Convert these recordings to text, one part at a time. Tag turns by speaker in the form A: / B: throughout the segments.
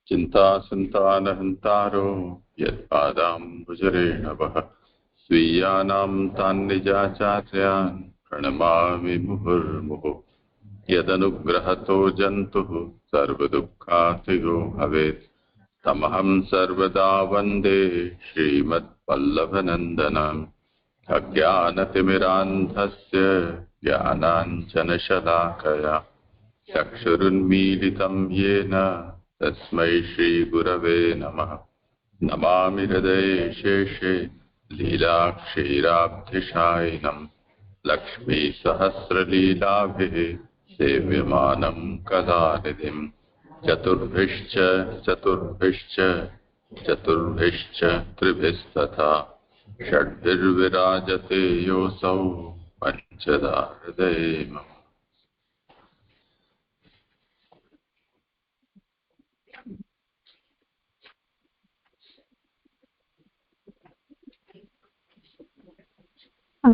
A: चिन्तासन्तानहन्तारो यत्पादाम्बुजरेणवः स्वीयानां तान्निजाचार्यान् प्रणमामि मुहुर्मुहुः। यदनुग्रहतो जन्तुः सर्वदुःखातिगो भवेत् तमहं सर्वदा वन्दे श्रीमत्पल्लवनन्दनम्। अज्ञानतिमिरान्धस्य ज्ञानाञ्जनशलाकया चक्षुरुन्मीलितं येन तस्मै श्रीगुरवे नमः। नमामि हृदये शेषे लीलाक्षीराब्धिशायिनम् लक्ष्मीसहस्रलीलाभिः सेव्यमानं कलानिधिम्। चतुर्भिश्च चतुर्भिश्च चतुर्भिश्च त्रिभिस्तथा षड्भिर्विराजते योऽसौ पञ्चदा हृदये मम।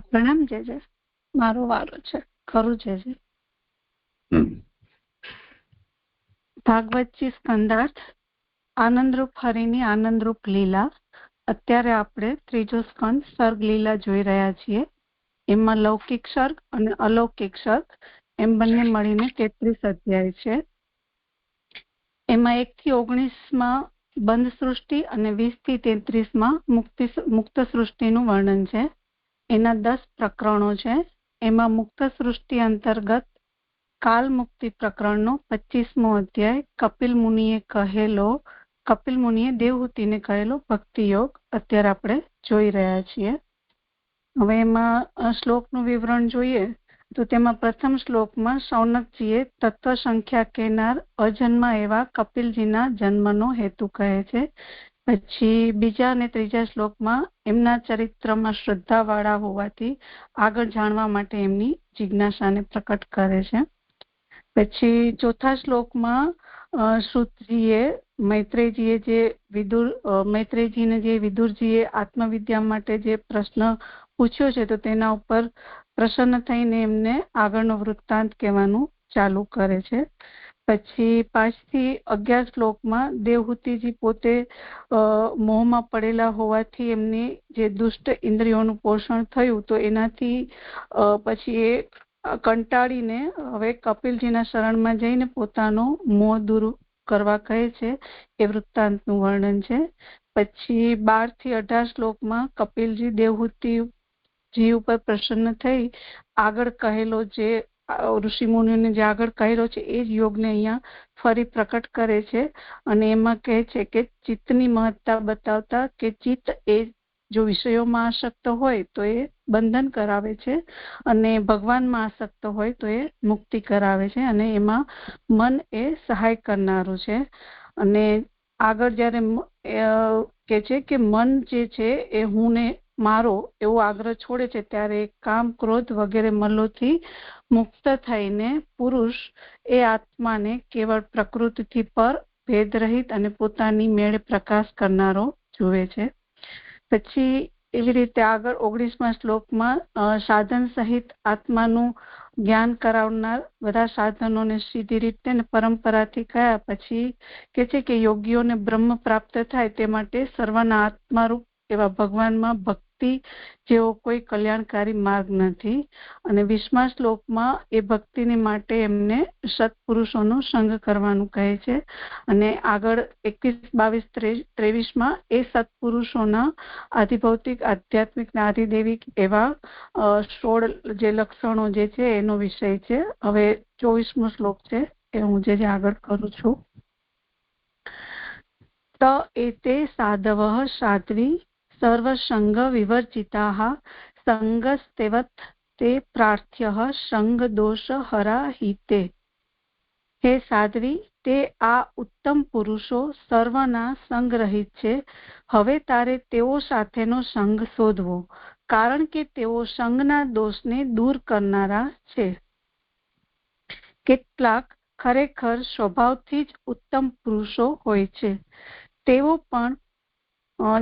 B: પ્રણામ જય મારો વારો છે ખરું જય ભાગવતજી સ્કંદાર્થ આનંદરૂપ હરિની આનંદરૂપ લીલા. અત્યારે આપણે ત્રીજો સ્કંદ સર્ગ લીલા જોઈ રહ્યા છીએ. એમાં લૌકિક સર્ગ અને અલૌકિક સર્ગ એમ બંને મળીને 33 અધ્યાય છે. એમાં 1 થી 19 બંધ સૃષ્ટિ અને 20 થી 33 મુક્ત સૃષ્ટિનું વર્ણન છે. એના 10 પ્રકરણો છે. એમાં મુક્ત સૃષ્ટિ અંતર્ગત કાલ મુક્તિ પ્રકરણનો 25મો અધ્યાય કપિલ મુનિએ દેવહૂતિને કહેલો ભક્તિ યોગ અત્યારે આપણે જોઈ રહ્યા છીએ. હવે એમાં શ્લોકનું વિવરણ જોઈએ તો તેમાં પ્રથમ શ્લોકમાં શૌનકજીએ તત્વ સંખ્યા કહેનાર અજન્મા એવા કપિલજીના જન્મનો હેતુ કહે છે. પછી બીજા અને ત્રીજા શ્લોકમાં એમના ચરિત્રમાં શ્રદ્ધાવાળા હોવાથી આગળ જાણવા માટે એમની જિજ્ઞાસાને પ્રકટ કરે છે. પછી ચોથા શ્લોકમાં શ્રુતજીએ મૈત્રેયજીને જે વિદુરજીએ આત્મવિદ્યા માટે જે પ્રશ્ન પૂછ્યો છે તો તેના ઉપર પ્રસન્ન થઈને એમને આગળનો વૃત્તાંત કહેવાનું ચાલુ કરે છે. પછી 5 થી 11 શ્લોકમાં દેવહૂતિજી પોતે મોહમાં પડેલા હોવાથી એમની જે દુષ્ટ ઇન્દ્રિયોનું પોષણ થયું તો એનાથી પછી એ કંટાળીને હવે કપિલજીના શરણમાં જઈને પોતાનો મોહ દૂર કરવા કહે છે. એ વૃત્તાંતનું વર્ણન છે. પછી 12 થી 18 શ્લોકમાં કપિલજી દેવહૂતિજી ઉપર પ્રસન્ન થઈ આગળ કહેલો જે ઋષિમુનિઓને જે આગળ કહેલો છે એ જ યોગને અહીંયા ફરી પ્રકટ કરે છે અને એમાં કહે છે કે ચિત્તની મહત્તા બતાવતા કે ચિત્ત એ જો વિષયોમાં આસક્ત હોય તો એ બંધન કરાવે છે અને ભગવાનમાં આસક્ત હોય તો એ મુક્તિ કરાવે છે અને એમાં મન એ સહાય કરનારું છે. અને આગળ જ્યારે કે છે કે મન જે છે એ હું ને મારો એવો આગ્રહ છોડે છે ત્યારે કામ ક્રોધ વગેરે મલોથી મુક્ત થઈને પુરુષ એ આત્માને કેવળ પ્રકૃતિથી પર ભેદરહિત અને પોતાની મેળે પ્રકાશ કરનારો જુએ છે. પછી એવી રીતે આગળ 19મા શ્લોકમાં સાધન સહિત આત્માનું જ્ઞાન કરાવનાર બધા સાધનોને સીધી રીતે ને પરંપરાથી કયા પછી કે છે કે યોગીઓને બ્રહ્મ પ્રાપ્ત થાય તે માટે સર્વના આત્મારૂપ એવા ભગવાનમાં ભક્તિ જેવો કોઈ કલ્યાણકારી માર્ગ નથી. અને 20મા શ્લોકમાં એ ભક્તિની માટે એમને સત્પુરુષોનો સંગ કરવાનું કહે છે અને આગળ 21, 22, 23માં એ સત્પુરુષોના આધિભૌતિક આધ્યાત્મિક અને આધિદેવિક એવા 16 જે લક્ષણો જે છે એનો વિષય છે. હવે 24મો શ્લોક છે એ હું જે આગળ કરું છું. ત એતે સાધવઃ સાધ્વી સર્વસંગ વિવર્જિતાઃ સંગસ્તેવત તે પ્રાર્થ્યઃ સંગ દોષ હરા હિતે. હે સાધ્વી, તે આ ઉત્તમ પુરુષો સર્વના સંગરહિત છે. હવે તારે તેઓ સાથેનો સંગ શોધવો કારણ કે તેઓ સંગના દોષને દૂર કરનારા છે. કેટલાક ખરેખર સ્વભાવથી જ ઉત્તમ પુરુષો હોય છે. તેઓ પણ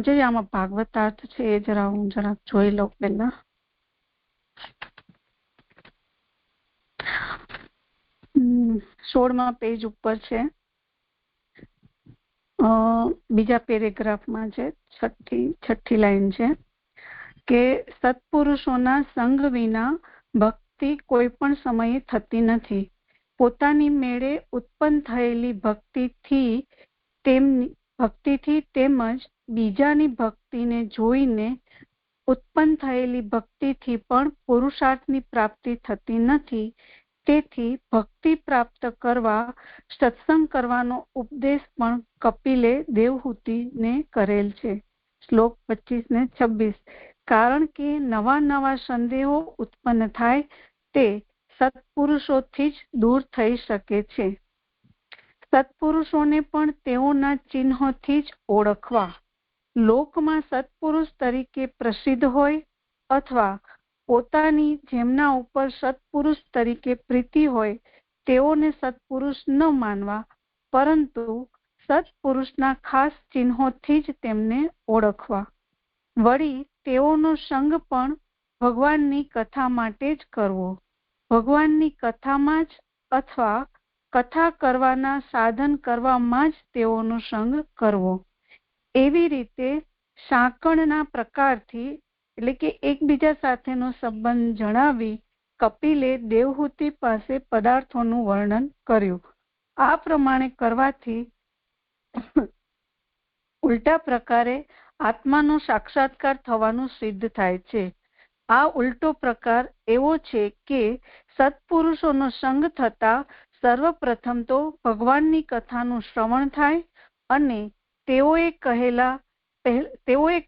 B: જે આમાં ભાગવતાર્થ છે એ હું જોઈ લઉં પહેલા. 16મા પેજ ઉપર છે. બીજા પેરેગ્રાફમાં છે, છઠ્ઠી લાઈન છે કે સત્પુરુષોના સંગ વિના ભક્તિ કોઈ પણ સમયે થતી નથી. પોતાની મેળે ઉત્પન્ન થયેલી ભક્તિથી તેમજ બીજાની ભક્તિને જોઈને ઉત્પન્ન થયેલી ભક્તિથી પણ પુરુષાર્થની પ્રાપ્તિ થતી નથી. તેથી ભક્તિ પ્રાપ્ત કરવા સત્સંગ કરવાનો ઉપદેશ પણ કપિલે દેવહૂતિને કરેલ છે. શ્લોક 25 ને 26. કારણ કે નવા નવા સંદેહો ઉત્પન્ન થાય તે સત્પુરુષોથી જ દૂર થઈ શકે છે. સત્પુરુષોને પણ તેઓના ચિહ્નોથી જ ઓળખવા. લોકમાં સત્પુરુષ તરીકે પ્રસિદ્ધ હોય અથવા પોતાની જેમના ઉપર સત્પુરુષ તરીકે પ્રીતિ હોય તેઓને સત્પુરુષ ન માનવા, પરંતુ સત્પુરુષના ખાસ ચિહ્નોથી જ તેમને ઓળખવા. વળી તેઓનો સંગ પણ ભગવાનની કથા માટે જ કરવો. ભગવાનની કથામાં જ અથવા કથા કરવાના સાધન કરવામાં જ તેઓનો સંગ કરવો. એવી રીતે સાંકળના પ્રકારથી એટલે કે એકબીજા સાથેનો સંબંધ જણાવી કપિલે દેવહૂતિ પાસે પદાર્થોનું વર્ણન કર્યું. આ પ્રમાણે કરવાથી ઉલટા પ્રકારે આત્માનો સાક્ષાત્કાર થવાનું સિદ્ધ થાય છે. આ ઉલટો પ્રકાર એવો છે કે સત્પુરુષોનો સંગ થતા સર્વપ્રથમ તો ભગવાનની કથાનું શ્રવણ થાય અને તેઓએ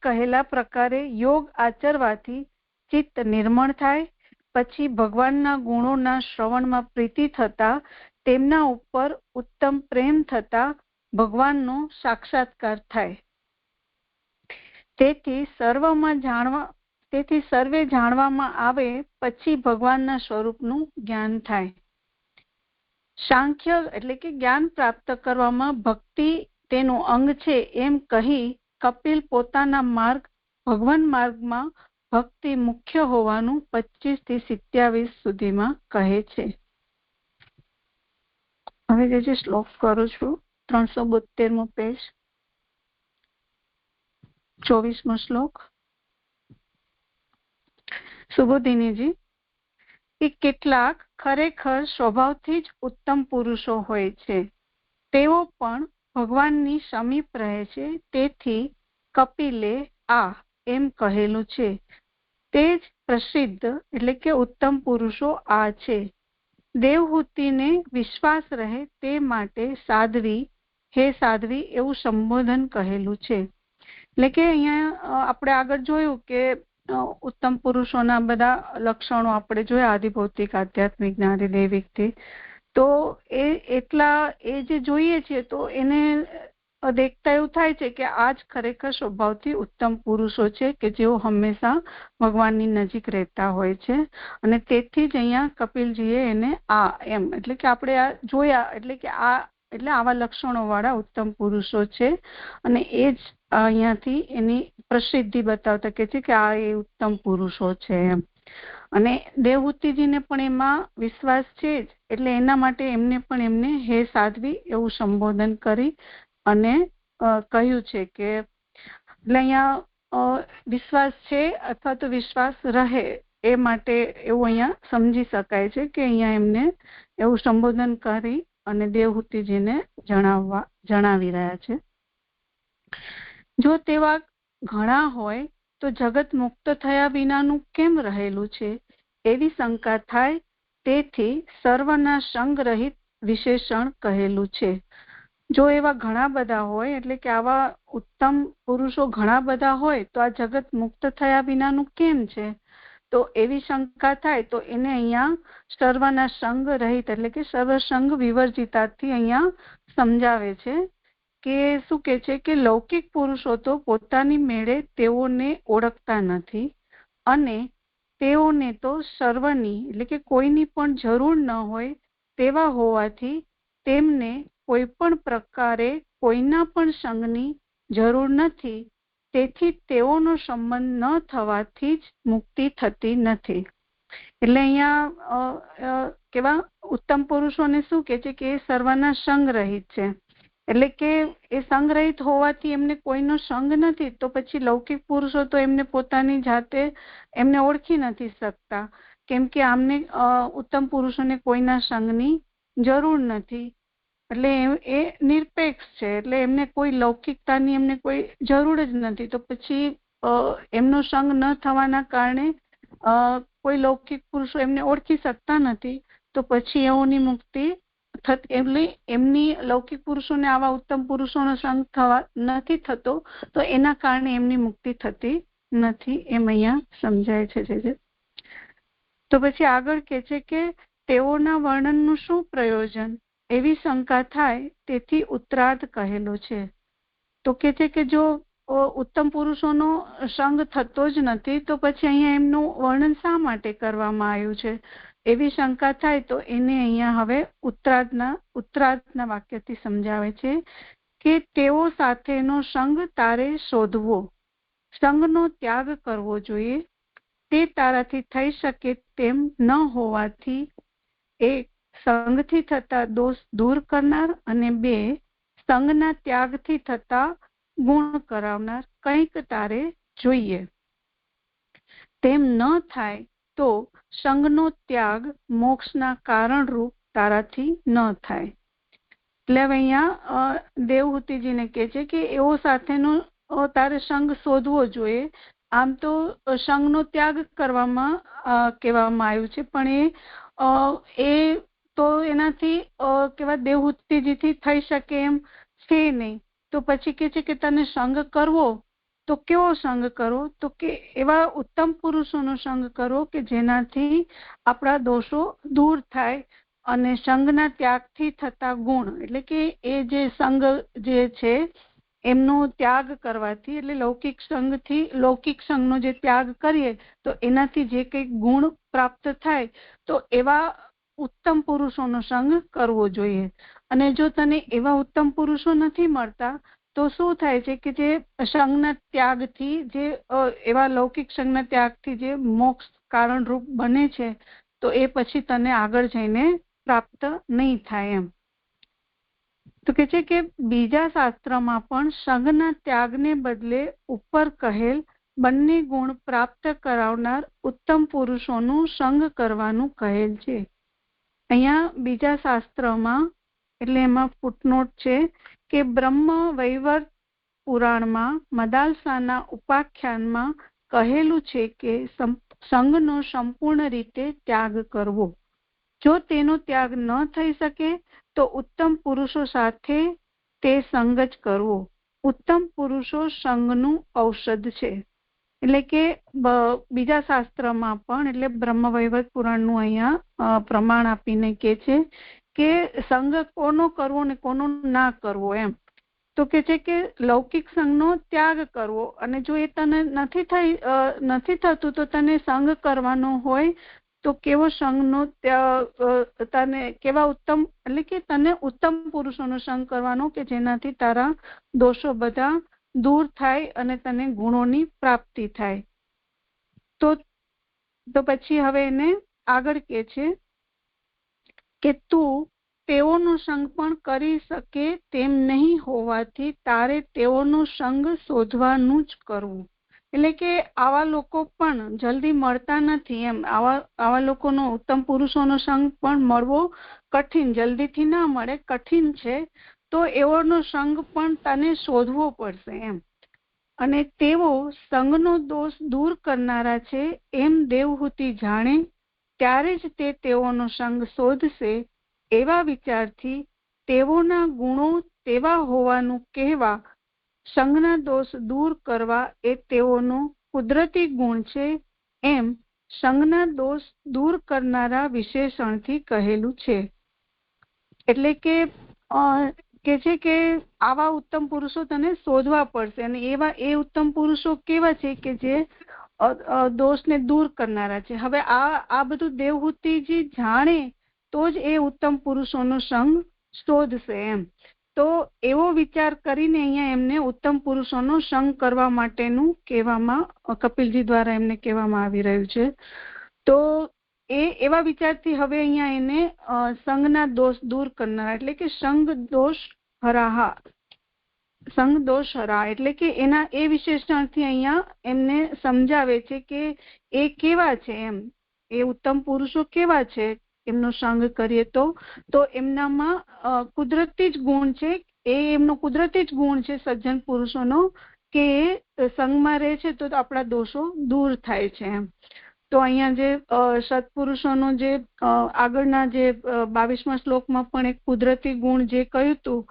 B: કહેલા પ્રકારે યોગ આચરવાથી ચિત્ત નિર્મળ થાય. પછી ભગવાનના ગુણોના શ્રવણમાં પ્રીતિ થતા તેમના ઉપર ઉત્તમ પ્રેમ થતા ભગવાનનો સાક્ષાત્કાર થાય. તેથી સર્વે જાણવામાં આવે પછી ભગવાનના સ્વરૂપનું જ્ઞાન થાય. સાંખ્ય એટલે કે જ્ઞાન પ્રાપ્ત કરવામાં ભક્તિ તેનું અંગ છે એમ કહી કપિલ પોતાના માર્ગ ભગવાન માર્ગમાં ભક્તિ મુખ્ય હોવાનું 25 થી 27 સુધીમાં કહે છે. હવે જે શ્લોક કરું છું 372મો પેજ, 24મો શ્લોક. સુબોધિનીજી, કે કેટલાક ખરેખર સ્વભાવથી જ ઉત્તમ પુરુષો હોય છે, તેઓ પણ ભગવાનની સમીપ રહે છે. તેથી કપિલે આ એમ કહેલું છે. તે જ પ્રસિદ્ધ એટલે કે ઉત્તમ પુરુષો આ છે. દેવહૂતિને વિશ્વાસ રહે તે માટે સાધ્વી, હે સાધ્વી એવું સંબોધન કહેલું છે. એટલે કે અહીંયા આપણે આગળ જોયું કે ઉત્તમ પુરુષોના બધા લક્ષણો આપણે જોયા આધિભૌતિક, આધ્યાત્મિક, જ્ઞાની, દૈવિકથી. તો એ જે જોઈએ છીએ તો એને દેખતા એવું થાય છે કે આ જ ખરેખર સ્વભાવથી ઉત્તમ પુરુષો છે કે જેઓ હંમેશા ભગવાનની નજીક રહેતા હોય છે. અને તેથી જ અહીંયા કપિલજીએ એને આ એમ એટલે કે આપણે આ જોયા એટલે કે આવા લક્ષણો વાળા ઉત્તમ પુરુષો છે. અને એ જ અહીંયાથી એની પ્રસિદ્ધિ બતાવતા કે છે કે આ એ ઉત્તમ પુરુષો છે એમ. અને દેવહૂતિજીને પણ એમાં વિશ્વાસ છે જ એટલે એના માટે એમને હે સાધ્વી એવું સંબોધન કરી અને કહ્યું છે કે એટલે અહીંયા વિશ્વાસ છે અથવા તો વિશ્વાસ રહે એ માટે એવું અહીંયા સમજી શકાય છે કે અહીંયા એમને એવું સંબોધન કરી અને દેવહૂતિજીને જણાવી રહ્યા છે. જો તેવા ઘણા હોય તો જગત મુક્ત થયા વિનાનું કેમ રહેલું છે એવી શંકા થાય. તેથી સર્વના સંગ રહિત વિશેષણ કહેલું છે. જો એવા ઘણા બધા હોય એટલે કે આવા ઉત્તમ પુરુષો ઘણા બધા હોય તો આ જગત મુક્ત થયા વિનાનું કેમ છે, તો એવી શંકા થાય તો એને અહીંયા સર્વના સંગ રહિત એટલે કે સર્વ સંગ વિવર્જિતાથી અહીંયા સમજાવે છે કે શું કે છે કે લૌકિક પુરુષો તો પોતાની મેળે તેઓને ઓળખતા નથી અને તેઓને તો સર્વની એટલે કે કોઈની પણ જરૂર ન હોય તેવા હોવાથી તેમને કોઈ પણ પ્રકારે કોઈના પણ સંગની જરૂર નથી. તેથી તેઓનો સંબંધ ન થવાથી જ મુક્તિ થતી નથી. એટલે અહીંયા કેવા ઉત્તમ પુરુષોને શું કે છે કે એ સર્વના સંગ રહિત છે. એટલે કે એ સંગ્રહિત હોવાથી એમને કોઈનો સંગ નથી, તો પછી લૌકિક પુરુષો તો એમને પોતાની જાતે એમને ઓળખી નથી શકતા, કેમ કે આમને ઉત્તમ પુરુષોને કોઈના સંગની જરૂર નથી. એટલે એ નિરપેક્ષ છે, એટલે એમને કોઈ લૌકિકતાની એમને કોઈ જરૂર જ નથી. તો પછી એમનો સંગ ન થવાના કારણે કોઈ લૌકિક પુરુષો એમને ઓળખી શકતા નથી. તો પછી એઓની મુક્તિ એટલે એમની લૌકિક પુરુષોને આવા ઉત્તમ પુરુષોનો સંગ નથી થતો, તો એના કારણે એમની મુક્તિ થતી નથી, એમ અહીંયા સમજાય છે. તો પછી આગળ કે છે કે તેઓના વર્ણનનું શું પ્રયોજન, એવી શંકા થાય, તેથી ઉત્તરાર્ધ કહેલો છે. તો કે છે કે જો ઉત્તમ પુરુષોનો સંગ થતો જ નથી, તો પછી અહીંયા એમનું વર્ણન શા માટે કરવામાં આવ્યું છે, એવી શંકા થાય. તો એને અહીંયા હવે ઉત્તરાર્ધના વાક્યથી સમજાવે છે કે તેઓ સાથેનો સંગ તારે શોધવો, સંગનો ત્યાગ કરવો જોઈએ. તે તારાથી થઈ શકે તેમ ન હોવાથી, એક સંગથી થતા દોષ દૂર કરનાર, અને બે સંગના ત્યાગથી થતા ગુણ કરાવનાર કંઈક તારે જોઈએ. તેમ ન થાય તો સંગનો ત્યાગ મોક્ષના કારણરૂપ તારાથી ન થાય. એટલે હવે અહીંયા દેવહૂતિજીને કહે છે કે એવો સાથેનો તારે સંગ શોધવો જોઈએ. આમ તો સંગનો ત્યાગ કરવામાં કહેવામાં આવ્યું છે, પણ એ તો એનાથી કેવા દેવહૂતિજીથી થઈ શકે એમ છે નહીં. તો પછી કે છે કે તને સંગ કરવો, તો કેવો સંગ કરવો, તો કે એવા ઉત્તમ પુરુષોનો સંગ કરવો કે જેનાથી આપણા દોષો દૂર થાય, અને સંગના ત્યાગથી થતા ગુણ, એટલે કે એ જે સંગ જે છે એમનો ત્યાગ કરવાથી, એટલે લૌકિક સંગનો જે ત્યાગ કરીએ તો એનાથી જે કંઈક ગુણ પ્રાપ્ત થાય, તો એવા ઉત્તમ પુરુષોનો સંગ કરવો જોઈએ. અને જો તને એવા ઉત્તમ પુરુષો નથી મળતા, તો શું થાય છે કે જે સંગના ત્યાગથી, જે એવા લૌકિક સંગના ત્યાગથી જે મોક્ષ કારણરૂપ બને છે, તો એ પછી તને આગળ જઈને પ્રાપ્ત નહીં થાય એમ. તો કે છે કે બીજા શાસ્ત્રમાં પણ સંગના ત્યાગને બદલે ઉપર કહેલ બંને ગુણ પ્રાપ્ત કરાવનાર ઉત્તમ પુરુષોનું સંગ કરવાનું કહેલ છે. અહીંયા બીજા શાસ્ત્રમાં, એટલે એમાં ફૂટનોટ છે કે બ્રહ્મ વૈવર્ત પુરાણમાં મદાલસાના ઉપાખ્યાનમાં કહેલું છે કે સંગનો સંપૂર્ણ રીતે ત્યાગ કરવો. જો તેનો ત્યાગ ન થઈ શકે તો ઉત્તમ પુરુષો સાથે તે સંગ જ કરવો. ઉત્તમ પુરુષો સંગનું ઔષધ છે. એટલે કે બીજા શાસ્ત્રમાં પણ, એટલે બ્રહ્મ વૈવર્ત પુરાણનું અહીંયા પ્રમાણ આપીને કે છે કે સંગ કોનો કરવો ને કોનો ના કરવો એમ. તો કે છે કે લૌકિક સંગનો ત્યાગ કરવો, અને જો એ તને નથી થતું, તો તને સંગ કરવાનો હોય તો કેવો સંગનો તને કેવા ઉત્તમ, એટલે કે તને ઉત્તમ પુરુષોનો સંગ કરવાનો કે જેનાથી તારા દોષો બધા દૂર થાય અને તને ગુણોની પ્રાપ્તિ થાય. તો પછી હવે એને આગળ કે છે કે તું તેઓનો સંગ પણ કરી શકે તેમ નહીં હોવાથી તારે તેઓનો સંગ શોધવાનું જ કરવું. એટલે કે આવા લોકો પણ જલ્દી મળતા નથી એમ. આવા લોકોનો, ઉત્તમ પુરુષોનો સંગ પણ મળવો કઠિન, જલ્દીથી ના મળે, કઠિન છે. તો એઓનો સંગ પણ તને શોધવો પડશે એમ. અને તેઓ સંગનો દોષ દૂર કરનારા છે એમ દેવહૂતિ જાણે ત્યારે જ તે તેઓનો સંગ શોધશે. એવા વિચારથી તેઓના ગુણો તેવા હોવાનું કહેવા, સંગના દોષ દૂર કરવા એ તેઓનો કુદરતી ગુણ છે, એમ સંગના દોષ દૂર કરનારા વિશેષણથી કહેલું છે. એટલે કે છે કે આવા ઉત્તમ પુરુષો તને શોધવા પડશે, અને એ ઉત્તમ પુરુષો કેવા છે કે જે દોષને દૂર કરનારા છે. હવે આ બધું દેવહૂતિજી જાણે તો જ એ ઉત્તમ પુરુષોનો સંગ શોધશે એમ. તો એવો વિચાર કરીને અહીંયા એમને ઉત્તમ પુરુષોનો સંગ કરવા માટેનું કહેવામાં, કપિલજી દ્વારા એમને કહેવામાં આવી રહ્યું છે. તો એવા વિચારથી હવે અહીંયા એને સંગના દોષ દૂર કરનારા, એટલે કે સંગ દોષ હરાહા, સંગ દોષ હરા એટલે કે એના એ વિશેષણથી અહીંયા એમને સમજાવે છે કે એ કેવા છે, એમ એ ઉત્તમ પુરુષો કેવા છે એમનો સંગ કરીએ તો એમનામાં કુદરતી જ ગુણ છે, એ એમનો કુદરતી જ ગુણ છે સજ્જન પુરુષોનો કે એ સંગમાં રહે છે તો આપણા દોષો દૂર થાય છે એમ. તો અહીંયા જે સત્પુરુષોનો જે આગળના જે 22મા શ્લોકમાં પણ એક કુદરતી ગુણ જે કહ્યું હતું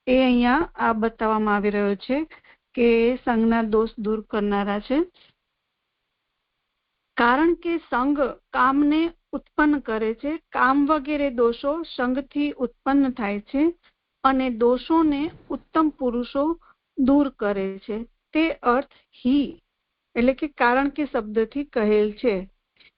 B: એ અહીંયા આ બતાવવામાં આવી રહ્યો છે કે સંગના દોષ દૂર કરનારા છે. કારણ કે સંગ કામને ઉત્પન્ન કરે છે, કામ વગેરે દોષો સંગથી ઉત્પન્ન થાય છે અને દોષોને ઉત્તમ પુરુષો દૂર કરે છે. તે અર્થ હી એટલે કે કારણ કે શબ્દથી કહેલ છે.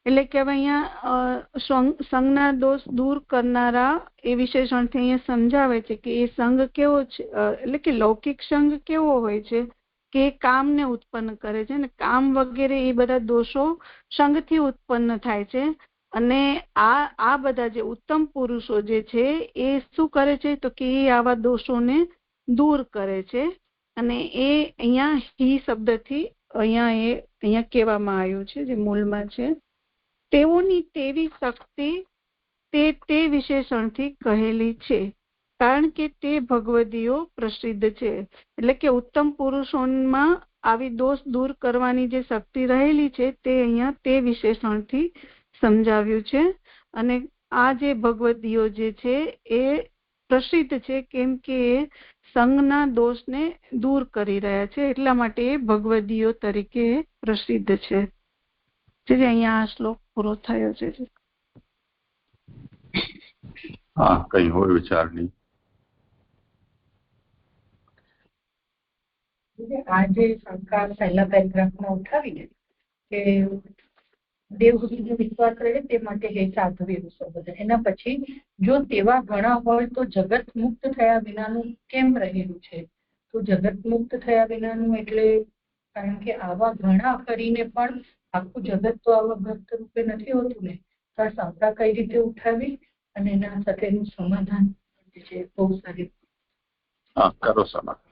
B: એટલે કે હવે અહીંયા સંગના દોષ દૂર કરનારા એ વિશેષણથી અહીંયા સમજાવે છે કે એ સંગ કેવો છે, એટલે કે લૌકિક સંગ કેવો હોય છે કે કામને ઉત્પન્ન કરે છે ને કામ વગેરે એ બધા દોષો સંગથી ઉત્પન્ન થાય છે અને આ બધા જે ઉત્તમ પુરુષો જે છે એ શું કરે છે તો કે એ આવા દોષોને દૂર કરે છે અને એ અહીંયા હી શબ્દથી અહીંયા કહેવામાં આવ્યું છે જે મૂળમાં છે. તેઓની તેવી શક્તિ તે વિશેષણથી કહેલી છે કારણ કે તે ભગવદીઓ પ્રસિદ્ધ છે. એટલે કે ઉત્તમ પુરુષોમાં આવી દોષ દૂર કરવાની જે શક્તિ રહેલી છે તે અહીંયા તે વિશેષણથી સમજાવ્યું છે અને આ જે ભગવદીઓ જે છે એ પ્રસિદ્ધ છે કેમ કે સંગના દોષને દૂર કરી રહ્યા છે એટલા માટે એ ભગવદીઓ તરીકે પ્રસિદ્ધ છે. અહીંયા આ શ્લોક પૂરો થયો છે.
A: હા, કઈ હોય વિચારની?
C: આ જે શંકા પહેલા પેરેગ્રાફમાં ઉઠાવીને કે દેવહૂતિનો વિશ્વાસ રહે તે માટે હે સાધુ એવું સંબોધન, એના પછી જો તેવા ઘણા હોય તો જગત મુક્ત થયા વિનાનું કેમ રહેલું છે? તો જગત મુક્ત થયા વિનાનું એટલે કારણ કે આવા ઘણા કરીને પણ આખું જગત તો આવા ભક્ત રૂપે નથી હોતું ને, તો આ શંકા કઈ રીતે ઉઠાવી અને એના સાથેનું સમાધાન છે બહુ સારી.
A: હા, કરો સમાધાન.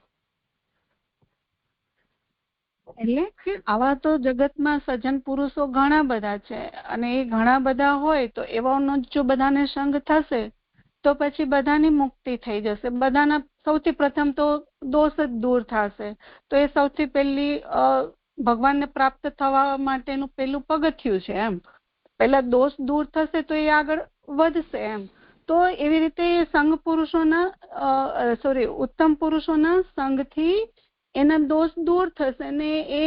B: એટલે કે આવા તો જગતમાં સજ્જન પુરુષો ઘણા બધા છે અને એ ઘણા બધા હોય તો એવાનો જો બધાને સંગ થશે તો પછી બધાની મુક્તિ થઈ જશે. બધાના સૌથી પ્રથમ તો દોષ જ દૂર થશે. તો એ સૌથી પહેલી ભગવાનને પ્રાપ્ત થવા માટેનું પેલું પગથિયું છે એમ. પહેલા દોષ દૂર થશે તો એ આગળ વધશે એમ. તો એવી રીતે સંઘ પુરુષોના ઉત્તમ પુરુષોના સંઘથી એના દોષ દૂર થશે ને એ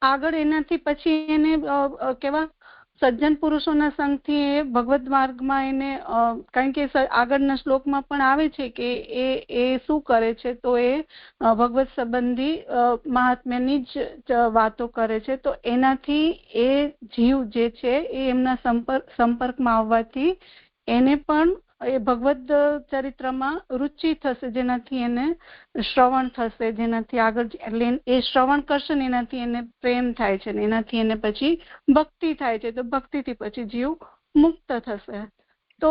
B: આગળ એનાથી પછી એને કેવા સજ્જન પુરુષોના સંઘથી એ ભગવદ માર્ગમાં એને કારણ કે આગળના શ્લોકમાં પણ આવે છે કે એ શું કરે છે તો એ ભગવત સંબંધી મહાત્મ્યની જ વાતો કરે છે. તો એનાથી એ જીવ જે છે એ એમના સંપર્કમાં આવવાથી એને પણ એ ભગવદ ચરિત્રમાં રુચિ થશે, જેનાથી એને શ્રવણ થશે, જેનાથી આગળ એટલે એ શ્રવણ કરશે ને એનાથી એને પ્રેમ થાય છે ને એનાથી એને પછી ભક્તિ થાય છે. તો ભક્તિથી પછી જીવ મુક્ત થશે. તો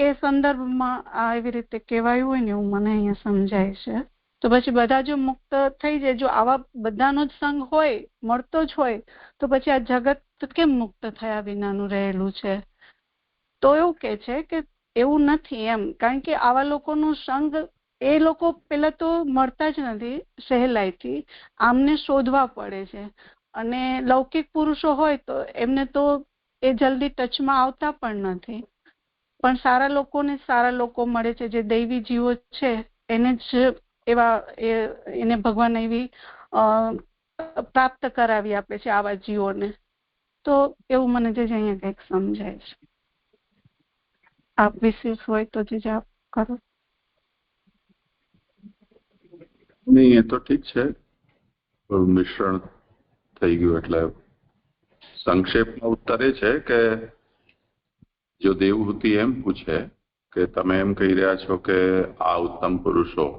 B: એ સંદર્ભમાં આ એવી રીતે કહેવાયું હોય ને એવું મને અહીંયા સમજાય છે. તો પછી બધા જો મુક્ત થઈ જાય, જો આવા બધાનો જ સંગ હોય, મળતો જ હોય, તો પછી આ જગત કેમ મુક્ત થયા વિનાનું રહેલું છે? તો એવું કે છે કે એવું નથી એમ, કારણ કે આવા લોકોનું સંગ એ લોકો પેલા તો મળતા જ નથી સહેલાઈથી, આમને શોધવા પડે છે. અને લૌકિક પુરુષો હોય તો એમને તો એ જલ્દી ટચમાં આવતા પણ નથી. પણ સારા લોકોને સારા લોકો મળે છે, જે દૈવી જીવો છે એને જ એને ભગવાન એવી પ્રાપ્ત કરાવી આપે છે આવા જીવોને. તો એવું મને જે અહીંયા કંઈક સમજાય છે. આપ વિશેષ હોય તો જે આપ કરો.
A: નહીં, એ તો ઠીક છે, મિશ્રણ થઈ ગયું. એટલે સંક્ષેપમાં ઉત્તર એ છે કે જો દેવહૂતિ એમ પૂછે કે તમે એમ કહી રહ્યા છો કે આ ઉત્તમ પુરુષો,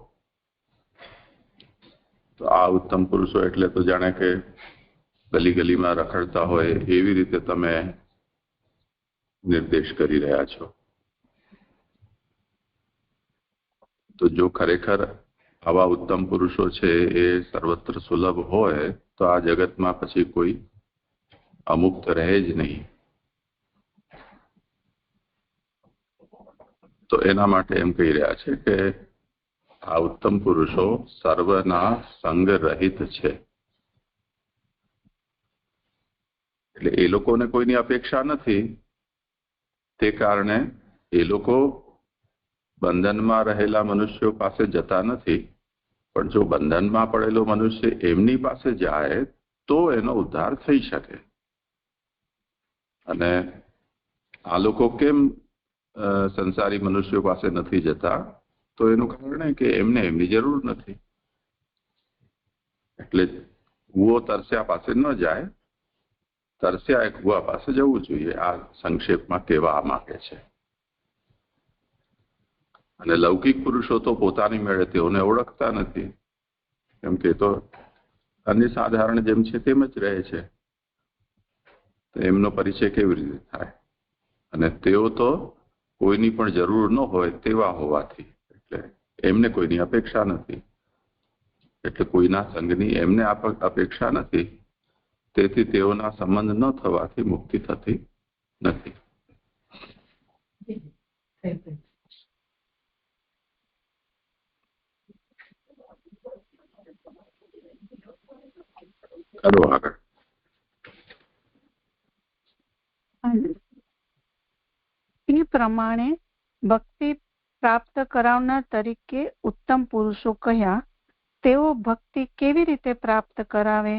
A: તો આ ઉત્તમ પુરુષો એટલે તો જાણે કે ગલી ગલીમાં રખડતા હોય એવી રીતે તમે નિર્દેશ કરી રહ્યા છો. તો જો ખરેખર આવા ઉત્તમ પુરુષો છે એ સર્વત્ર સુલભ હોય તો આ જગતમાં પછી કોઈ અમુક્ત રહે જ નહીં. તો એના માટે એમ કહી રહ્યા છે કે આ ઉત્તમ પુરુષો સર્વના સંગ રહિત છે. એટલે એ લોકોને કોઈની અપેક્ષા નથી, તે કારણે એ લોકો બંધનમાં રહેલા મનુષ્યો પાસે જતા નથી. પણ જો બંધનમાં પડેલો મનુષ્ય એમની પાસે જાય તો એનો ઉદ્ધાર થઈ શકે. અને આ લોકો કેમ સંસારી મનુષ્યો પાસે નથી જતા? તો એનું કારણ કે એમને એમની જરૂર નથી. એટલે કૂવો તરસ્યા પાસે ન જાય, તરસ્યા એ કૂવા પાસે જવું જોઈએ. આ સંક્ષેપમાં કહેવા માંગે છે. અને લૌકિક પુરુષો તો પોતાની મેળે તેઓને ઓળખતા નથી, કેમ કે તો અન્ય સાધારણ જેમ છે તેમ જ રહે છે. તો એમનો પરિચય કેવી રીતે થાય? અને તેઓ તો કોઈની પણ જરૂર ન હોય તેવા હોવાથી એટલે એમને કોઈની અપેક્ષા નથી. એટલે કોઈના સંગની એમને અપેક્ષા નથી. તેથી તેઓના સંબંધ ન થવાથી મુક્તિ થતી નથી. કરો આગળ.
B: એ પ્રમાણે ભક્તિ પ્રાપ્ત કરાવનાર તરીકે ઉત્તમ પુરુષો કહ્યા. તેઓ ભક્તિ કેવી રીતે પ્રાપ્ત કરાવે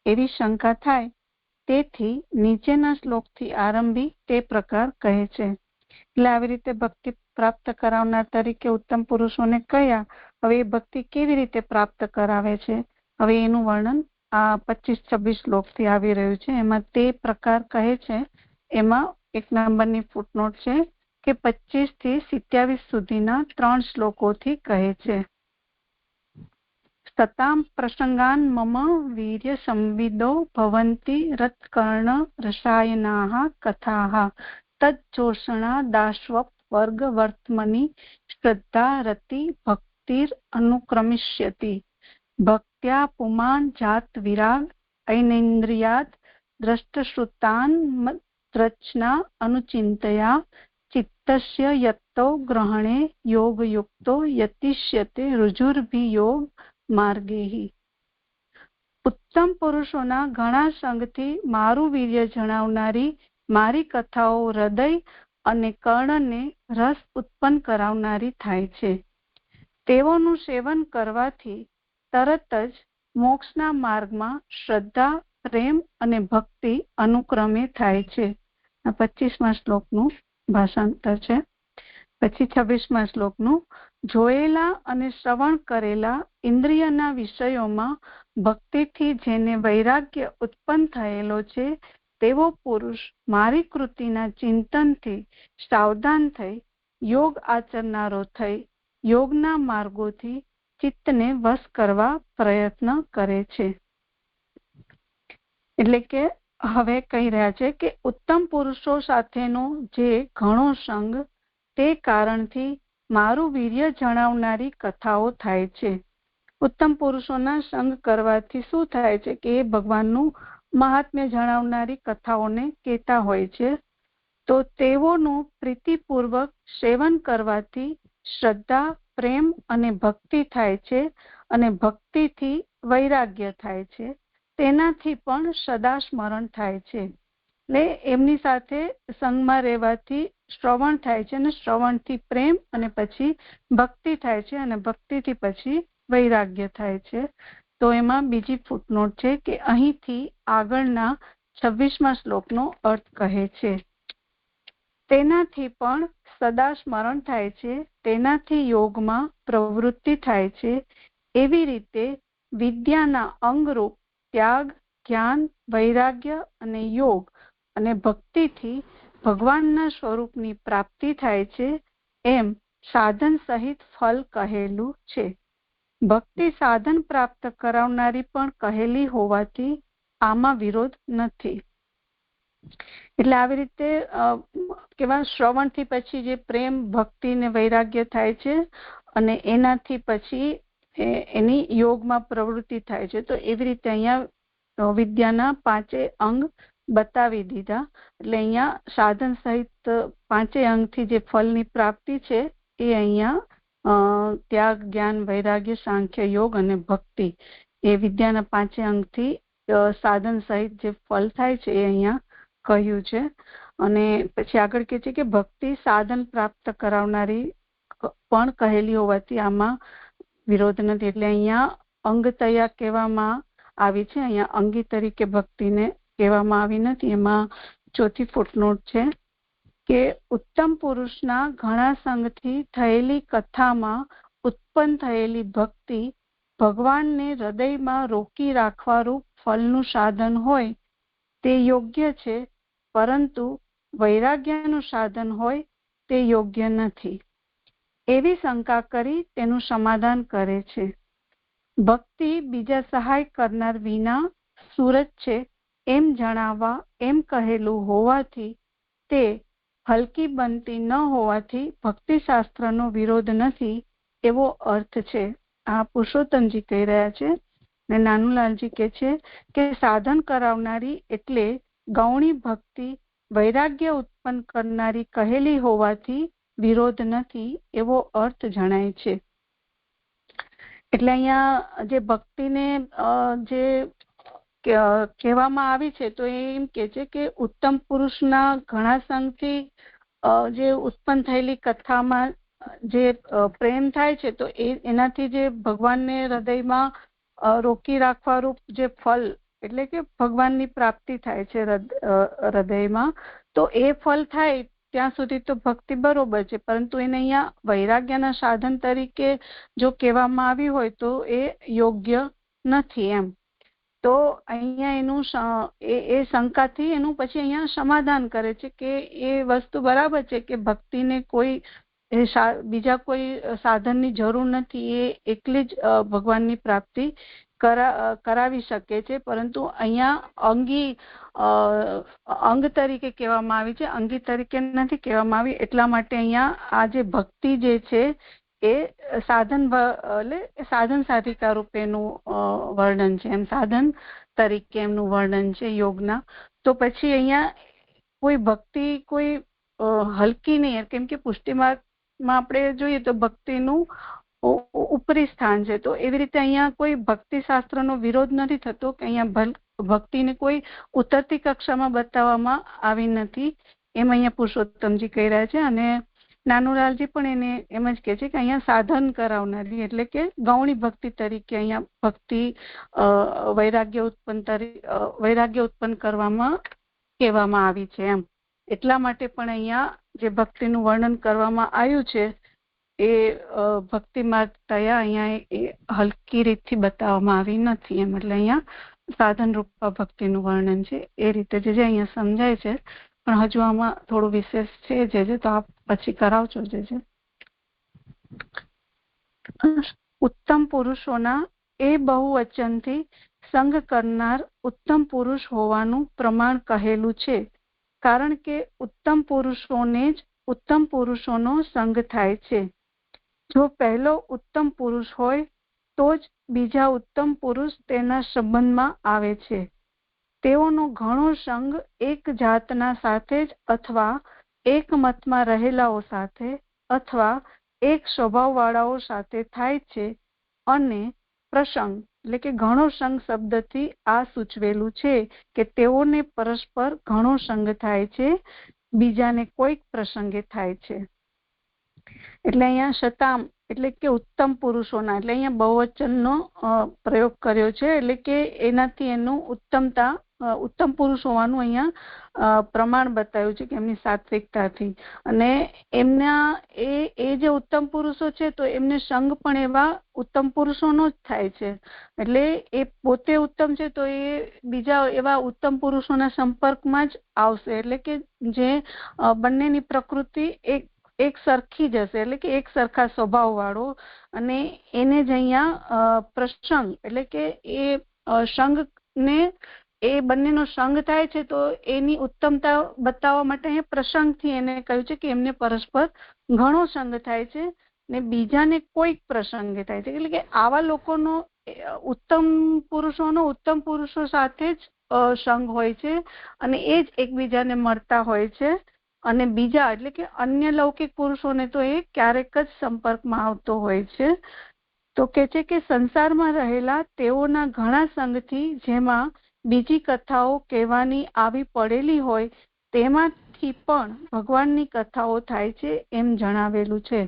B: એવી શંકા થાય, તેથી નીચેના શ્લોકથી આરંભી તે પ્રકાર કહે છે. એટલે આવી રીતે ભક્તિ પ્રાપ્ત કરાવનાર તરીકે ઉત્તમ પુરુષોને કહ્યા. હવે એ ભક્તિ કેવી રીતે પ્રાપ્ત કરાવે છે, હવે એનું વર્ણન આ 25-26 શ્લોકથી આવી રહ્યું છે. એમાં તે પ્રકાર કહે છે. એમાં 1 નંબરની ફૂટનોટ છે કે 25 થી 27 સુધીના 3 શ્લોકોથી કહે છે. સતામ પ્રસંગાન મમ વીર્ય સંવિદો ભવંતિ રત્કર્ણ રસાયનાઃ કથાઃ તજ્જોષણા દાશ્વપ વર્ગ વર્તમની શ્રદ્ધા રતિ ભક્તિર અનુક્રમિષ્યતિ ભક્ત્યા પુમાન જાત વિરાગ ઐનેન્દ્રિયાદ દ્રષ્ટશ્રુતાન રચના અનુચિંતયા ચિત્તસ્ય યત્તો ગ્રહણે યોગયુક્તો યતિષ્યતે રુજુર્ભિયોગ માર્ગેહી. ઉત્તમ પુરુષોના ઘણા સંગથી મારું વીર્ય જણાવનારી મારી કથાઓ હૃદય અને કર્ણને રસ ઉત્પન્ન કરાવનારી થાય છે. તેઓનું સેવન કરવાથી તરત જ મોક્ષના માર્ગમાં શ્રદ્ધા, પ્રેમ અને ભક્તિ અનુક્રમે થાય છે. આ 25મા શ્લોકનું ભાષાંતર છે. પછી 26મા શ્લોકનું જોયેલા અને શ્રવણ કરેલા ઇન્દ્રિયના વિષયોમાં ભક્તિથી જેને વૈરાગ્ય ઉત્પન્ન થયેલો છે તેવો પુરુષ મારી કૃતિના ચિંતનથી સાવધાન થઈ યોગ આચરનારો થઈ યોગના માર્ગોથી ચિત્તને વશ કરવા પ્રયત્ન કરે છે. એટલે કે હવે કહી રહ્યા છે કે ઉત્તમ પુરુષો સાથેનો જે ઘણો સંગ તે કારણથી મારું વીર્ય જણાવનારી કથાઓ થાય છે. ઉત્તમ પુરુષોના સંગ કરવાથી શું થાય છે કે એ ભગવાનનું મહાત્મ્ય જણાવનારી કથાઓને કહેતા હોય છે. તો તેઓનું પ્રીતિપૂર્વક સેવન કરવાથી શ્રદ્ધા, પ્રેમ અને ભક્તિ થાય છે. અને ભક્તિથી વૈરાગ્ય થાય છે. તેનાથી પણ સદા સ્મરણ થાય છે. એટલે એમની સાથે સંગમાં રહેવાથી શ્રવણ થાય છે અને શ્રવણથી પ્રેમ અને પછી ભક્તિ થાય છે અને ભક્તિથી પછી વૈરાગ્ય થાય છે. તો એમાં બીજી ફૂટનોટ છે કે અહીંથી આગળના 26મા શ્લોકનો અર્થ કહે છે. તેનાથી પણ સદા સ્મરણ થાય છે, તેનાથી યોગમાં પ્રવૃત્તિ થાય છે. એવી રીતે વિદ્યાના અંગરૂપ ત્યાગ, જ્ઞાન, વૈરાગ્ય અને યોગ અને ભક્તિથી ભગવાનના સ્વરૂપની પ્રાપ્તિ થાય છે. એમ સાધન સહિત ફલ કહેલું છે. ભક્તિ સાધન પ્રાપ્ત કરાવનારી પણ કહેલી હોવાથી આમાં વિરોધ નથી. એટલે આવી રીતે કેવા શ્રવણથી પછી જે પ્રેમ, ભક્તિ ને વૈરાગ્ય થાય છે અને એનાથી પછી એની યોગમાં પ્રવૃત્તિ થાય છે. તો એવી રીતે અહીંયા વિદ્યાના 5 અંગ બતાવી દીધા. એટલે અહીંયા સાધન સહિત 5 અંગથી જે ફળની પ્રાપ્તિ છે એ અહીંયા ત્યાગ, જ્ઞાન, વૈરાગ્ય, સાંખ્ય, યોગ અને ભક્તિ એ વિદ્યાના 5 અંગથી સાધન સહિત જે ફળ થાય છે એ અહીંયા કહ્યું છે. અને પછી આગળ કહે છે કે ભક્તિ સાધન પ્રાપ્ત કરાવનારી પણ કહેલી હોવાથી આમાં વિરોધ નથી. એટલે અહીંયા અંગતયા કહેવામાં આવી છે, અહીંયા અંગી તરીકે ભક્તિને કહેવામાં આવી નથી. એમાં 4થી ફૂટનોટ છે કે ઉત્તમ પુરુષના ઘણા સંગથી થયેલી કથામાં ઉત્પન્ન થયેલી ભક્તિ ભગવાનને હૃદયમાં રોકી રાખવારૂપ ફળનું સાધન હોય તે યોગ્ય છે, પરંતુ વૈરાગ્યનું સાધન હોય તે યોગ્ય નથી એવી શંકા કરી તેનું સમાધાન કરે છે. ભક્તિ બીજા સહાય કરનાર વિના સુરત છે એમ જણાવવા એમ કહેલું હોવાથી તે હલકી બનતી ન હોવાથી ભક્તિશાસ્ત્રનો વિરોધ નથી એવો અર્થ છે. આ પુરુષોત્તમજી કહી રહ્યા છે. ને નાનુલાલજી કહે છે કે સાધન કરાવનારી એટલે ગૌણી ભક્તિ વૈરાગ્ય ઉત્પન્ન કરનારી કહેલી હોવાથી વિરોધ નથી એવો અર્થ જણાય છે. એટલે અહીંયા જે ભક્તિને જે કહેવામાં આવી છે તો એમ કે છે કે ઉત્તમ પુરુષના ઘણા સંગથી જે ઉત્પન્ન થયેલી કથામાં જે પ્રેમ થાય છે તો એનાથી જે ભગવાનને હૃદયમાં રોકી રાખવા રૂપ જે ફળ એટલે કે ભગવાનની પ્રાપ્તિ થાય છે હૃદયમાં, તો એ ફળ થાય ત્યાં સુધી તો ભક્તિ બરોબર છે, પરંતુ એને અહીંયા વૈરાગ્યના સાધન તરીકે જો કહેવામાં આવી હોય તો એ યોગ્ય નથી એમ. તો અહીંયા એનું એ શંકાથી એનું પછી અહીંયા સમાધાન કરે છે કે એ વસ્તુ બરાબર છે કે ભક્તિને કોઈ બીજા કોઈ સાધનની જરૂર નથી, એ એકલી જ ભગવાનની પ્રાપ્તિ કરાવી શકે છે. પરંતુ અહીંયા અંગ તરીકે કહેવામાં આવી છે, અંગી તરીકે નથી કહેવામાં આવી. એટલા માટે અહીંયા આ જે ભક્તિ જે છે એ સાધન એટલે સાધન સાધિકા રૂપેનું વર્ણન છે, એમ સાધન તરીકે એમનું વર્ણન છે યોગના. તો પછી અહીંયા કોઈ ભક્તિ કોઈ હલકી નહીં, કેમ કે પુષ્ટિ માર્ગમાં આપણે જોઈએ તો ભક્તિનું ઉપરી સ્થાન છે. તો એવી રીતે અહીંયા કોઈ ભક્તિ શાસ્ત્રનો વિરોધ નથી થતો કે અહીંયા ભક્તિને કોઈ ઉતરતી કક્ષામાં બતાવવામાં આવી નથી, એમ અહીંયા પુરુષોત્તમજી કહી રહ્યા છે. અને નાનુલાલજી પણ એને એમ જ કહે છે કે અહીંયા સાધન કરાવનારી એટલે કે ગૌણી ભક્તિ તરીકે અહીંયા ભક્તિ વૈરાગ્ય ઉત્પન્ન કરવામાં કહેવામાં આવી છે એમ. એટલા માટે પણ અહીંયા જે ભક્તિનું વર્ણન કરવામાં આવ્યું છે એ ભક્તિ માર્ગ તયા અહીંયા એ હલકી રીતથી બતાવવામાં આવી નથી એમ. એટલે અહીંયા સાધન રૂપા ભક્તિનું વર્ણન છે એ રીતે જે અહીંયા સમજાય છે. પણ હજુ આમાં થોડું વિશેષ છે જે તો આપ પછી કરાવજો. જે ઉત્તમ પુરુષોના એ બહુવચનથી સંગ કરનાર ઉત્તમ પુરુષ હોવાનું પ્રમાણ કહેલું છે, કારણ કે ઉત્તમ પુરુષોને જ ઉત્તમ પુરુષોનો સંગ થાય છે. જો પહેલો ઉત્તમ પુરુષ હોય તો જ બીજા ઉત્તમ પુરુષ તેના સંબંધમાં આવે છે. તેઓનો ઘણો સંગ એક જાતના સાથે જ અથવા એક મતમાં રહેલાઓ સાથે અથવા એક સ્વભાવવાળાઓ સાથે થાય છે. અને પ્રસંગ એટલે કે ઘણો સંગ શબ્દથી આ સૂચવેલું છે કે તેઓને પરસ્પર ઘણો સંગ થાય છે, બીજાને કોઈક પ્રસંગે થાય છે. એટલે અહીંયા શતામ એટલે કે ઉત્તમ પુરુષોના એટલે અહીંયા બહુવચનનો પ્રયોગ કર્યો છે. એટલે કે એનાથી એનું ઉત્તમ પુરુષ હોવાનું અહીંયા પ્રમાણ બતાવ્યું છે કે એમની સાત્વિકતાથી. અને એમના એ જે ઉત્તમ પુરુષો છે તો એમને સંગ પણ એવા ઉત્તમ પુરુષોનો જ થાય છે. એટલે એ પોતે ઉત્તમ છે તો એ બીજા એવા ઉત્તમ પુરુષોના સંપર્કમાં જ આવશે. એટલે કે જે બંનેની પ્રકૃતિ એક સરખી જ હશે, એટલે કે એક સરખા સ્વભાવ વાળો, અને એને જ અહીંયા પ્રસંગ એટલે કે એ સંગને એ બંનેનો સંગ થાય છે તો એની ઉત્તમતા બતાવવા માટે અહીંયા પ્રસંગથી એને કહ્યું છે કે એમને પરસ્પર ઘણો સંગ થાય છે, ને બીજાને કોઈક પ્રસંગે થાય છે. એટલે કે આવા લોકોનો ઉત્તમ પુરુષો સાથે જ સંગ હોય છે અને એ જ એકબીજાને મળતા હોય છે. અને બીજા એટલે કે અન્ય લૌકિક પુરુષોને તો એ ક્યારેક જ સંપર્કમાં આવતો હોય છે. તો કે છે કે સંસારમાં રહેલા તેઓના ઘણા સંગથી જેમાં બીજી કથાઓ કહેવાની આવી પડેલી હોય તેમાંથી પણ ભગવાનની કથાઓ થાય છે એમ જણાવેલું છે.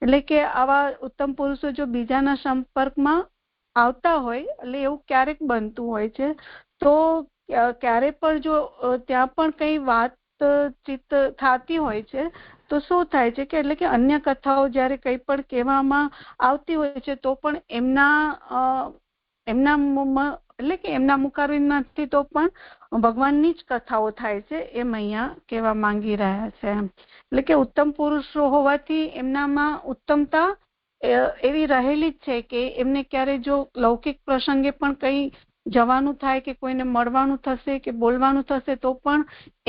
B: એટલે કે આવા ઉત્તમ પુરુષો જો બીજાના સંપર્કમાં આવતા હોય એટલે એવું ક્યારેક બનતું હોય છે. તો ક્યારે પણ જો ત્યાં પણ કઈ વાતચીત થતી હોય છે તો શું થાય છે કે એટલે કે અન્ય કથાઓ જ્યારે કંઈ પણ કહેવામાં આવતી હોય છે તો પણ એમના મુખારવિંદમાંથી તો પણ ભગવાનની જ કથાઓ થાય છે એમ અહીંયા કહેવા માંગી રહ્યા છે. એટલે કે ઉત્તમ પુરુષો હોવાથી એમનામાં ઉત્તમતા એવી રહેલી જ છે કે એમને ક્યારે જો લૌકિક પ્રસંગે પણ કંઈ જવાનું થાય કે કોઈને મળવાનું થશે કે બોલવાનું થશે તો પણ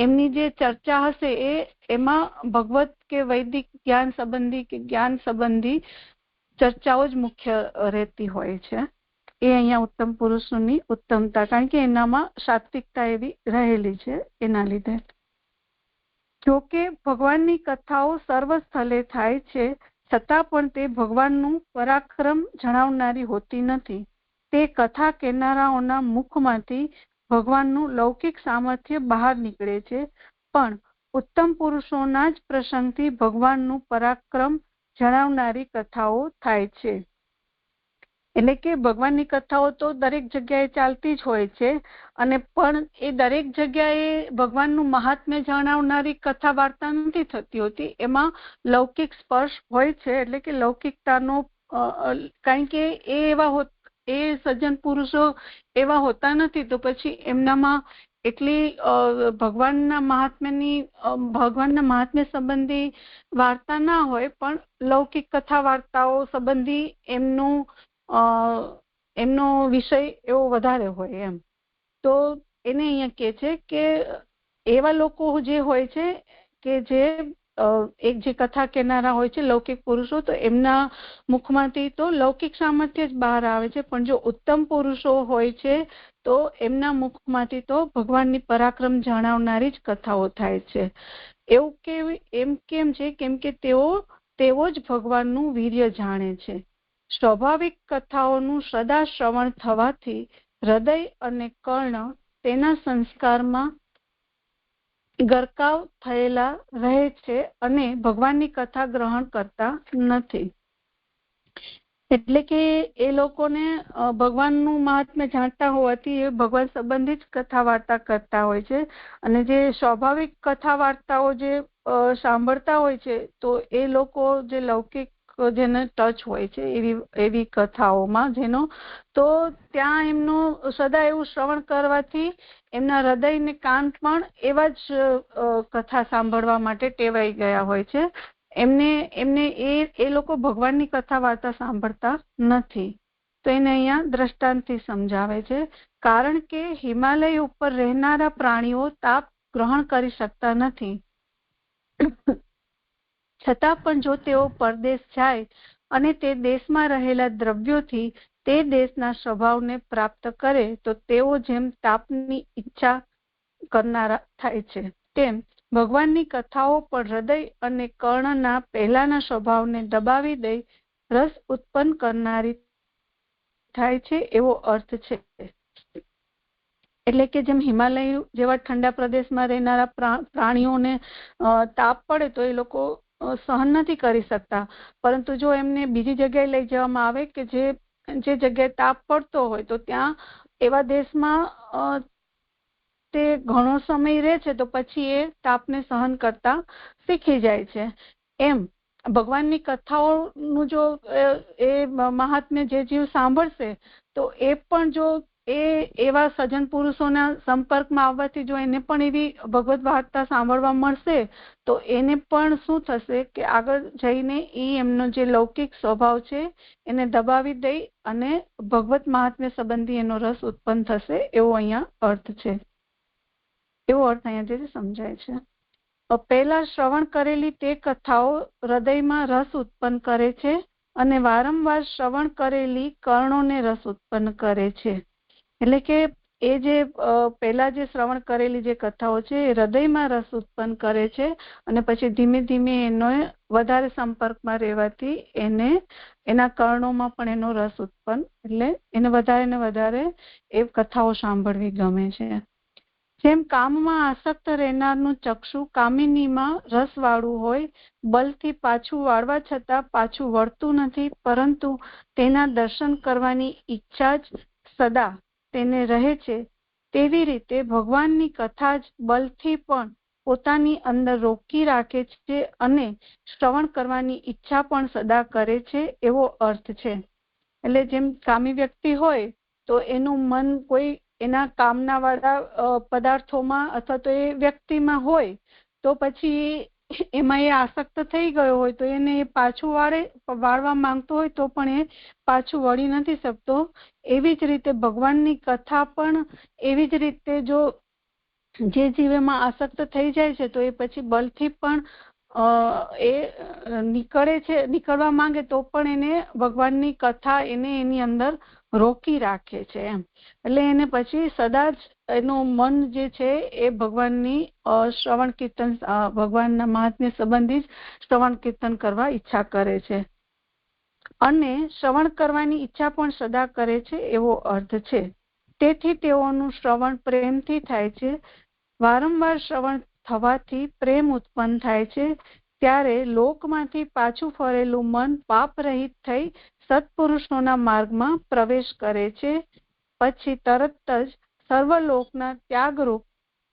B: એમની જે ચર્ચા હશે એમાં ભગવત કે વૈદિક જ્ઞાન સંબંધી કે જ્ઞાન સંબંધી ચર્ચાઓ જ મુખ્ય રહેતી હોય છે. એ અહીંયા ઉત્તમ પુરુષોની ઉત્તમતા, કારણ કે એનામાં સાત્વિકતા એવી રહેલી છે એના લીધે. જોકે ભગવાનની કથાઓ સર્વ સ્થળે થાય છે છતાં પણ તે ભગવાનનું પરાક્રમ જણાવનારી હોતી નથી. તે કથા કહેનારાઓના મુખમાંથી ભગવાનનું લૌકિક સામર્થ્ય બહાર નીકળે છે, પણ ઉત્તમ પુરુષોના જ પ્રસંગથી ભગવાનનું પરાક્રમ જણાવનારી કથાઓ થાય છે. એટલે કે ભગવાનની કથાઓ તો દરેક જગ્યાએ ચાલતી જ હોય છે અને પણ એ દરેક જગ્યાએ ભગવાનનું મહાત્મ્ય જણાવનારી કથા વાર્તા નથી થતી હોતી. એમાં લૌકિક સ્પર્શ હોય છે. એટલે કે લૌકિકતાનો કારણ કે એ સજ્જન પુરુષો એવા હોતા નથી તો પછી એમનામાં એટલી ભગવાનના મહાત્મ્ય સંબંધી વાર્તા ના હોય, પણ લૌકિક કથા વાર્તાઓ સંબંધી એમનો વિષય એવો વધારે હોય એમ. તો એને અહીંયા કહે છે કે એવા લોકો જે હોય છે કે જે એક જે કથા કહેનારા હોય છે લૌકિક પુરુષો, તો એમના મુખમાંથી તો લૌકિક સામર્થ્ય જ બહાર આવે છે, પણ જો ઉત્તમ પુરુષો હોય છે તો એમના મુખમાંથી તો ભગવાનની પરાક્રમ જણાવનારી જ કથાઓ થાય છે. એવું કેમ છે? કેમ કે તેઓ જ ભગવાનનું વીર્ય જાણે છે. સ્વાભાવિક કથાઓનું સદા શ્રવણ થવાથી હૃદય અને કર્ણ તેના સંસ્કારમાં ગરકાવ થયેલા રહે છે અને ભગવાનની કથા ગ્રહણ કરતા નથી. એટલે કે એ લોકોને ભગવાનનું મહાત્મ્ય જાણતા હોવાથી એ ભગવાન સંબંધિત જ કથા વાર્તા કરતા હોય છે. અને જે સ્વાભાવિક કથા વાર્તાઓ જે સાંભળતા હોય છે તો એ લોકો જે લૌકિક જેને ટચ હોય છે એવી કથાઓમાં તો ત્યાં એમનું સદા એવું શ્રવણ કરવાથી એમના હૃદય ને કાન પણ એવા જ કથા સાંભળવા માટે ટેવાઈ ગયા હોય છે. એમને એ લોકો ભગવાનની કથા વાર્તા સાંભળતા નથી. તો એને અહીંયા દ્રષ્ટાંતથી સમજાવે છે. કારણ કે હિમાલય ઉપર રહેનારા પ્રાણીઓ તાપ ગ્રહણ કરી શકતા નથી, છતાં પણ જો તેઓ પરદેશ જાય અને તે દેશમાં રહેલા દ્રવ્યોથી તે દેશના સ્વભાવને પ્રાપ્ત કરે તો તેઓ જેમ તાપની ઈચ્છા કરનારા થાય છે, તેમ ભગવાનની કથાઓ પણ હૃદય અને કર્ણના પહેલાના સ્વભાવને દબાવી દઈ રસ ઉત્પન્ન કરનારી થાય છે એવો અર્થ છે. એટલે કે જેમ હિમાલય જેવા ઠંડા પ્રદેશમાં રહેનારા પ્રાણીઓને તાપ પડે તો એ લોકો સહન નથી કરી શકતા, પરંતુ જો એમને બીજી જગ્યાએ લઈ જવામાં આવે કે જે જગ્યાએ તાપ પડતો હોય તો ત્યાં એવા દેશમાં તે ઘણો સમય રહે છે તો પછી એ તાપને સહન કરતા શીખી જાય છે. એમ ભગવાનની કથાઓનું જો એ મહાત્મ્ય જે જીવ સાંભળશે તો એ પણ જો એવા સજ્જન પુરુષોના સંપર્કમાં આવવાથી જો એને પણ એવી ભગવત વાર્તા સાંભળવા મળશે તો એને પણ શું થશે કે આગળ જઈને એમનો જે લૌકિક સ્વભાવ છે એને દબાવી દઈ અને ભગવત મહાત્મ્ય સંબંધી એનો રસ ઉત્પન્ન થશે એવો અહીંયા અર્થ છે. એવો અર્થ અહીંયા જે સમજાય છે. પહેલા શ્રવણ કરેલી તે કથાઓ હૃદયમાં રસ ઉત્પન્ન કરે છે અને વારંવાર શ્રવણ કરેલી કર્ણોને રસ ઉત્પન્ન કરે છે. એટલે કે એ જે પહેલા જે શ્રવણ કરેલી જે કથાઓ છે એ હૃદયમાં રસ ઉત્પન્ન કરે છે અને પછી ધીમે ધીમે એનો વધારે સંપર્કમાં રહેવાથી એને એના કર્ણોમાં પણ એનો રસ ઉત્પન્ન, એટલે એને વધારે ને વધારે એ કથાઓ સાંભળવી ગમે છે. જેમ કામમાં આસક્ત રહેનારનું ચક્ષુ કામિનીમાં રસ વાળું હોય, બલથી પાછું વાળવા છતાં પાછું વળતું નથી, પરંતુ તેના દર્શન કરવાની ઈચ્છા જ સદા તેને રહે છે, તેવી રીતે ભગવાનની કથા જ બલથી પણ પોતાની અંદર રોકી રાખે છે અને શ્રવણ કરવાની ઈચ્છા પણ સદા કરે છે, એવો અર્થ છે. એટલે જેમ કામી વ્યક્તિ હોય તો એનું મન કોઈ એના કામના વાળા પદાર્થોમાં અથવા તો એ વ્યક્તિમાં હોય તો પછી એમાં એ આસક્ત થઈ ગયો હોય તો એને પાછું વાળવા માંગતો હોય તો પણ એ પાછું વળી નથી શકતો. એવી જ રીતે ભગવાનની કથા પણ એવી જ રીતે જો જે જીવમાં આસક્ત થઈ જાય છે તો એ પછી બલથી પણ નીકળવા માંગે તો પણ એને ભગવાનની કથા એને એની અંદર રોકી રાખે છે એમ. એટલે એને પછી સદા જ એનું મન જે છે એ ભગવાનની શ્રવણ કીર્તન, ભગવાનના મહાત્મ્ય સંબંધી શ્રવણ કીર્તન કરવા ઈચ્છા કરે છે અને શ્રવણ કરવાની ઈચ્છા પણ સદા કરે છે, એવો અર્થ છે. તેથી તેઓનું શ્રવણ પ્રેમથી થાય છે. વારંવાર શ્રવણ થવાથી પ્રેમ ઉત્પન્ન થાય છે. ત્યારે લોકમાંથી પાછું ફરેલું મન પાપ રહિત થઈ સત્પુરુષોના માર્ગમાં પ્રવેશ કરે છે. પછી તરત જ સર્વલોકના ત્યાગરૂપ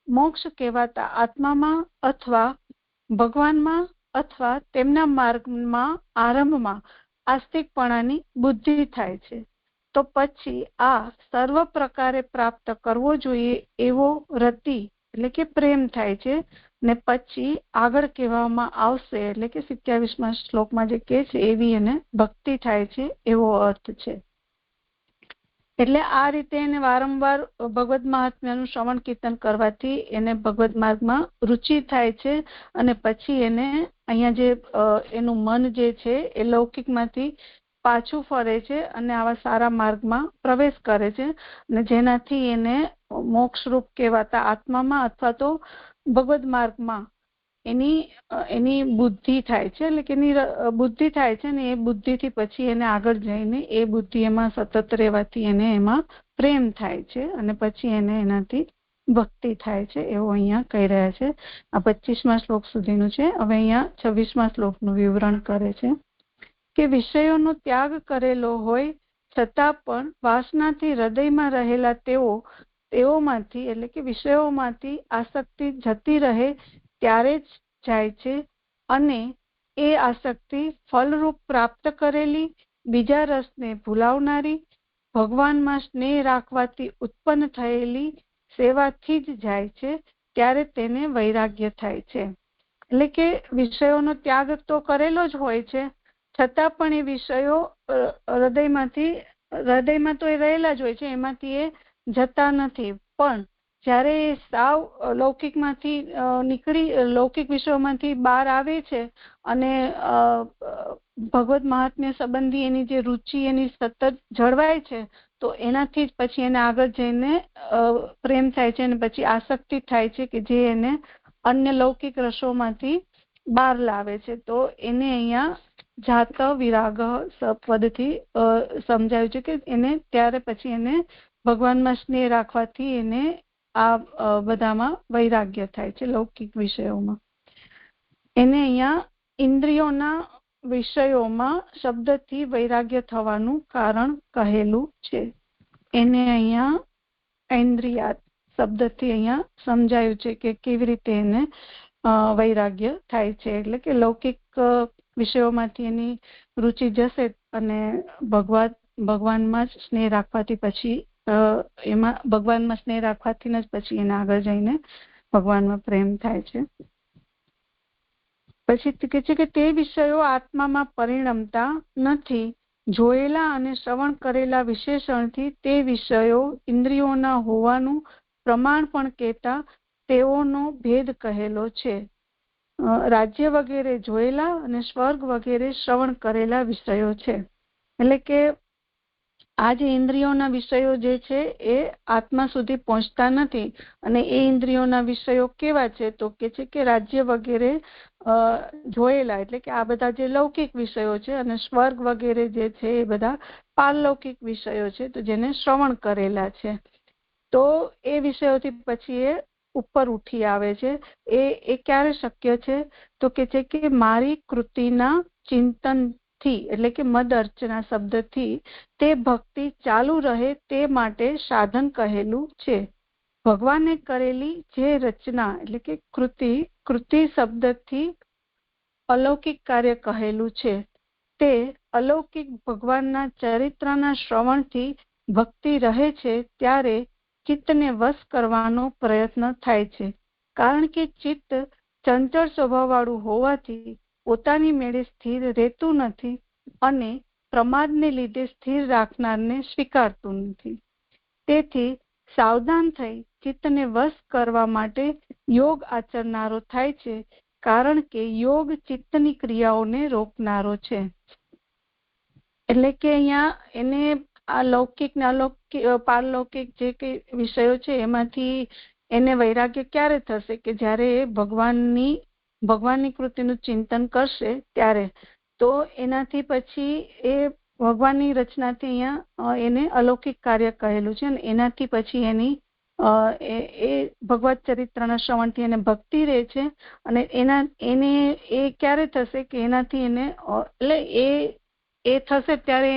B: મોક્ષ કહેવાતા આત્મામાં અથવા ભગવાનમાં અથવા તેમના માર્ગમાં આરંભમાં આસ્તિકપણાની બુદ્ધિ થાય છે. તો પછી આ સર્વ પ્રકારે પ્રાપ્ત કરવો જોઈએ એવો રતિ એટલે કે પ્રેમ થાય છે. ને પછી આગળ કહેવામાં આવશે એટલે કે 27મા શ્લોકમાં જે કહે છે એવી એને ભક્તિ થાય છે, એવો અર્થ છે. એટલે આ રીતે એને વારંવાર ભગવદ મહાત્મ્યનું શ્રવણ કીર્તન કરવાથી એને ભગવદ માર્ગમાં રુચિ થાય છે અને પછી એને અહીંયા જે એનું મન જે છે એ લૌકિકમાંથી પાછું ફરે છે અને આવા સારા માર્ગમાં પ્રવેશ કરે છે અને જેનાથી એને મોક્ષરૂપ કહેવાતા આત્મામાં અથવા તો ભગવદ માર્ગમાં એની બુદ્ધિ થાય છે, એટલે કે એની બુદ્ધિ થાય છે ને એ બુદ્ધિથી પછી એને આગળ જઈને એ બુદ્ધિ એમાં સતત રહેવાથી એને એમાં પ્રેમ થાય છે અને પછી એને એનાથી ભક્તિ થાય છે, એવું અહીંયા કહી રહ્યા છે. આ 25મા શ્લોક સુધીનું છે. હવે અહીંયા 26મા શ્લોકનું વિવરણ કરે છે કે વિષયોનો ત્યાગ કરેલો હોય છતાં પણ વાસનાથી હૃદયમાં રહેલા તેઓમાંથી એટલે કે વિષયોમાંથી આસક્તિ જતી રહે ત્યારે જ જાય છે અને એ આસક્તિ ફલરૂપ પ્રાપ્ત કરેલી બીજા રસને ભૂલાવનારી ભગવાનમાં સ્નેહ રાખવાથી ઉત્પન્ન થયેલી સેવાથી જ જાય છે, ત્યારે તેને વૈરાગ્ય થાય છે. એટલે કે વિષયોનો ત્યાગ તો કરેલો જ હોય છે છતાં પણ એ વિષયો હૃદયમાં તો એ રહેલા જ હોય છે, એમાંથી એ જતા નથી. પણ જ્યારે એ સાવ લૌકિક વિષયોમાંથી બહાર આવે છે અને ભગવદ મહાત્મ્ય સંબંધી એની જે રુચિ એની સતત જળવાય છે તો એનાથી જ પછી એને આગળ જઈને પ્રેમ થાય છે અને પછી આસક્તિ થાય છે કે જે એને અન્ય લૌકિક રસોમાંથી બહાર લાવે છે. તો એને અહીંયા જાત વિરાગ પદથી સમજાવ્યું છે કે એને ત્યારે પછી એને ભગવાનમાં સ્નેહ રાખવાથી એને આ બધામાં વૈરાગ્ય થાય છે, લૌકિક વિષયોમાં. એને અહીંયા ઇન્દ્રિયોના વિષયોમાં શબ્દથી વૈરાગ્ય થવાનું કારણ કહેલું છે. એને અહીંયા ઇન્દ્રિયાત શબ્દથી અહીંયા સમજાયું છે કે કેવી રીતે એને વૈરાગ્ય થાય છે. એટલે કે લૌકિક વિષયોમાંથી એની રુચિ જશે અને ભગવાનમાં જ સ્નેહ રાખવાથી પછી એમાં ભગવાનમાં સ્નેહ રાખવાથી જ પછી એને આગળ જઈને ભગવાનમાં પ્રેમ થાય છે. પછી કહે છે કે તે વિષયો આત્મામાં પરિણમતા નથી. જોયેલા અને શ્રવણ કરેલા વિશેષણથી તે વિષયો ઇન્દ્રિયોના હોવાનું પ્રમાણ પણ કહેતા તેઓનો ભેદ કહેલો છે. રાજ્ય વગેરે જોયેલા અને સ્વર્ગ વગેરે શ્રવણ કરેલા વિષયો છે. એટલે કે આ જે ઇન્દ્રિયોના વિષયો જે છે એ આત્મા સુધી પહોંચતા નથી. અને એ ઇન્દ્રિયોના વિષયો કેવા છે તો કે છે કે રાજ્ય વગેરે જોયેલા, એટલે કે આ બધા જે લૌકિક વિષયો છે, અને સ્વર્ગ વગેરે જે છે એ બધા પારલૌકિક વિષયો છે, તો જેને શ્રવણ કરેલા છે. તો એ વિષયોથી પછી એ ઉપર ઉઠી આવે છે. એ ક્યારે શક્ય છે તો કે છે કે મારી કૃતિના ચિંતનથી, એટલે કે મદ અર્ચના શબ્દથી તે ભક્તિ ચાલુ રહે તે માટે સાધન કહેલું છે. ભગવાને કરેલી જે રચના, એટલે કે કૃતિ શબ્દથી અલૌકિક કાર્ય કહેલું છે. તે અલૌકિક ભગવાનના ચરિત્રના શ્રવણથી ભક્તિ રહે છે ત્યારે ચિત્તને વશ કરવાનો પ્રયત્ન થાય છે. કારણ કે ચિત્ત ચંચળ સ્વભાવવાળું હોવાથી પોતાની મેળે સ્થિર રહેતું નથી અને પ્રમાદને લીધે સ્થિર રાખનારને સ્વીકારતું નથી. તેથી સાવધાન થઈ ચિત્તને વશ કરવા માટે યોગ આચરનારો થાય છે. કારણ કે યોગ ચિત્તની ક્રિયાઓને રોકનારો છે. એટલે કે અહીંયા એને આ લૌકિક ને અલૌકિક પારલૌકિક જે કઈ વિષયો છે એમાંથી એને વૈરાગ્ય ક્યારે થશે કે જ્યારે એ ભગવાનની કૃતિનું ચિંતન કરશે ત્યારે. તો એનાથી પછી એ ભગવાનની રચનાથી અહીંયા એને અલૌકિક કાર્ય કહેલું છે, અને એનાથી પછી એની એ ભગવત ચરિત્રના શ્રવણથી એને ભક્તિ રહે છે. અને એને એ ક્યારે થશે કે એનાથી એને એટલે એ થશે ત્યારે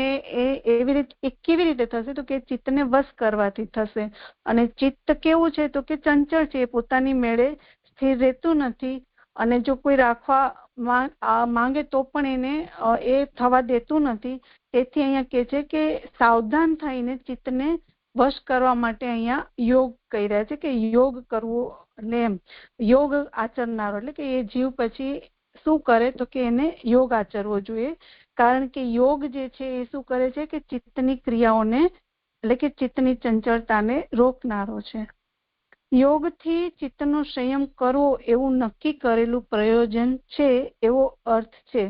B: એવી રીતે કેવી રીતે થશે તો કે ચિત્તને વશ કરવાથી થશે. અને ચિત્ત કેવું છે તો કે ચંચળ છે, પોતાની મેળે સ્થિર રહેતું નથી. અને જો કોઈ રાખવા માંગે તો પણ એને એ થવા દેતું નથી. તેથી અહીંયા કહે છે કે સાવધાન થઈને ચિત્તને વશ કરવા માટે અહીંયા યોગ કહી રહ્યા છે કે યોગ કરવો. એટલે એમ યોગ આચરનારો, એટલે કે એ જીવ પછી શું કરે તો કે એને યોગ આચરવો જોઈએ. કારણ કે યોગ જે છે એ શું કરે છે કે ચિત્તની ક્રિયાઓને, એટલે કે ચિત્તની ચંચળતાને રોકનારો છે. યોગથી ચિત્તનો સંયમ કરવો એવું નક્કી કરેલું પ્રયોજન છે એવો અર્થ છે.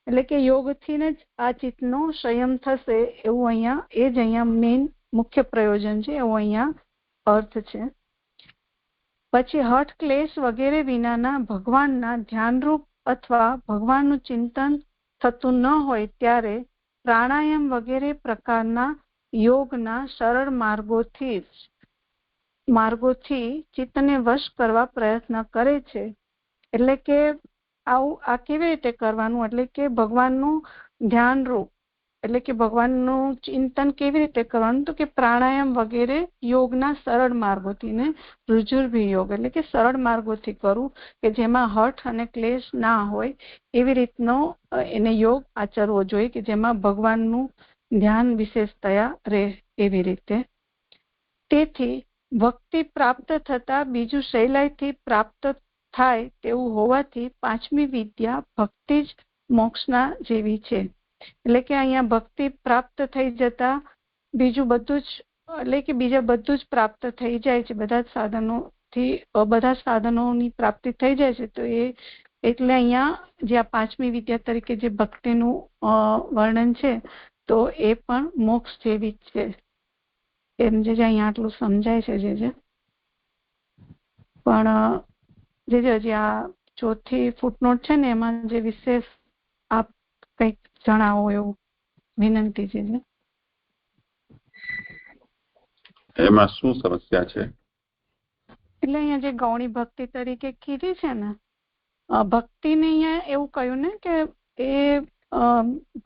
B: એટલે કે યોગથી જ આ ચિત્તનો સંયમ થશે એવું અહીંયા એ જ અહીંયા મેઇન મુખ્ય પ્રયોજન છે એવો અહીંયા અર્થ છે. પછી હઠ ક્લેશ વગેરે વિનાના ભગવાનના ધ્યાનરૂપ અથવા ભગવાનનું ચિંતન થતું ન હોય ત્યારે પ્રાણાયામ વગેરે પ્રકારના યોગના સરળ માર્ગોથી ચિત્તને વશ કરવા પ્રયત્ન કરે છે. એટલે કે આ કેવી રીતે કરવાનું, એટલે કે ભગવાનનું ધ્યાનરૂપ, એટલે કે ભગવાનનું ચિંતન કેવી રીતે કરવાનું તો કે પ્રાણાયામ વગેરે યોગના સરળ માર્ગોથી, ને ઋજુર્ભી યોગ એટલે કે સરળ માર્ગોથી કરવું કે જેમાં હઠ અને ક્લેશ ના હોય એવી રીતનો એને યોગ આચરવો જોઈએ કે જેમાં ભગવાનનું ધ્યાન વિશેષતયા રહે એવી રીતે. તેથી ભક્તિ પ્રાપ્ત થતા બીજું સહેલાઈથી પ્રાપ્ત થાય તેવું હોવાથી પાંચમી વિદ્યા ભક્તિ જ મોક્ષના જેવી છે. એટલે કે અહીંયા ભક્તિ પ્રાપ્ત થઈ જતા બીજું બધું જ, એટલે કે બીજા બધું જ પ્રાપ્ત થઈ જાય છે. બધા સાધનોની પ્રાપ્તિ થઈ જાય છે. તો એટલે અહીંયા જે આ પાંચમી વિદ્યા તરીકે જે ભક્તિનું વર્ણન છે તો એ પણ મોક્ષ જેવી જ છે. એમ જે અહીંયા આટલું સમજાય છે જે પણ જે હજી આ ચોથી ફૂટનોટ છે ને એમાં જે વિશેષ આપ કંઈક જણાવો એવું વિનંતી છે.
A: એમાં શું સમસ્યા છે?
B: એટલે અહીંયા જે ગૌણી ભક્તિ તરીકે કીધી છે ને, ભક્તિને અહીંયા એવું કહ્યું ને કે એ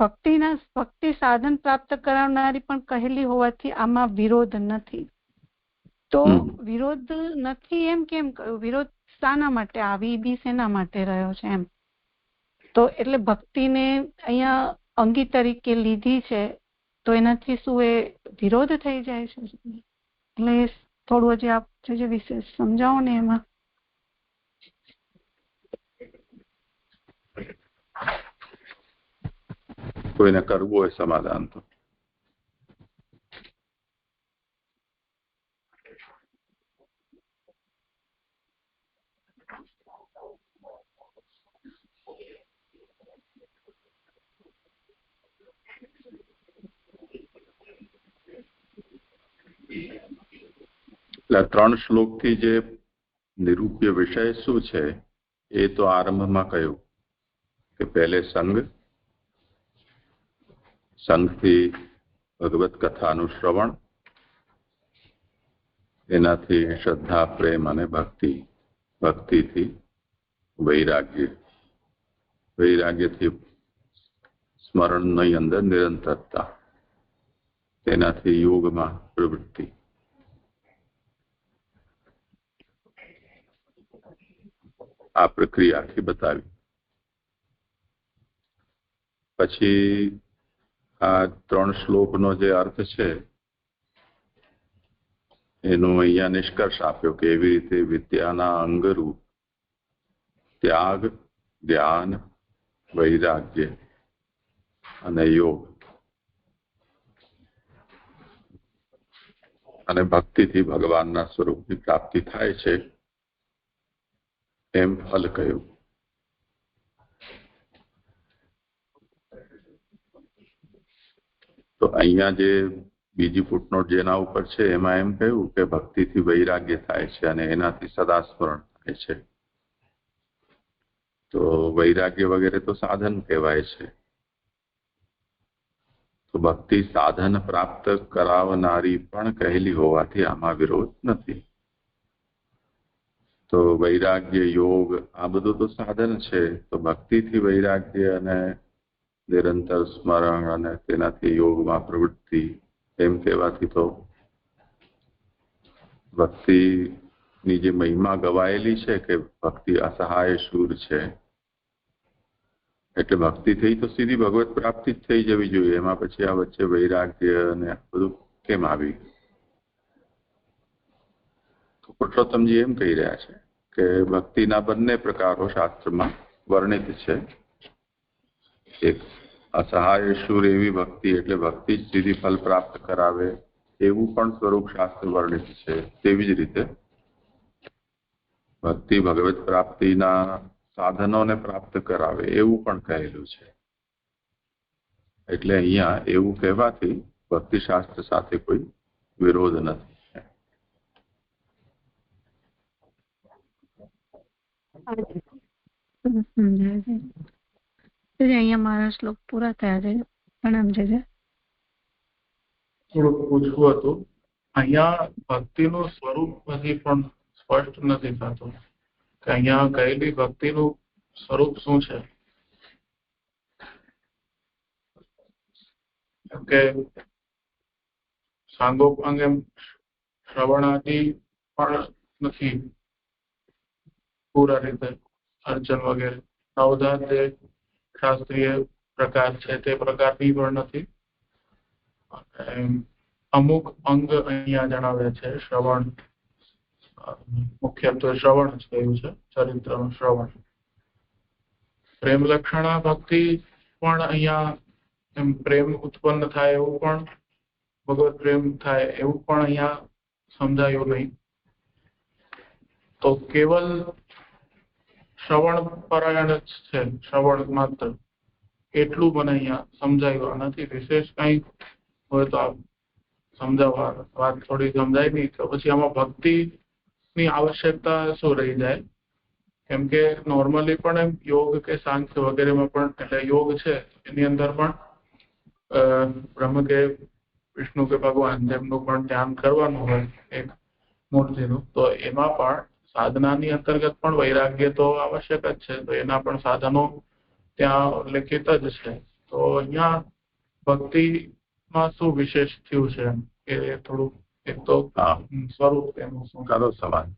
B: ભક્તિ સાધન પ્રાપ્ત કરાવનારી પણ કહેલી હોવાથી આમાં વિરોધ નથી. તો વિરોધ નથી એમ કેમ કહ્યું? વિરોધ શાના માટે આવી બી શેના માટે રહ્યો છે એમ? તો એટલે ભક્તિને અહીંયા અંગી તરીકે લીધી છે તો એનાથી શું એ વિરોધ થઈ જાય છે? એટલે થોડું હજી આપ જે વિશેષ સમજાવો ને એમાં.
A: કોઈને કરવું હોય સમાધાન તો એટલે 3 શ્લોકથી જે નિરૂપ્ય વિષય શું છે એ તો આરંભમાં કહ્યું કે પહેલે સંઘથી ભગવત કથાનું શ્રવણ, એનાથી શ્રદ્ધા, પ્રેમ અને ભક્તિ, ભક્તિથી વૈરાગ્ય, વૈરાગ્યથી સ્મરણની અંદર નિરંતરતા, તેનાથી યોગમાં પ્રવૃત્તિ. આ પ્રક્રિયા આખી બતાવી. પછી આ 3 શ્લોકનો જે અર્થ છે એનો અહીંયા નિષ્કર્ષ આપ્યો કે એવી રીતે વિદ્યાના અંગરૂપ ત્યાગ, ધ્યાન, વૈરાગ્ય અને યોગ અને ભક્તિથી ભગવાનના સ્વરૂપની પ્રાપ્તિ થાય છે એમ ફલ કહ્યું. તો અહીંયા જે બીજી ફૂટનોટ જેના ઉપર છે એમાં એમ કહ્યું કે ભક્તિથી વૈરાગ્ય થાય છે અને એનાથી સદા સ્મરણ થાય છે. તો વૈરાગ્ય વગેરે તો સાધન કહેવાય છે. તો ભક્તિ સાધન પ્રાપ્ત કરાવનારી પણ કહેલી હોવાથી આમાં વિરોધ નથી. તો વૈરાગ્ય, યોગ આ બધું તો સાધન છે. તો ભક્તિથી વૈરાગ્ય અને નિરંતર સ્મરણ અને તેનાથી યોગમાં પ્રવૃત્તિ એમ કહેવાથી તો ભક્તિની જે મહિમા ગવાયેલી છે કે ભક્તિ અસહાય શૂર છે, એટલે ભક્તિ થઈ તો સીધી ભગવત પ્રાપ્તિ જ થઈ જવી જોઈએ. એમાં પછી આ વચ્ચે વૈરાગ્ય અને બધું કેમ આવી? તો પુરુષોત્તમજી એમ કહી રહ્યા છે કે ભક્તિના બંને પ્રકારો શાસ્ત્રમાં વર્ણિત છે. એક અસહાય શૂર એવી ભક્તિ, એટલે ભક્તિ જ સીધી ફલ પ્રાપ્ત કરાવે એવું પણ સ્વરૂપ શાસ્ત્ર વર્ણિત છે. તેવી જ રીતે ભક્તિ ભગવત પ્રાપ્તિના સાધનોને પ્રાપ્ત કરાવે એવું પણ કહેલું છે. એટલે અહીંયા એવું કહેવાથી ભક્તિશાસ્ત્ર સાથે કોઈ વિરોધ નથી.
B: અહીંયા મારા શ્લોક પૂરા થયા છે. પ્રણામ છે.
D: થોડુંક પૂછવું હતું, અહીંયા ભક્તિનું સ્વરૂપ હજી પણ સ્પષ્ટ નથી થતું કે અહીંયા કહેલી ભક્તિનું સ્વરૂપ શું છે. કે સાંગોપાંગ એમ શ્રવણાદિ પણ નથી પૂરા રીતે, અર્ચન વગેરે નવધાત જે શાસ્ત્રીય પ્રકાર છે તે પ્રકારની પણ નથી. અમુક અંગ અહીંયા જણાવે છે. શ્રવણ, મુખ્યત્વે શ્રવણ જ કહ્યું છે, ચરિત્રનું શ્રવણ. પ્રેમ લક્ષણા ભક્તિ પણ અહીંયા એમ પ્રેમ ઉત્પન્ન થાય એવું પણ, ભગવત પ્રેમ થાય એવું પણ અહીંયા સમજાયું નહીં. તો કેવલ શ્રવણ પરાયણ જ છે, શ્રવણ માત્ર એટલું મને અહીંયા સમજાયું નથી. વિશેષ કઈ હોય તો આપ સમજાવવા, વાત થોડી સમજાય નહીં તો પછી આમાં ભક્તિની આવશ્યકતા શું રહી જાય? કેમ કે નોર્મલી પણ એમ યોગ કે સાંખ્ય વગેરેમાં પણ, એટલે યોગ છે એની અંદર પણ બ્રહ્મ કે વિષ્ણુ કે ભગવાન જેમનું પણ ધ્યાન કરવાનું હોય એક મૂર્તિનું, તો એમાં પણ સાધનાની અંતર્ગત પણ વૈરાગ્ય તો આવશ્યક જ છે. તો એના પણ સાધનો ત્યાં ઉલ્લેખિત જ છે. તો અહીંયા ભક્તિમાં શું વિશેષ થયું છે કે થોડું એક તો સ્વરૂપ એનું શું?
A: સારો સવાલ.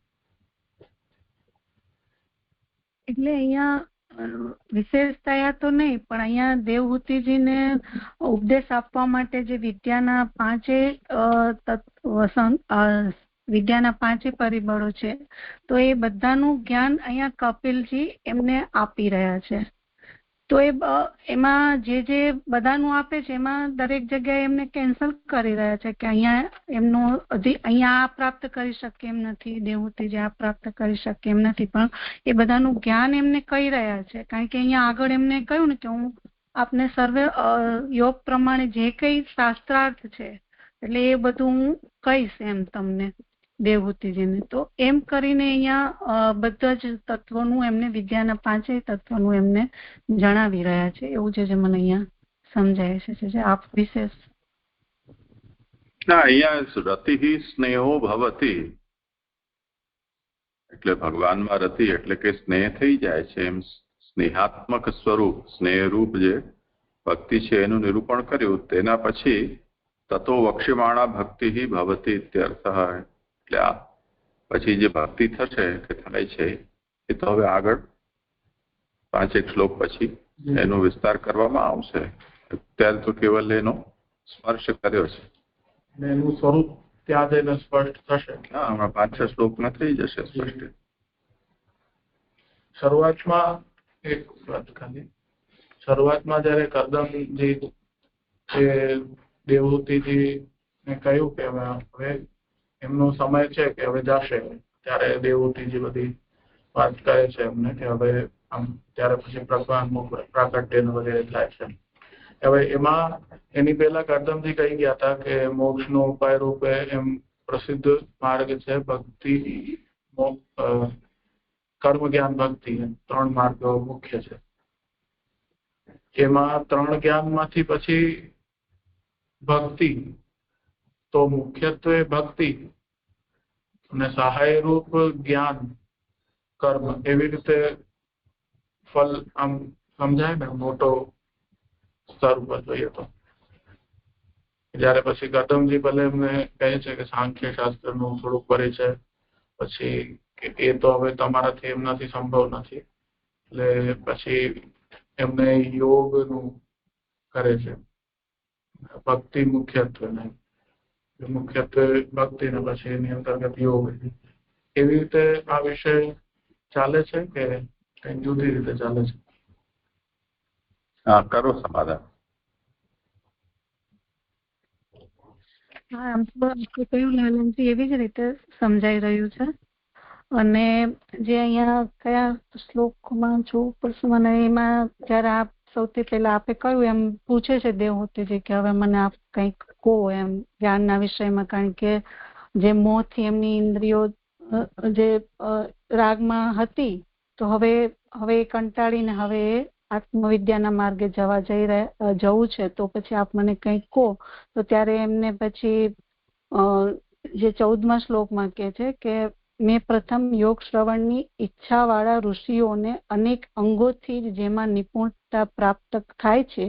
B: એટલે અહીંયા વિશેષ થયા તો નહીં, પણ અહીંયા દેવહૂતિજીને ઉપદેશ આપવા માટે જે વિદ્યાના પાંચે પરિબળો છે, તો એ બધાનું જ્ઞાન અહીંયા કપિલજી એમને આપી રહ્યા છે. તો એમાં જે બધાનું આપે છે એમાં દરેક જગ્યાએ એમને કેન્સલ કરી રહ્યા છે કે અહીંયા એમનું અહીંયા આ પ્રાપ્ત કરી શકે એમ નથી, દેવહૂતિજી આ પ્રાપ્ત કરી શકે એમ નથી, પણ એ બધાનું જ્ઞાન એમને કહી રહ્યા છે. કારણ કે અહીંયા આગળ એમને કહ્યું ને કે હું આપને સર્વે યોગ પ્રમાણે જે કઈ શાસ્ત્રાર્થ છે એટલે એ બધું હું કહીશ એમ તમને દેવહૂતિજીને. તો એમ કરીને અહીંયા બધા જ તત્વોનું એમને વિદ્યાના 5 તત્વોનું એમને જણાવી રહ્યા છે. એવું જે મને અહીંયા સમજાય છે. જે આપ વિશેષ
A: ના, અહીંયા રતિ સ્નેહો ભવતી એટલે ભગવાનમાં રતિ એટલે કે સ્નેહ થઈ જાય છે. એમ સ્નેહાત્મક સ્વરૂપ સ્નેહરૂપ જે ભક્તિ છે એનું નિરૂપણ કર્યું. તેના પછી તતો વક્ષ્યમાણા ભક્તિ ભવતી ઇત્યર્થ. એટલે આ પછી જે ભક્તિ થશે કે થાય છે એ તો હવે આગળ 5 શ્લોક પછી એનો વિસ્તાર કરવામાં આવશે. અત્યારે તો કેવલ એનો સ્પર્શ કર્યો છે,
D: એનું સ્વરૂપ ત્યાં જઈને સ્પષ્ટ થશે.
A: હા, હમણાં 5-6 શ્લોકમાં થઈ જશે સ્પષ્ટ.
D: શરૂઆતમાં એક વાત ખાલી, શરૂઆતમાં જયારે કરદમજી દેવહૂતિજી ને કહ્યું કે હવે એમનો સમય છે કે હવે જશે, ત્યારે દેવહૂતિજી બધી વાત કરે છે એમને કે હવે આમ ત્યારે પછી ભગવાનનું પ્રાકટ્ય વગેરે થાય છે. હવે એમાં એની પહેલા કરદમજી કહી ગયા હતા કે મોક્ષનો ઉપાય રૂપે એમ પ્રસિદ્ધ માર્ગ છે ભક્તિ, કર્મ, જ્ઞાન, ભક્તિ. 3 માર્ગો મુખ્ય છે. એમાં 3 જ્ઞાનમાંથી પછી ભક્તિ, તો મુખ્યત્વે ભક્તિ અને સહાય રૂપ જ્ઞાન, કર્મ, એવી રીતે ફલ આમ સમજાય ને મોટો સ્તર ઉપર જોઈએ તો. જયારે પછી કરદમજી ભલે એમને કહે છે કે સાંખ્ય શાસ્ત્રનું થોડુંક પરિચય, પછી એ તો હવે તમારાથી એમનાથી સંભવ નથી, એટલે પછી એમને યોગનું કરે છે. ભક્તિ મુખ્યત્વે નહીં, મુખ્યત્વે ભક્તિ ને પછી એની અંતર્ગત યોગ. એવી રીતે આ વિષય ચાલે છે કે કઈ જુદી રીતે ચાલે છે?
A: હા, કરો સમાધાન.
B: હા, આમ તો કહ્યું લાલનજી એવી જ રીતે સમજાઈ રહ્યું છે. અને જે અહીંયા કયા શ્લોકમાં છું મને એમાં જયારે આપ સૌથી પહેલા આપે કહ્યું એમ પૂછે છે દેવહૂતિજી કે હવે મને આપ કંઈક કહો એમ જ્ઞાનના વિષયમાં, કારણ કે જે મોહથી એમની ઇન્દ્રિયો જે રાગમાં હતી તો હવે કંટાળીને હવે આત્મવિદ્યાના માર્ગે જવું છે. તો પછી આપ મને કંઈક કહો. તો ત્યારે એમને પછી જે 14મા શ્લોકમાં કહે છે કે મેં પ્રથમ યોગ શ્રવણની ઈચ્છાવાળા ઋષિઓને અનેક અંગોથી જ જેમાં નિપુણતા પ્રાપ્ત થાય છે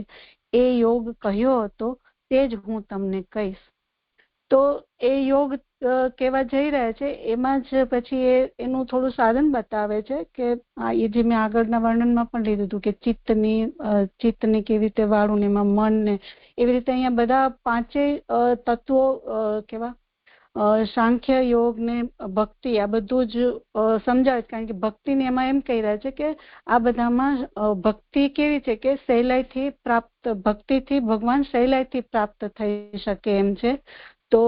B: એ યોગ કહ્યો હતો, તે જ હું તમને કહીશ. તો એ યોગ કેવા જઈ રહ્યા છે એમાં જ પછી એનું થોડું સાધન બતાવે છે કે એ જે મેં આગળના વર્ણનમાં પણ લીધું હતું કે ચિત્તની કેવી રીતે વાળું ને એમાં મન ને એવી રીતે અહીંયા બધા 5 તત્વો કેવા સાંખ્ય, યોગ ને ભક્તિ આ બધું જ સમજાવે છે. કારણ કે ભક્તિને એમાં એમ કહી રહ્યા છે કે આ બધામાં ભક્તિ કેવી છે કે સહેલાઈથી પ્રાપ્ત, ભક્તિથી ભગવાન સહેલાઈથી પ્રાપ્ત થઈ શકે એમ છે. તો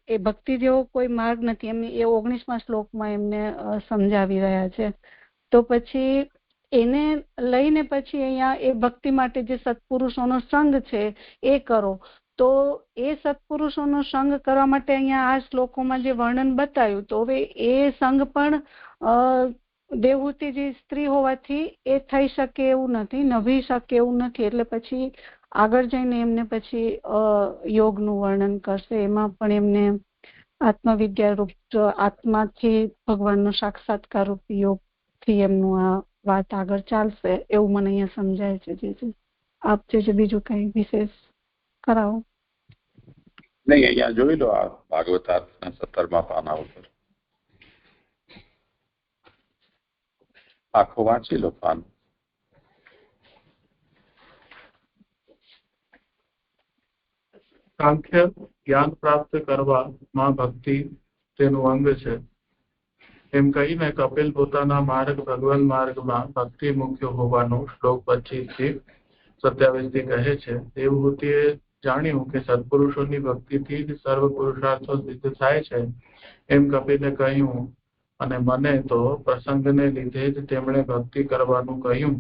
B: એ ભક્તિ જેવો કોઈ માર્ગ નથી એમ એ 19મા શ્લોકમાં એમને સમજાવી રહ્યા છે. તો પછી એને લઈને પછી અહીંયા એ ભક્તિ માટે જે સત્પુરુષોનો સંગ છે એ કરો. તો એ સત્પુરુષોનો સંગ કરવા માટે અહીંયા આ શ્લોકોમાં જે વર્ણન બતાવ્યું, તો હવે એ સંગ પણ દેવહૂતિજી સ્ત્રી હોવાથી એ થઈ શકે એવું નથી, નભી શકે એવું નથી. એટલે પછી આગળ જઈને એમને પછી યોગનું વર્ણન કરશે. એમાં પણ એમને આત્મવિદ્યા રૂપ આત્માથી ભગવાનનો સાક્ષાત્કાર રૂપ યોગથી એમનું આ વાત આગળ ચાલશે એવું મને અહીંયા સમજાય છે. આપ જે બીજું કઈ વિશેષ કરાવો.
A: નહીં, અહીંયા જોઈ લો આ ભાગવતાર્થના 17મા પાના ઉપર આખો વાંચી લો પાન.
D: સાંખ્ય જ્ઞાન પ્રાપ્ત કરવામાં ભક્તિ તેનું અંગ છે એમ કહીને કપિલ પોતાના માર્ગ ભગવાન માર્ગમાં ભક્તિ મુખ્ય હોવાનું શ્લોક 25 થી 27 કહે છે. દેવહૂતિએ જાણ્યું કે સત્પુરુષોની ભક્તિથી જ સર્વ પુરુષાર્થો સિદ્ધ થાય છે એમ કપિલે કહ્યું, અને મને તો પ્રસંગને લીધે જ તેમણે ભક્તિ કરવાનું કહ્યું.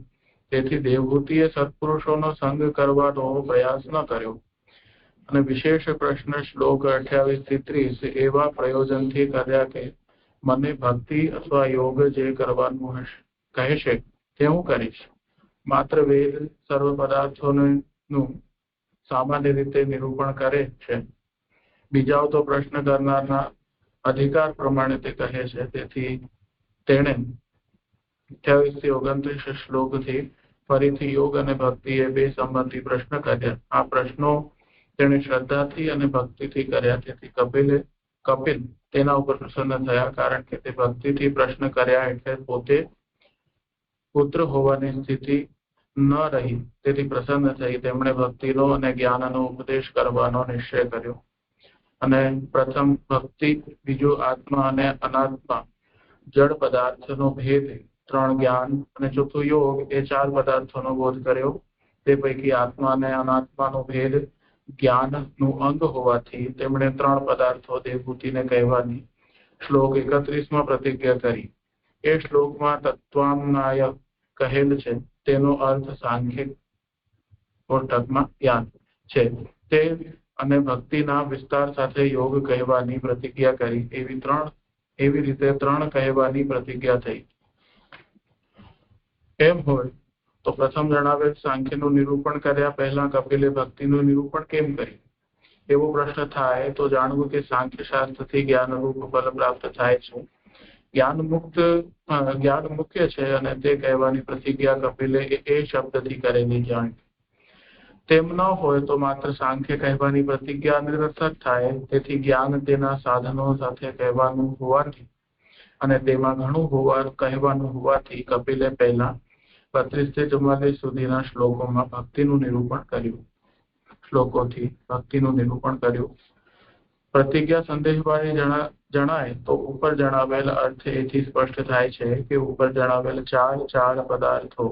D: તેથી દેવહૂતિએ સત્પુરુષોનો સંગ કરવાનો પ્રયાસ ન કર્યો. અને વિશેષ પ્રશ્ન શ્લોક 28 થી 30 એવા પ્રયોજનથી કર્યા કે મને ભક્તિ અથવા યોગ જે કરવાનું કહે છે તે હું કરીશ. માત્ર વેદ સર્વ પદાર્થોનું સામાન્ય રીતે નિરૂપણ કરે છે. બીજાઓ તો પ્રશ્ન કરનારના અધિકાર પ્રમાણે તે કહે છે. તેથી તેણે 28 થી 29 શ્લોકથી ફરીથી યોગ અને ભક્તિ એ બે સંબંધી પ્રશ્ન કર્યા. આ પ્રશ્નો તેણે શ્રદ્ધાથી અને ભક્તિથી કર્યા. તેથી કપિલ તેના ઉપર પ્રસન્ન થયા, કારણ કે તે ભક્તિથી પ્રશ્ન કર્યા એટલે પોતે પુત્ર હોવાની સ્થિતિ ન રહી, તેથી પ્રસન્ન થઈ. તેમણે ભક્તિનો અને જ્ઞાનનો ઉપદેશ કરવાનો નિશ્ચય કર્યો. અને પ્રથમ ભક્તિ, બીજું આત્મા અને અનાત્મા જડ પદાર્થનો ભેદ, 3 જ્ઞાન અને ચોથું યોગ એ 4 પદાર્થોનો બોધ કર્યો. તે પૈકી આત્મા અને અનાત્માનો ભેદ જ્ઞાનનું અંગ હોવાથી તેમણે 3 પદાર્થો દેવહૂતિને કહેવાની શ્લોક 31 પ્રતિજ્ઞા કરી. એ શ્લોકમાં તત્વાન્નાય કહેલ છે, તેનો અર્થ સાંખ્યિક કોષ્ટકમાં જ્ઞાન છે તે અને ભક્તિના વિસ્તાર સાથે યોગ કહેવાની પ્રતિજ્ઞા કરી. એવી રીતે 3 કહેવાની પ્રતિજ્ઞા થઈ. એમ હોય તો પ્રથમ જણાવેલ સાંખ્યનું નિરૂપણ કર્યા પહેલા કપિલે ભક્તિનું નિરૂપણ કેમ કર્યું? એવો પ્રશ્ન થાય તો જાણવું કે સાંખ્ય શાસ્ત્રથી જ્ઞાનરૂપ ફલ પ્રાપ્ત થાય છે. જ્ઞાન મુખ્ય છે અને તે કહેવાની પ્રતિજ્ઞા કપિલે એ શબ્દથી કરેલી જાણી. તેમ ન હોય તો માત્ર સાંખ્ય કહેવાની પ્રતિજ્ઞા નિરર્થક થાય. તેથી જ્ઞાન તેના સાધનો સાથે કહેવાનું હોવાથી અને તેમાં ઘણું કહેવાનું હોવાથી કપિલે પહેલા 32 થી 44 સુધીના શ્લોકોમાં ભક્તિનું નિરૂપણ કર્યું. પ્રતિજ્ઞા સંદેશવાળી જણાય તો ઉપર જણાવેલ અર્થ એથી સ્પષ્ટ થાય છે કે ઉપર જણાવેલ 4 પદાર્થો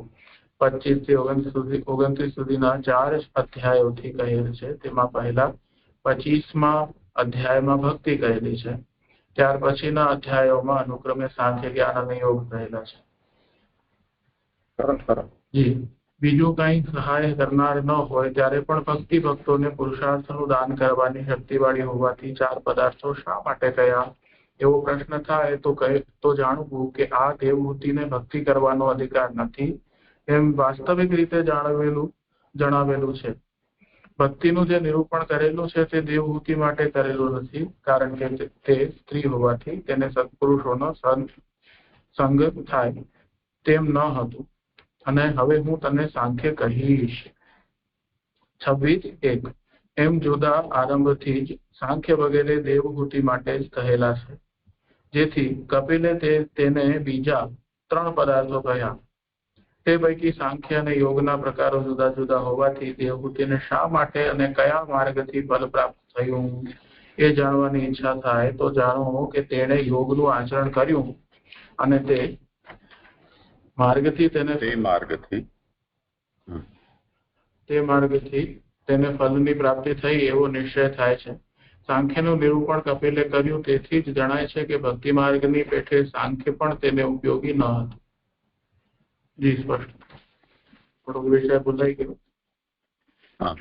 D: 25 થી 29 સુધીના 4 અધ્યાયોથી કહેલ છે. તેમાં પહેલા 25મા અધ્યાયમાં ભક્તિ કહેલી છે. ત્યાર પછીના અધ્યાયોમાં અનુક્રમે સાંખ્ય, જ્ઞાન અને યોગ કહેલા છે. જી, બીજું કઈ સહાય કરનાર ન હોય ત્યારે પણ ભક્તિ ભક્તોને પુરુષાર્થનું દાન કરવાની શક્તિવાળી હોવાથી 4 પદાર્થો શા માટે કયા? એવો પ્રશ્ન થાય તો જાણવું કે આ દેવહૂતિને ભક્તિ કરવાનો અધિકાર નથી એમ વાસ્તવિક રીતે જણાવેલું છે. ભક્તિનું જે નિરૂપણ કરેલું છે તે દેવહૂતિ માટે કરેલું નથી, કારણ કે તે સ્ત્રી હોવાથી તેને સત્પુરુષોનો સંગ થાય તેમ ન હતું. અને હવે હું તને સાંખ્ય કહીશ. 26:1 એમ જુદા આરંભથી જ સાંખ્ય વગેરે દેવહૂતિ માટે જ કહેલા છે. જેથી કપિલે તેને બીજા 3 પદાર્થો કહ્યા. તે પૈકી સાંખ્ય અને યોગના પ્રકારો જુદા જુદા હોવાથી દેવહૂતિને શા માટે અને કયા માર્ગથી ફલ પ્રાપ્ત થયું એ જાણવાની ઈચ્છા થાય તો જાણો કે તેણે યોગનું આચરણ કર્યું અને તે માર્ગથી તેને ફલની પ્રાપ્તિ થઈ એવો નિશ્ચય થાય છે. સાંખ્યનું નિરૂપણ કપિલે કર્યું તેથી જ જણાય છે કે ભક્તિ માર્ગની પેઠે સાંખ્ય પણ તેને ઉપયોગી ન હતું. જી, સ્પષ્ટ. થોડો વિષય ભૂલાઈ ગયો.
A: હા,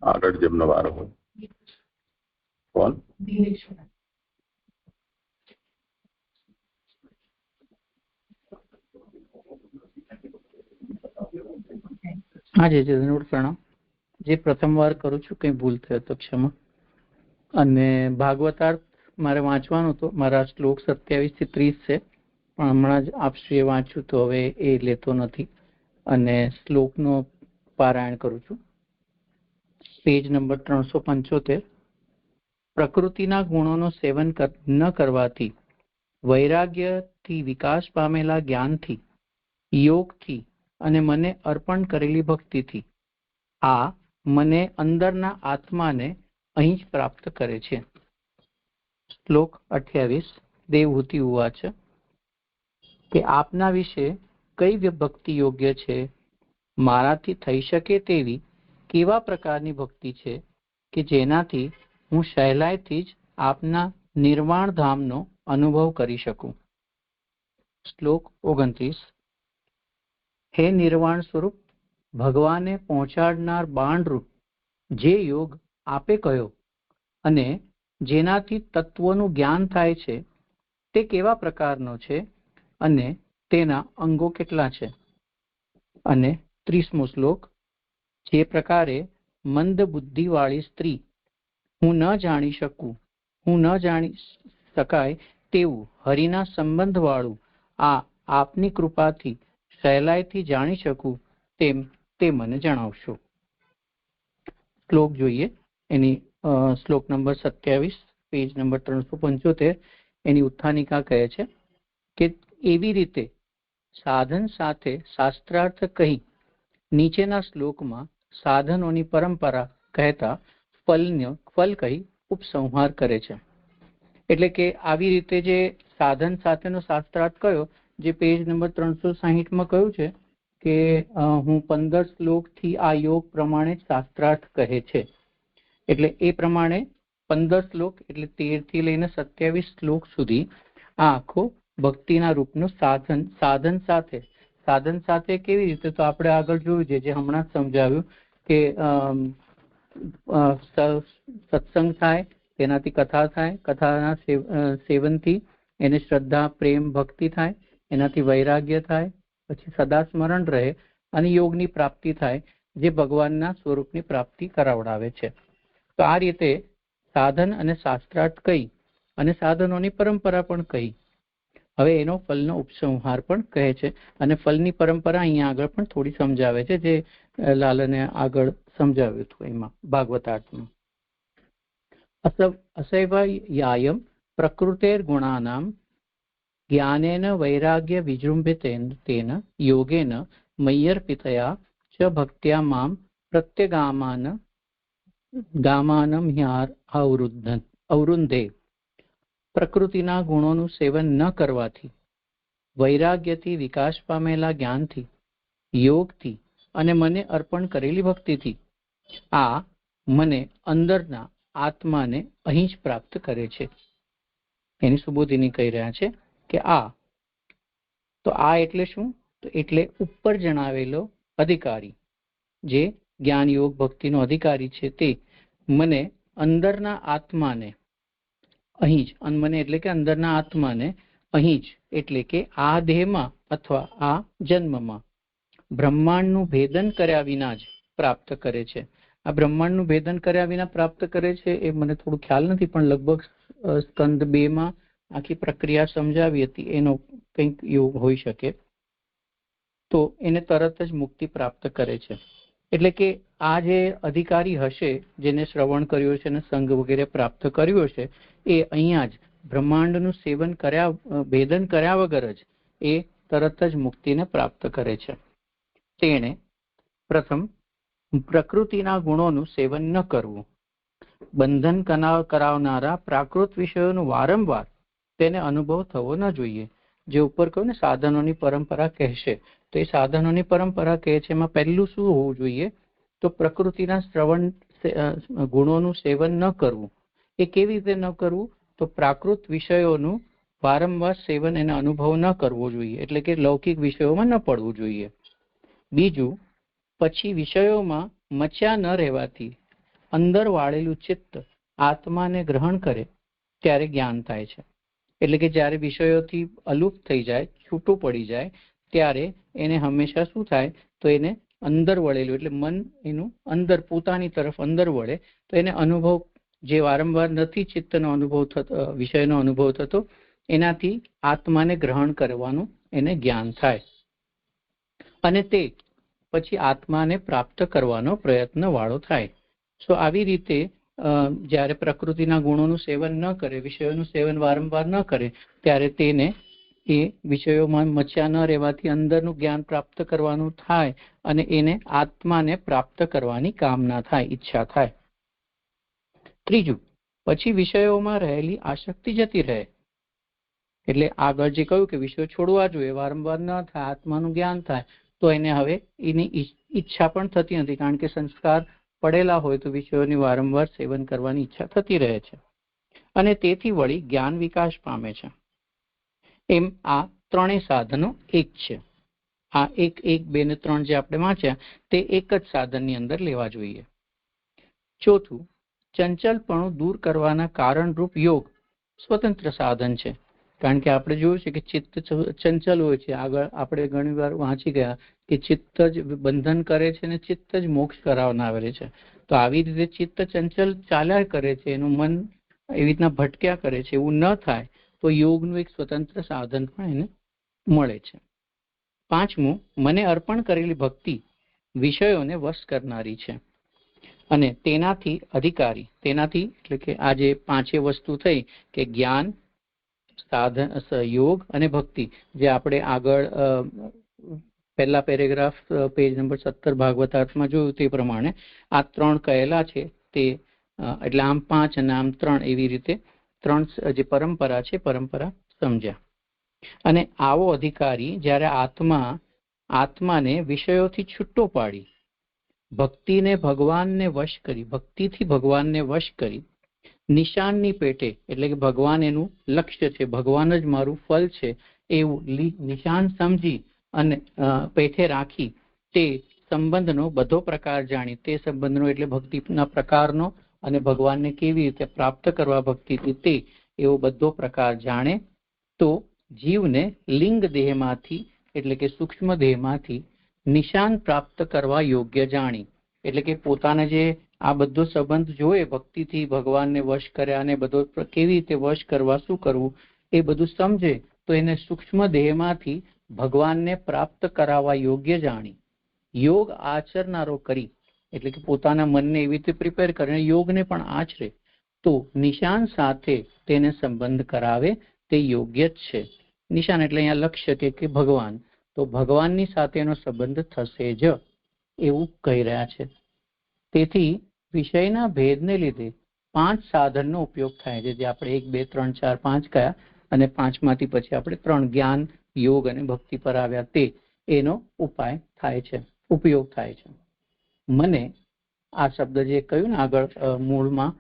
A: આગળ જેમનો વારો હોય. કોણ?
E: હા જી, પ્રણામ. જે પ્રથમવાર કરું છું, કંઈ ભૂલ થયો તો ક્ષમા. અને ભાગવતાર્થ મારે વાંચવાનું હતો. મારા શ્લોક 27 થી 30 છે, પણ હમણાં જ આપશ્રીએ વાંચ્યું તો હવે એ લેતો નથી અને શ્લોકનો પારાયણ કરું છું. Page number 375. પ્રકૃતિના ગુણોનો સેવન ન કરવાથી, વૈરાગ્યથી વિકાસ પામેલા જ્ઞાનથી, યોગથી અને મને અર્પણ કરેલી ભક્તિથી આ મને અંદરના આત્માને અહીં જ પ્રાપ્ત કરે છે. શ્લોક 28 દેવહૂતિ ઉવાચ કે આપના વિશે કઈ ભક્તિ યોગ્ય છે? મારાથી થઈ શકે તેવી કેવા પ્રકારની ભક્તિ છે કે જેનાથી હું સહેલાઈથી જ આપના નિર્વાણ ધામનો અનુભવ કરી શકું? શ્લોક 29 હે નિર્વાણ સ્વરૂપ, ભગવાને પહોંચાડનાર બાણરૂપ જે યોગ આપે કયો અને જેનાથી તત્વનું જ્ઞાન થાય છે તે કેવા પ્રકારનો છે અને તેના અંગો કેટલા છે? અને 30મો શ્લોક, જે પ્રકારે મંદ બુદ્ધિવાળી સ્ત્રી હું ન જાણી શકું, હું ન જાણી શકાય તેવું હરિના સંબંધવાળું આ આપની કૃપાથી સહેલાઈથી જાણી શકું તેમ તે મને જણાવશો. શ્લોક જોઈએ. એની શ્લોક નંબર 27, પેજ નંબર 375. એની ઉત્થાનિકા કહે છે કે એવી રીતે સાધન સાથે શાસ્ત્રાર્થ કહી નીચેના શ્લોકમાં સાધનોની પરંપરા કહેતા ફલ કહી ઉપસંહાર કરે છે. એટલે કે આવી રીતે જે સાધન સાથેનો શાસ્ત્રાર્થ કયો, જે પેજ નંબર 360માં કહ્યું છે કે હું 15 શ્લોકથી આ યોગ પ્રમાણે શાસ્ત્રાર્થ કહે છે. એટલે એ પ્રમાણે 15 શ્લોક એટલે 13 થી લઈને 27 શ્લોક સુધી આ આખો ભક્તિના રૂપનું સાધન સાથે કેવી રીતે, તો આપણે આગળ જોયું છે, જે હમણાં જ સમજાવ્યું કે સત્સંગ થાય, તેનાથી કથા થાય, કથાના સેવનથી એને શ્રદ્ધા, પ્રેમ, ભક્તિ થાય, એનાથી વૈરાગ્ય થાય, પછી સદા સ્મરણ રહે અને યોગની પ્રાપ્તિ થાય, જે ભગવાનના સ્વરૂપની પ્રાપ્તિ કરાવડાવે છે. તો આ રીતે સાધન અને શાસ્ત્રાર્થ કહી અને સાધનોની પરંપરા પણ કહી. હવે એનો ફલનો ઉપસંહાર પણ કહે છે અને ફલની પરંપરા અહીંયા આગળ પણ થોડી સમજાવે છે, જે લાલને આગળ સમજાવ્યું હતું એમાં ભાગવતાર્થમાં. અસૈવાયમ પ્રકૃતેર ગુણાનામ જ્ઞાનેન વૈરાગ્ય વિજૃંભિતેન તેન યોગેન મય્યર્પિતયા ચ ભક્ત્યા મામ પ્રત્યગામાનમ હ્યાર અવરુંધે. પ્રકૃતિના ગુણોનું સેવન ન કરવાથી, વૈરાગ્યથી વિકાસ પામેલા જ્ઞાનથી, યોગથી અને મને અર્પણ કરેલી ભક્તિથી આ મને અંદરના આત્માને અહીં જ પ્રાપ્ત કરે છે. એની સુબોધિની કહી રહ્યા છે કે આ એટલે શું? તો એટલે ઉપર જણાવેલો અધિકારી, જે જ્ઞાન યોગ ભક્તિનો અધિકારી છે, તે મને અંદરના આત્માને અહીં જ, મને એટલે કે અંદરના આત્માને અહીં જ એટલે કે આ દેહમાં અથવા આ જન્મમાં બ્રહ્માંડનું ભેદન કર્યા વિના જ પ્રાપ્ત કરે છે. આ બ્રહ્માંડનું ભેદન કર્યા વિના પ્રાપ્ત કરે છે એ મને થોડું ખ્યાલ નથી, પણ લગભગ સ્કંદ 2માં આખી પ્રક્રિયા સમજાવી હતી, એનો કંઈક યોગ હોઈ શકે. તો એને તરત જ મુક્તિ પ્રાપ્ત કરે છે. એટલે કે આ જે અધિકારી હશે, જેને શ્રવણ કર્યું છે અને સંગ વગેરે પ્રાપ્ત કર્યું હશે, એ અહીંયા જ બ્રહ્માંડનું સેવન કર્યા, ભેદન કર્યા વગર જ એ તરત જ મુક્તિને પ્રાપ્ત કરે છે. તેણે પ્રથમ પ્રકૃતિના ગુણોનું સેવન ન કરવું, બંધન કરાવનારા પ્રાકૃત વિષયોનું વારંવાર તેને અનુભવ થવો ન જોઈએ. જે ઉપર કહ્યું ને સાધનોની પરંપરા કહેશે, તો એ સાધનોની પરંપરા કહે છે, એમાં પહેલું શું હોવું જોઈએ? તો પ્રકૃતિના ગુણોનું સેવન ન કરવું. એ કેવી રીતે ન કરવું? તો પ્રાકૃત વિષયોનું વારંવાર સેવન, એને અનુભવ ન કરવો જોઈએ, એટલે કે લૌકિક વિષયોમાં ન પડવું જોઈએ. બીજું, પછી વિષયોમાં મચ્યા ન રહેવાથી અંદર વાળેલું ચિત્ત આત્માને ગ્રહણ કરે ત્યારે જ્ઞાન થાય છે. એટલે કે જ્યારે વિષયોથી અલુપ્ત થઈ જાય, છૂટું પડી જાય, ત્યારે એને હંમેશા શું થાય? તો એને અંદર વળેલું, એટલે મન એનું અંદર પોતાની તરફ અંદર વળે, તો એને અનુભવ, જે વારંવાર નથી ચિત્તનો અનુભવ થતો, વિષયનો અનુભવ થતો, એનાથી આત્માને ગ્રહણ કરવાનું એને જ્ઞાન થાય અને તે પછી આત્માને પ્રાપ્ત કરવાનો પ્રયત્ન વાળો થાય. સો આવી રીતે જ્યારે પ્રકૃતિના ગુણોનું સેવન ન કરે, વિષયોનું સેવન વારંવાર ન કરે, ત્યારે તેને એ વિષયોમાં મચ્યા ન રહેવાથી અંદરનું જ્ઞાન પ્રાપ્ત કરવાનું થાય અને એને આત્માને પ્રાપ્ત કરવાની કામના થાય, ઈચ્છા થાય. ત્રીજું, પછી વિષયોમાં રહેલી આસક્તિ જતી રહે. એટલે આગળ જે કહ્યું કે વિષયો છોડવા જોઈએ, વારંવાર ન થાય, આત્માનું જ્ઞાન થાય, તો એને હવે એની ઈચ્છા પણ થતી નથી, કારણ કે સંસ્કાર પડેલા હોય તો વિષયોની વારંવાર સેવન કરવાની ઈચ્છા થતી રહે છે અને તેથી વળી જ્ઞાન વિકાસ પામે છે. એમ આ ત્રણેય સાધનો એક છે. આ 1, 2 ને 3 જે આપણે વાંચ્યા તે એક જ સાધનની અંદર લેવા જોઈએ. ચોથું, ચંચલપણું દૂર કરવાના કારણરૂપ યોગ સ્વતંત્ર સાધન છે. કારણ કે આપણે જોયું છે કે ચિત્ત ચંચલ હોય છે. આગળ આપણે ઘણી વાર વાંચી ગયા કે ચિત્ત જ બંધન કરે છે અને ચિત્ત જ મોક્ષ કરાવનાવે છે. તો આવી રીતે ચિત્ત ચંચલ ચાલ્યા કરે છે, એનું મન એવી રીતના ભટક્યા કરે છે. એવું ન થાય તો યોગનું એક સ્વતંત્ર સાધન પણ એને મળે છે. 5મું, મને અર્પણ કરેલી ભક્તિ વિષયોને વશ કરનારી છે અને તેનાથી અધિકારી, તેનાથી એટલે કે આ જે 5 વસ્તુ થઈ કે જ્ઞાન, સાધન, યોગ અને ભક્તિ, જે આપણે આગળ પહેલા પેરેગ્રાફ પેજ નંબર 17 ભાગવતાર્થમાં જોયું તે પ્રમાણે આ 3 કહેલા છે. તે એટલે આમ 5 અને આમ 3 એવી રીતે 3 જે પરંપરા છે પરંપરા સમજ્યા. અને આવો અધિકારી જ્યારે આત્માને વિષયોથી છૂટો પાડી ભક્તિને ભગવાનને વશ કરી, ભક્તિથી ભગવાનને વશ કરી નિશાનની પેટે, એટલે કે ભગવાન એનું લક્ષ્ય છે, ભગવાન જ મારું ફલ છે એવું નિશાન સમજી અને પેઠે રાખી તે સંબંધનો બધો પ્રકાર જાણી, તે સંબંધનો એટલે ભક્તિના પ્રકારનો અને ભગવાનને કેવી રીતે પ્રાપ્ત કરવા ભક્તિથી તે એવો બધો પ્રકાર જાણે તો જીવને લિંગ દેહમાંથી એટલે કે સૂક્ષ્મ દેહમાંથી નિશાન પ્રાપ્ત કરવા યોગ્ય જાણી. એટલે કે પોતાને જે આ બધો સંબંધ જોયે ભક્તિથી ભગવાનને વશ કર્યા અને બધો કેવી રીતે વશ કરવા, શું કરવું એ બધું સમજે તો એને સૂક્ષ્મ દેહમાંથી ભગવાનને પ્રાપ્ત કરાવવા યોગ્ય જાણી યોગ આચરનારો કરી, એટલે કે પોતાના મનને એવી રીતે પ્રિપેર કરીને યોગને પણ આચરે તો નિશાન સાથે તેને સંબંધ કરાવે તે યોગ્ય જ છે. નિશાન એટલે અહીંયા લક્ષ્ય કે ભગવાન, તો ભગવાનની સાથેનો સંબંધ થશે જ એવું કહી રહ્યા છે. તેથી વિષયના ભેદને લીધે 5 સાધનનો ઉપયોગ થાય છે, જે આપણે 1, 2, 3, 4, 5 કયા અને 5માંથી પછી આપણે 3 જ્ઞાન, યોગ અને ભક્તિ પર આવ્યા, તે એનો ઉપાય થાય છે, ઉપયોગ થાય છે. મને આ શબ્દ જે કહ્યું ને આગળ મૂળમાં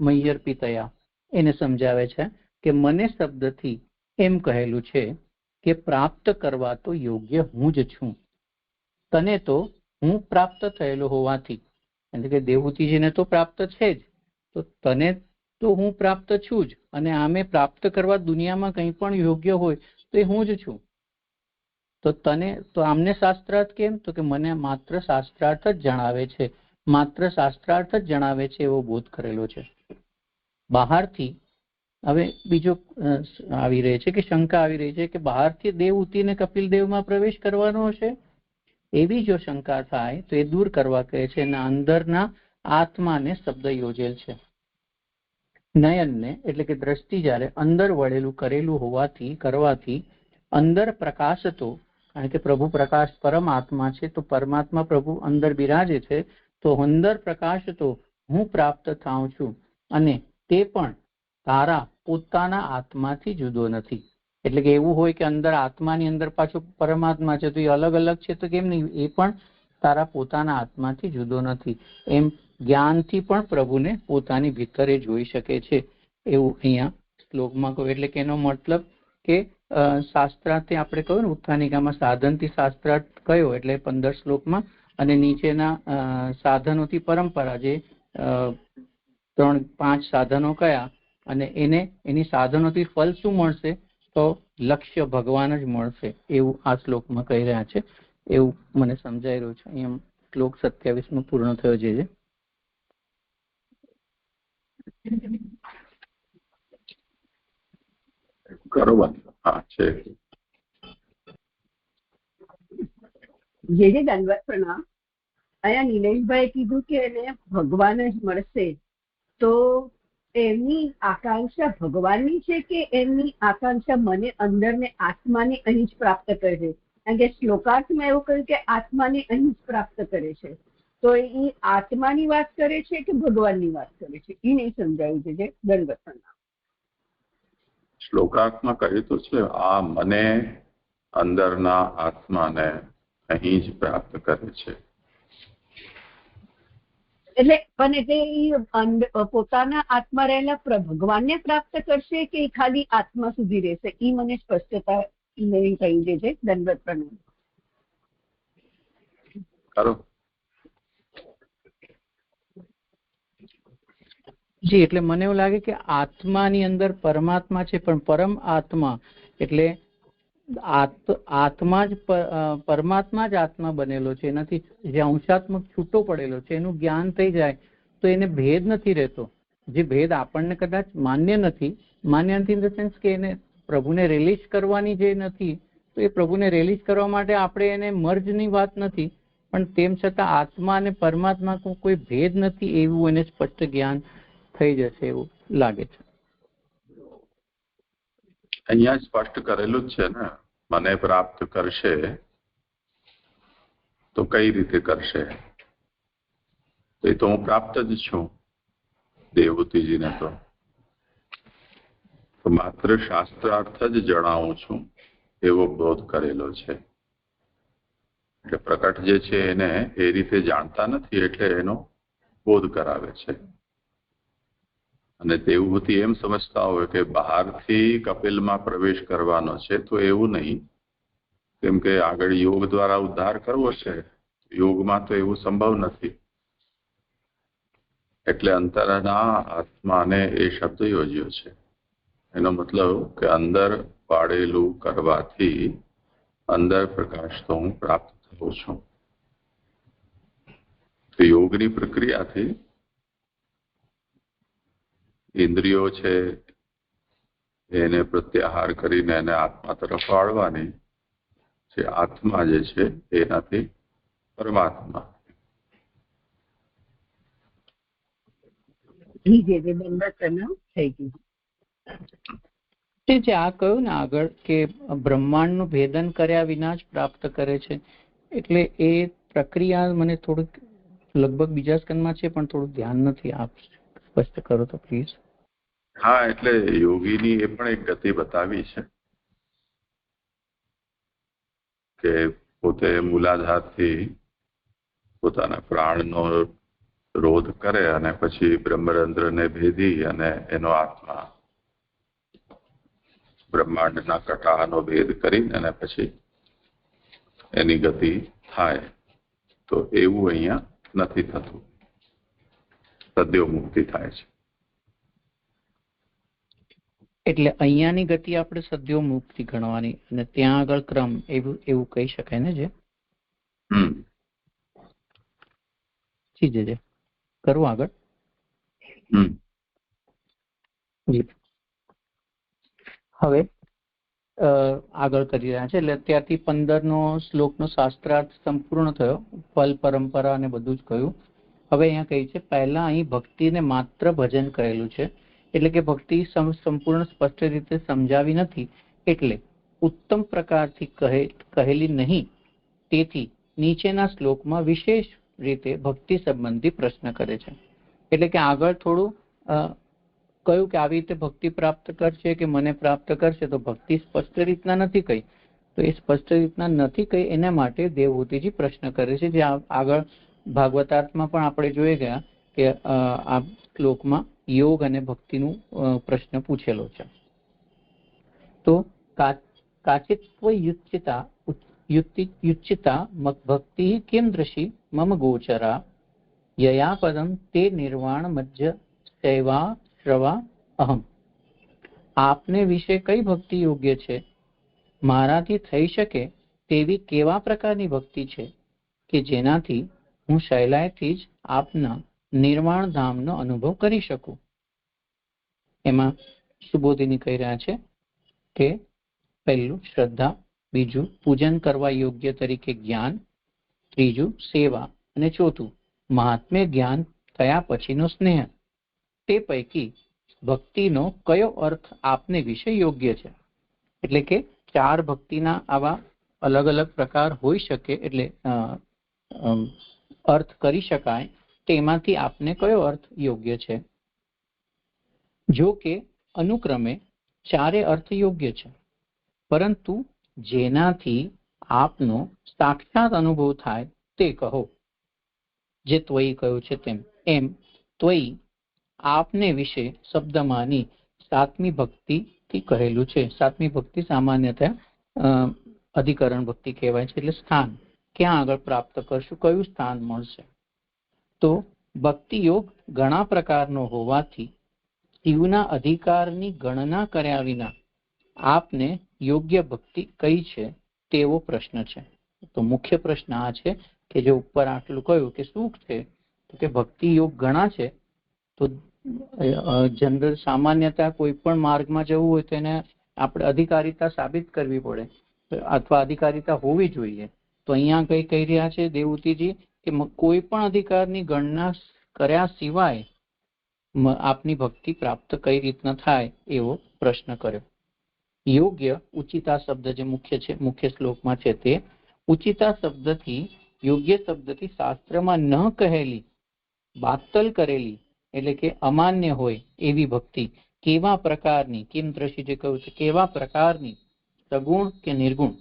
E: મય્યર્પિતયા, એને સમજાવે છે કે મને શબ્દથી એમ કહેલું છે કે પ્રાપ્ત કરવા તો યોગ્ય હું જ છું. તને તો હું પ્રાપ્ત થયેલો હોવાથી, એટલે કે દેવહૂતિજીને તો પ્રાપ્ત છે જ, તો તને તો હું પ્રાપ્ત છું જ, અને આમે પ્રાપ્ત કરવા દુનિયામાં કંઈ પણ યોગ્ય હોય તો એ હું જ છું. તો તને તો આમને શાસ્ત્રાર્થ કેમ? તો કે મને માત્ર શાસ્ત્રાર્થ જ જણાવે છે, માત્ર શાસ્ત્રાર્થ જ જણાવે છે એવો બોધ કરેલો છે. બહારથી હવે બીજો આવી રહે છે કે શંકા આવી રહી છે કે બહારથી દેવહૂતિને કપિલ દેવમાં પ્રવેશ કરવાનો હશે, એવી જો શંકા થાય તો એ દૂર કરવા કહે છે. એના અંદરના આત્માને શબ્દ યોજેલ છે. નયનને એટલે કે દ્રષ્ટિ જ્યારે અંદર વળેલું કરેલું કરવાથી અંદર પ્રકાશતો, કારણ કે પ્રભુ પ્રકાશ પરમાત્મા છે, તો પરમાત્મા પ્રભુ અંદર બિરાજે છે, તો અંદર પ્રકાશતો હું પ્રાપ્ત થાઉં છું અને તે પણ તારા પોતાના આત્માથી જુદો નથી. એટલે કે એવું હોય કે અંદર આત્માની અંદર પાછું પરમાત્મા છે, તો એ અલગ અલગ છે તો કેમ નહીં, એ પણ તારા પોતાના આત્માથી જુદો નથી. એમ જ્ઞાનથી પણ પ્રભુને પોતાની ભીતરે જોઈ શકે છે એવું અહીંયા શ્લોકમાં કહ્યું. એટલે કે એનો મતલબ કે શાસ્ત્રાર્થથી આપણે કહ્યું ને ઉત્થાનિકામાં સાધનથી શાસ્ત્રાર્થ કયો એટલે 15 શ્લોકમાં, અને નીચેના સાધનોથી પરંપરા, જે 3-5 સાધનો કયા અને એની સાધનોથી ફલ શું મળશે, તો લક્ષ્ય ભગવાન જ મળશે એવું આ શ્લોકમાં કહી રહ્યા છે. એવું મને સમજાઈ રહ્યું છે. અહીંયા શ્લોક 27 પૂર્ણ થયો છે.
A: બરોબર. હા છે.
F: જે દંડવત પ્રણામ. અહીંયા નિલેશભાઈ કીધું કે એને ભગવાન જ મળશે, તો એમની આકાંક્ષા ભગવાનની છે કે એમની આકાંક્ષા મને અંદરને આત્માને અહીં જ પ્રાપ્ત કરે છે? કારણ કે શ્લોકાર્થમાં એવું કહ્યું કે આત્માને અહીં જ પ્રાપ્ત કરે છે, તો એ આત્માની વાત કરે છે કે ભગવાનની વાત કરે છે એ નહીં સમજાયું છે. જે દંડવત પ્રણામ.
A: શ્લોકાર્થમાં કહ્યું તો છે આ મને અંદરના આત્માને અહીં જ પ્રાપ્ત કરે છે.
F: એટલે પણ એટલે પોતાના આત્મા રહેલા ભગવાનને પ્રાપ્ત કરશે કે ખાલી આત્મા સુધી રહેશે, એ મને સ્પષ્ટતા નહીં કહી દેજે. દંડવત પ્રણામ.
A: ખરો.
E: જી, એટલે મને એવું લાગે કે આત્માની અંદર પરમાત્મા છે, પણ પરમ આત્મા એટલે આત્મા જ પરમાત્મા જ આત્મા બનેલો છે, એનાથી જે અંશાત્મક છૂટો પડેલો છે એનું જ્ઞાન થઈ જાય તો એને ભેદ નથી રહેતો. જે ભેદ આપણને કદાચ માન્ય નથી ઇન ધ સેન્સ કે એને પ્રભુને રિલીઝ કરવાની જે નથી, તો એ પ્રભુને રિલીઝ કરવા માટે આપણે એને મર્જની વાત નથી, પણ તેમ છતાં આત્મા અને પરમાત્મા કોઈ ભેદ નથી એવું એને સ્પષ્ટ જ્ઞાન થઈ જશે એવું લાગે છે.
A: અહીંયા સ્પષ્ટ કરેલું જ છે ને, મને પ્રાપ્ત કરશે તો કઈ રીતે કરશે? એ તો હું પ્રાપ્ત જ છું દેવહૂતિજીને. તો માત્ર શાસ્ત્રાર્થ જ જણાવું છું એવો બોધ કરેલો છે. એટલે પ્રકટ જે છે એને એ રીતે જાણતા નથી એટલે એનો બોધ કરાવે છે. અને દેવહૂતિ એમ સમજતા હોય કે બહારથી કપિલમાં પ્રવેશ કરવાનો છે, તો એવું નહીં, કેમ કે આગળ યોગ દ્વારા ઉદ્ધાર કરવો છે. યોગમાં તો એવું સંભવ નથી. એટલે અંતરના આત્માને એ શબ્દ યોજ્યો છે. એનો મતલબ કે અંદર પાડેલું કરવાથી અંદર પ્રકાશ તો હું પ્રાપ્ત થઉં છું. તો યોગની પ્રક્રિયાથી ઇન્દ્રિયો છે એને પ્રત્યાહાર કરીને એને આત્મા તરફ વાળવાની, જે આત્મા જે છે એનાથી પરમાત્મા.
F: જે
E: આ કહ્યું ને આગળ કે બ્રહ્માંડનું ભેદન કર્યા વિના જ પ્રાપ્ત કરે છે, એટલે એ પ્રક્રિયા મને થોડુંક લગભગ બીજા સ્કંદમાં છે પણ થોડું ધ્યાન નથી. આપ સ્પષ્ટ કરો તો પ્લીઝ.
A: હા, એટલે યોગીની એ પણ એક ગતિ બતાવી છે કે પોતે મૂલાધારથી પોતાના પ્રાણનો રોધ કરે અને પછી બ્રહ્મરંધ્રને ભેદી અને એનો આત્મા બ્રહ્માંડના કટાહનો ભેદ કરીને અને પછી એની ગતિ થાય. તો એવું અહીંયા નથી થતું, સદ્યો મુક્તિ થાય છે.
E: એટલે અહીંયાની ગતિ આપણે સદ્યો મુક્તિ ગણવાની અને ત્યાં આગળ ક્રમ એવું કહી શકાય ને? જે જી કરવું આગળ. હવે આગળ કરી રહ્યા છે. એટલે અત્યારથી 15નો શ્લોકનો શાસ્ત્રાર્થ સંપૂર્ણ થયો. ફલ પરંપરા અને બધું જ કહ્યું. હવે અહીંયા કહી છે, પહેલા અહીં ભક્તિને માત્ર ભજન કહેલું છે, એટલે કે ભક્તિ સંપૂર્ણ સ્પષ્ટ રીતે સમજાવી નથી, એટલે ઉત્તમ પ્રકારથી કહેલી નહીં. તેથી નીચેના શ્લોકમાં વિશેષ રીતે ભક્તિ સંબંધી પ્રશ્ન કરે છે. એટલે કે આગળ થોડું કહ્યું કે આવી રીતે ભક્તિ પ્રાપ્ત કરશે કે મને પ્રાપ્ત કરશે, તો ભક્તિ સ્પષ્ટ રીતના નથી કહી. તો એ સ્પષ્ટ રીતના નથી કહી એના માટે દેવહૂતિજી પ્રશ્ન કરે છે, જે આગળ ભાગવતાર્થમાં પણ આપણે જોઈ ગયા કે આ શ્લોકમાં યોગ અને ભક્તિનું પ્રશ્ન પૂછેલો છે. તો કાચિત્વ યુચ્ચિતા ભક્તિ કેમ દ્રશી મમ ગોચરા યયા પદમ તે નિર્વાણ મજ્જ સેવા શ્રવા અહમ. આપને વિશે કઈ ભક્તિ યોગ્ય છે? મારાથી થઈ શકે તેવી કેવા પ્રકારની ભક્તિ છે કે જેનાથી હું સહેલાઈથી જ આપના નિર્વાણ ધામનો અનુભવ કરી શકું? એમાં સુબોધિની કહી રહ્યા છે કે પહેલું શ્રદ્ધા, બીજું પૂજન કરવા યોગ્ય તરીકે જ્ઞાન, ત્રીજું સેવા અને ચોથું મહાત્મ્ય જ્ઞાન થયા પછીનો સ્નેહ. તે પૈકી ભક્તિનો કયો અર્થ આપને વિશે યોગ્ય છે? એટલે કે 4 ભક્તિના આવા અલગ અલગ પ્રકાર હોઈ શકે, એટલે અર્થ કરી શકાય. તેમાંથી આપને કયો અર્થ યોગ્ય છે? જો કે અનુક્રમે 4 અર્થ યોગ્ય છે, પરંતુ જેનાથી આપનો સાક્ષાત અનુભવ થાય તે કહો. જે ત્વયી કહ્યું છે તેમ. એમ ત્વયી આપને વિશે શબ્દમાંની 7મી ભક્તિથી કહેલું છે. 7મી ભક્તિ સામાન્યતઃ અધિકરણ ભક્તિ કહેવાય છે. એટલે સ્થાન ક્યાં આગળ પ્રાપ્ત કરશું, કયું સ્થાન મળશે? તો ભક્તિ યોગ ઘણા પ્રકારનો હોવાથી શિવના અધિકારની ગણના કર્યા વિના આપને યોગ્ય ભક્તિ કઈ છે તેવો પ્રશ્ન છે. તો મુખ્ય પ્રશ્ન આ છે કે જે ઉપર આટલું કહ્યું કે શું છે, તો કે ભક્તિ યોગ ઘણા છે. તો જનરલ સામાન્યતા કોઈ પણ માર્ગમાં જવું હોય તો એને આપણે અધિકારીતા સાબિત કરવી પડે અથવા અધિકારીતા હોવી જોઈએ. તો અહીંયા કઈ કહી રહ્યા છે દેવહૂતિજી કે કોઈ પણ અધિકારની ગણના કર્યા સિવાય આપની ભક્તિ પ્રાપ્ત કઈ રીતના થાય એવો પ્રશ્ન કર્યો. યોગ્ય ઉચિતા શબ્દ જે મુખ્ય શ્લોકમાં છે તે ઉચિતા શબ્દથી યોગ્ય શબ્દથી શાસ્ત્રમાં ન કહેલી બાતલ કરેલી એટલે કે અમાન્ય હોય એવી ભક્તિ કેવા પ્રકારની, કિમ દ્રષ્ટિ જે કહ્યું છે કેવા પ્રકારની, સગુણ કે નિર્ગુણ,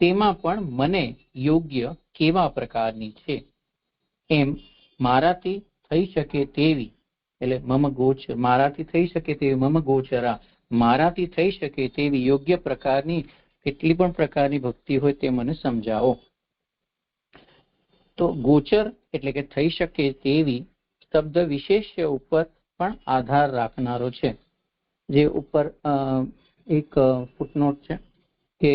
E: તેમાં પણ મને યોગ્ય કેવા પ્રકારની છે એમ મારાથી થઈ શકે તેવી એટલે મમ ગોચર, મારાથી થઈ શકે તેવી મમ ગોચરા, મારાથી થઈ શકે તેવી યોગ્ય પ્રકારની કેટલી પણ પ્રકારની ભક્તિ હોય તે મને સમજાવો. તો ગોચર એટલે કે થઈ શકે તેવી શબ્દ વિશેષ્ય ઉપર પણ આધાર રાખનારો છે. જે ઉપર એક ફૂટનોટ છે કે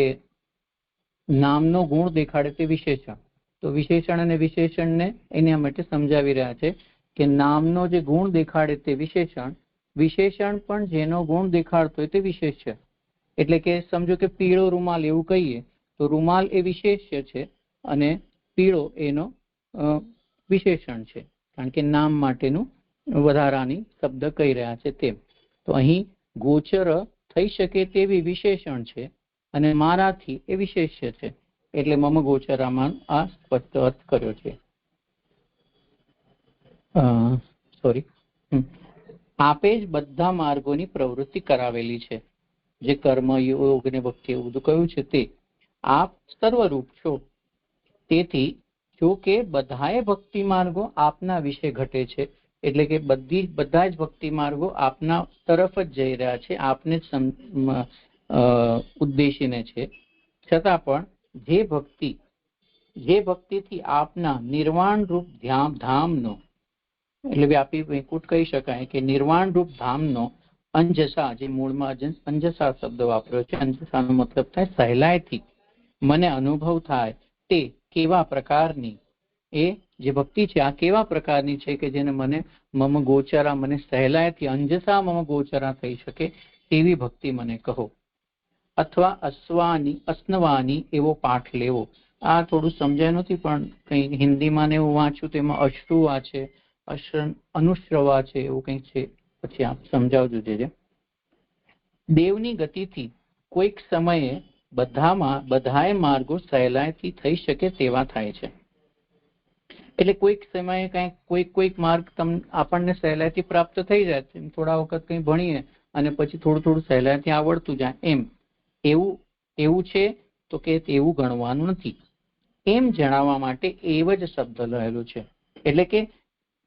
E: નામનો ગુણ દેખાડે તે વિશેષણ. તો વિશેષણ અને વિશેષણને એના માટે સમજાવી રહ્યા છે કે નામનો જે ગુણ દેખાડે તે વિશેષણ, વિશેષણ પણ જેનો ગુણ દેખાડતો હોય તે વિશેષ્ય. એટલે કે સમજો કે પીળો રૂમાલ એવું કહીએ તો રૂમાલ એ વિશેષ્ય છે અને પીળો એનો વિશેષણ છે, કારણ કે નામ માટેનું વધારાની શબ્દ કહી રહ્યા છે તેમ. તો અહીં ગોચર થઈ શકે તેવી વિશેષણ છે અને મારાથી એ વિશેષ્ય છે, એટલે મમ ગોચરામાં આ સ્પષ્ટ અર્થ કર્યો છે. આપે જ બધા માર્ગોની પ્રવૃત્તિ કરાવેલી છે. જે કર્મ યોગ ને ભક્તિ એવું બધું કહ્યું છે તે આપ સર્વરૂપ છો. તેથી જો કે બધાએ ભક્તિ માર્ગો આપના વિશે ઘટે છે, એટલે કે બધા જ ભક્તિ માર્ગો આપના તરફ જ જઈ રહ્યા છે, આપને જ ઉદ્દેશીને છે. છતાં પણ જે ભક્તિથી આપના નિર્વાણ રૂપ ધામનો એટલે વ્યાપી વૈકુંઠ કહી શકાય કે નિર્વાણ રૂપ ધામનો અંજસા, જે મૂળમાં અંજસા શબ્દ વાપર્યો છે, અંજસાનો મતલબ થાય સહેલાઈથી મને અનુભવ થાય તે કેવા પ્રકારની એ જે ભક્તિ છે આ કેવા પ્રકારની છે કે જેને મને મમ ગોચરા, મને સહેલાઈથી અંજસા મમ ગોચરા થઈ શકે તેવી ભક્તિ મને કહો. અથવા અસ્નવાની એવો પાઠ લેવો. આ થોડું સમજાય નથી પણ કંઈ હિન્દીમાં ને એવું વાંચ્યું તેમાં અશ્રુવા છે, અનુશ્રવા છે એવું કંઈક છે, પછી આપ સમજાવજો. જે દેવની ગતિથી કોઈક સમયે બધાએ માર્ગો સહેલાઈથી થઈ શકે તેવા થાય છે. એટલે કોઈક સમયે કોઈક માર્ગ આપણને સહેલાઈથી પ્રાપ્ત થઈ જાય છે. થોડા વખત કંઈ ભણીએ અને પછી થોડું સહેલાઈથી આવડતું જાય એમ એવું છે તો કે એવું ગણવાનું નથી. એમ જણાવવા માટે એવ જ શબ્દ રહેલો છે. એટલે કે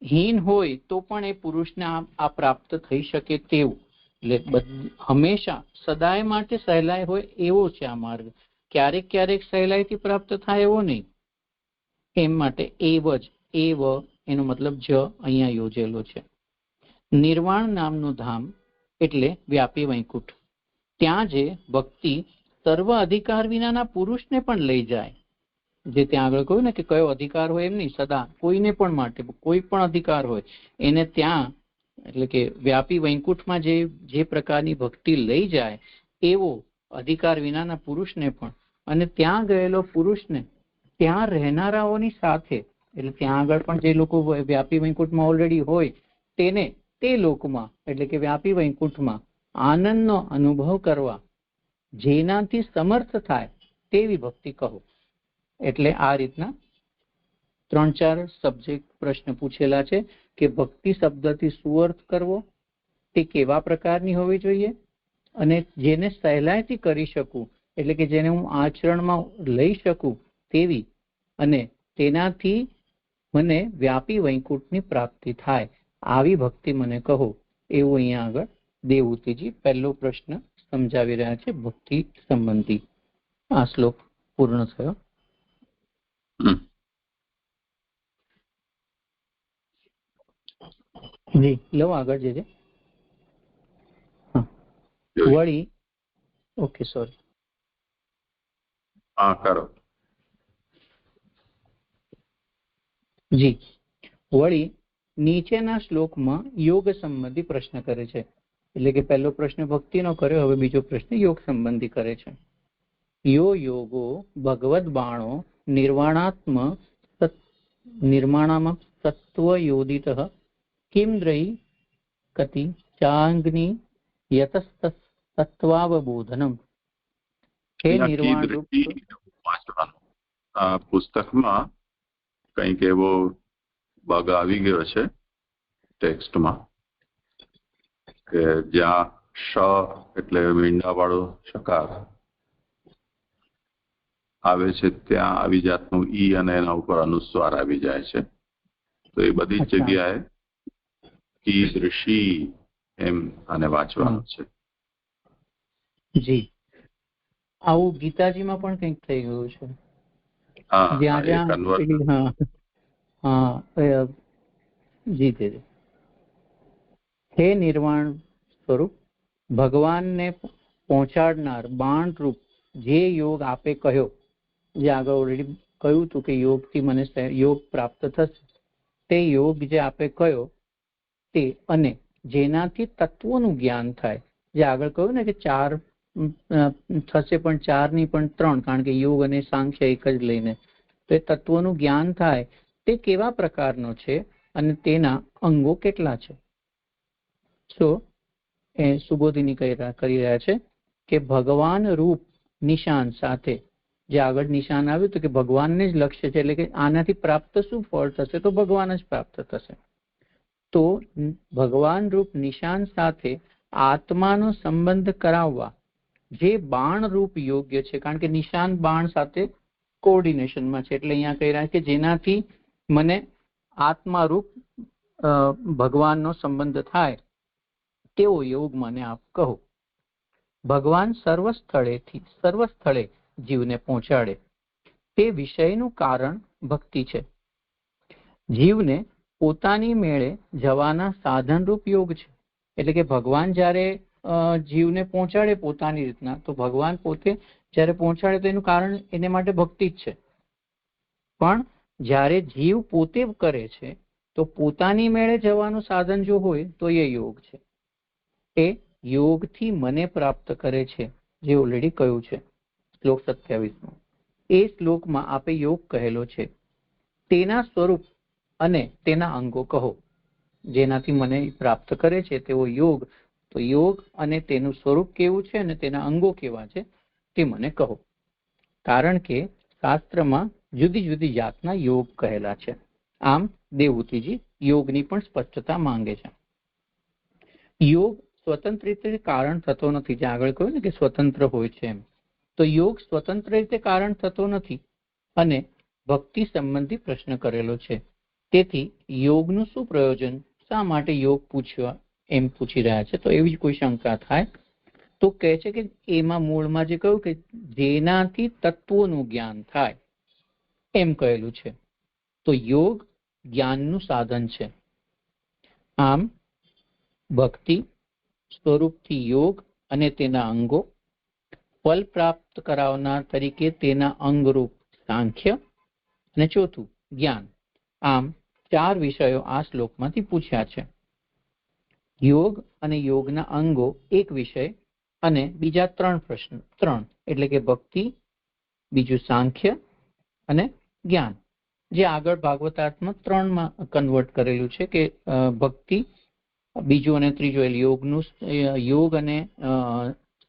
E: હીન હોય તો પણ એ પુરુષને આ પ્રાપ્ત થઈ શકે તેવું, એટલે હંમેશા સદાય માટે સહેલાઈ હોય એવો છે આ માર્ગ. ક્યારેક સહેલાઈથી પ્રાપ્ત થાય એવો નહીં. એમ માટે એવ એનો મતલબ જ અહીંયા યોજેલો છે. નિર્વાણ નામનું ધામ એટલે વ્યાપી વૈકુંઠ. ત્યાં જે ભક્તિ સર્વ અધિકાર વિનાના પુરુષને પણ લઈ જાય. જે ત્યાં આગળ કહ્યું ને કે કયો અધિકાર હોય એમ નહીં, સદા કોઈને પણ માટે કોઈ પણ અધિકાર હોય એને ત્યાં એટલે કે વ્યાપી વૈકુંઠમાં જે પ્રકારની ભક્તિ લઈ જાય એવો અધિકાર વિનાના પુરુષને પણ, અને ત્યાં ગયેલો પુરુષને ત્યાં રહેનારાઓની સાથે, એટલે ત્યાં આગળ પણ જે લોકો વ્યાપી વૈકુંઠમાં ઓલરેડી હોય તેને તે લોકમાં એટલે કે વ્યાપી વૈકુંઠમાં આનંદનો અનુભવ કરવા જેનાથી સમર્થ થાય તેવી ભક્તિ કહો. એટલે આ રીતના 3-4 સબ્જેક્ટ પ્રશ્ન પૂછેલા છે કે ભક્તિ શબ્દથી શું અર્થ કરવો, તે કેવા પ્રકારની હોવી જોઈએ, અને જેને સહેલાઈથી કરી શકું એટલે કે જેને હું આચરણમાં લઈ શકું તેવી, અને તેનાથી મને વ્યાપી વૈકુંઠની પ્રાપ્તિ થાય આવી ભક્તિ મને કહો. એવું અહીંયા આગળ દેવહૂતિજી પહેલો પ્રશ્ન સમજાવી રહ્યા છે ભક્તિ સંબંધી. આ શ્લોક પૂર્ણ થયો. જી લો આગળ જે વળી ઓકે સોરી
A: હા કરો.
E: જી વળી નીચેના શ્લોકમાં યોગ સંબંધી પ્રશ્ન કરે છે. એટલે કે પહેલો પ્રશ્ન ભક્તિનો કર્યો, હવે બીજો પ્રશ્ન યોગ સંબંધી કરે છે. યો યોગો ભગવદ બાણો નિર્માણામ સત્વયોદિત કિમદ્રયી કતિ ચાંગ્નિ યતસ્તત્વાવબોધનમ. હે નિર્વાણ રૂપ
A: વાંચવાનું. આ પુસ્તકમાં કંઈક એવો બગ આવી ગયો છે ટેક્સ્ટમાં કે જ્યાં શ એટલે મીંડાવાળો શકાર આવે છે ત્યાં આવી જાતનું ઈ અને એના ઉપર અનુસ્વાર આવી જાય છે. તો એ બધી જ જગ્યાએ કીદૃશી એમ આને વાંચવાનું છે.
E: જી આવું ગીતાજીમાં પણ કંઈક થઈ ગયું છે.
A: હા
E: જ્યાં
A: એ convert-
E: જી જી. હે નિર્વાણ સ્વરૂપ ભગવાનને પહોંચાડનાર બાણ રૂપ જે યોગ આપે કહ્યો, જે આગળ ઓલરેડી કહ્યું હતું કે યોગથી મને યોગ પ્રાપ્ત થશે, તે યોગ જે આપે કયો તે, અને જેનાથી તત્વોનું જ્ઞાન થાય, જે આગળ કહ્યું ને કે 4 થશે પણ 4 ની પણ 3, કારણ કે યોગ અને સાંખ્ય એક જ લઈને, તો એ તત્વોનું જ્ઞાન થાય તે કેવા પ્રકારનો છે અને તેના અંગો કેટલા છે. તો એ સુબોધિની કરી રહ્યા છે કે ભગવાન રૂપ નિશાન સાથે, જે આગળ નિશાન આવ્યું હતું કે ભગવાનને જ લક્ષ્ય છે, એટલે કે આનાથી પ્રાપ્ત શું ફળ થશે, તો ભગવાન જ પ્રાપ્ત થશે. તો ભગવાન રૂપ નિશાન સાથે આત્માનો સંબંધ કરાવવા જે બાણ રૂપ યોગ્ય છે, કારણ કે નિશાન બાણ સાથે કોઓર્ડિનેશનમાં છે, એટલે અહીંયા કહી રહ્યા છે કે જેનાથી મને આત્મારૂપ ભગવાનનો સંબંધ થાય તેવો યોગ મને આપ કહો. ભગવાન સર્વ સ્થળે જીવને પહોંચાડે તે વિષયનું કારણ ભક્તિ છે. જીવને પોતાની મેળે જવાના સાધનરૂપ યોગ છે. એટલે કે ભગવાન જ્યારે જીવને પહોંચાડે પોતાની રીતના, તો ભગવાન પોતે જ્યારે પહોંચાડે તો એનું કારણ એને માટે ભક્તિ જ છે. પણ જ્યારે જીવ પોતે કરે છે તો પોતાની મેળે જવાનું સાધન જો હોય તો એ યોગ છે. એ યોગથી મને પ્રાપ્ત કરે છે, જે ઓલરેડી કહ્યું છે શ્લોક 27. એ શ્લોકમાં આપે યોગ કહેલો છે. તેના સ્વરૂપ અને તેના અંગો કહો. જેનાથી મને પ્રાપ્ત કરે છે તેવો યોગ, તો યોગ અને તેનું સ્વરૂપ કેવું છે અને તેના અંગો કેવા છે તે મને કહો. કારણ કે શાસ્ત્રમાં જુદી જુદી જાતના યોગ કહેલા છે. આમ દેવહૂતિજી યોગની પણ સ્પષ્ટતા માંગે છે. યોગ સ્વતંત્ર રીતે કારણ થતો નથી, જે આગળ કહ્યું ને કે સ્વતંત્ર હોય છે એમ. તો યોગ સ્વતંત્ર રીતે કારણ થતો નથી અને ભક્તિ સંબંધી પ્રશ્ન કરેલો છે. તેથી યોગનું શું પ્રયોજન, શા માટે યોગ પૂછવા એમ પૂછી રહ્યા છે. તો એવી જ કોઈ શંકા થાય તો કહે છે કે એમાં મૂળમાં જે કહ્યું કે જેનાથી તત્વોનું જ્ઞાન થાય એમ કહેલું છે. તો યોગ જ્ઞાનનું સાધન છે. આમ ભક્તિ સ્વરૂપથી યોગ અને તેના અંગો, ફલ પ્રાપ્ત કરાવનાર તરીકે તેના અંગરૂપ સાંખ્ય, અને ચોથું જ્ઞાન. આમ 4 વિષયો આ શ્લોકમાંથી પૂછ્યા છે. યોગ અને યોગના અંગો એક વિષય અને બીજા 3 પ્રશ્ન, 3 એટલે કે ભક્તિ, બીજું સાંખ્ય અને જ્ઞાન, જે આગળ ભાગવતાર્થમાં 3માં કન્વર્ટ કરેલું છે કે ભક્તિ, બીજું અને ત્રીજું એટલે યોગનું, યોગ અને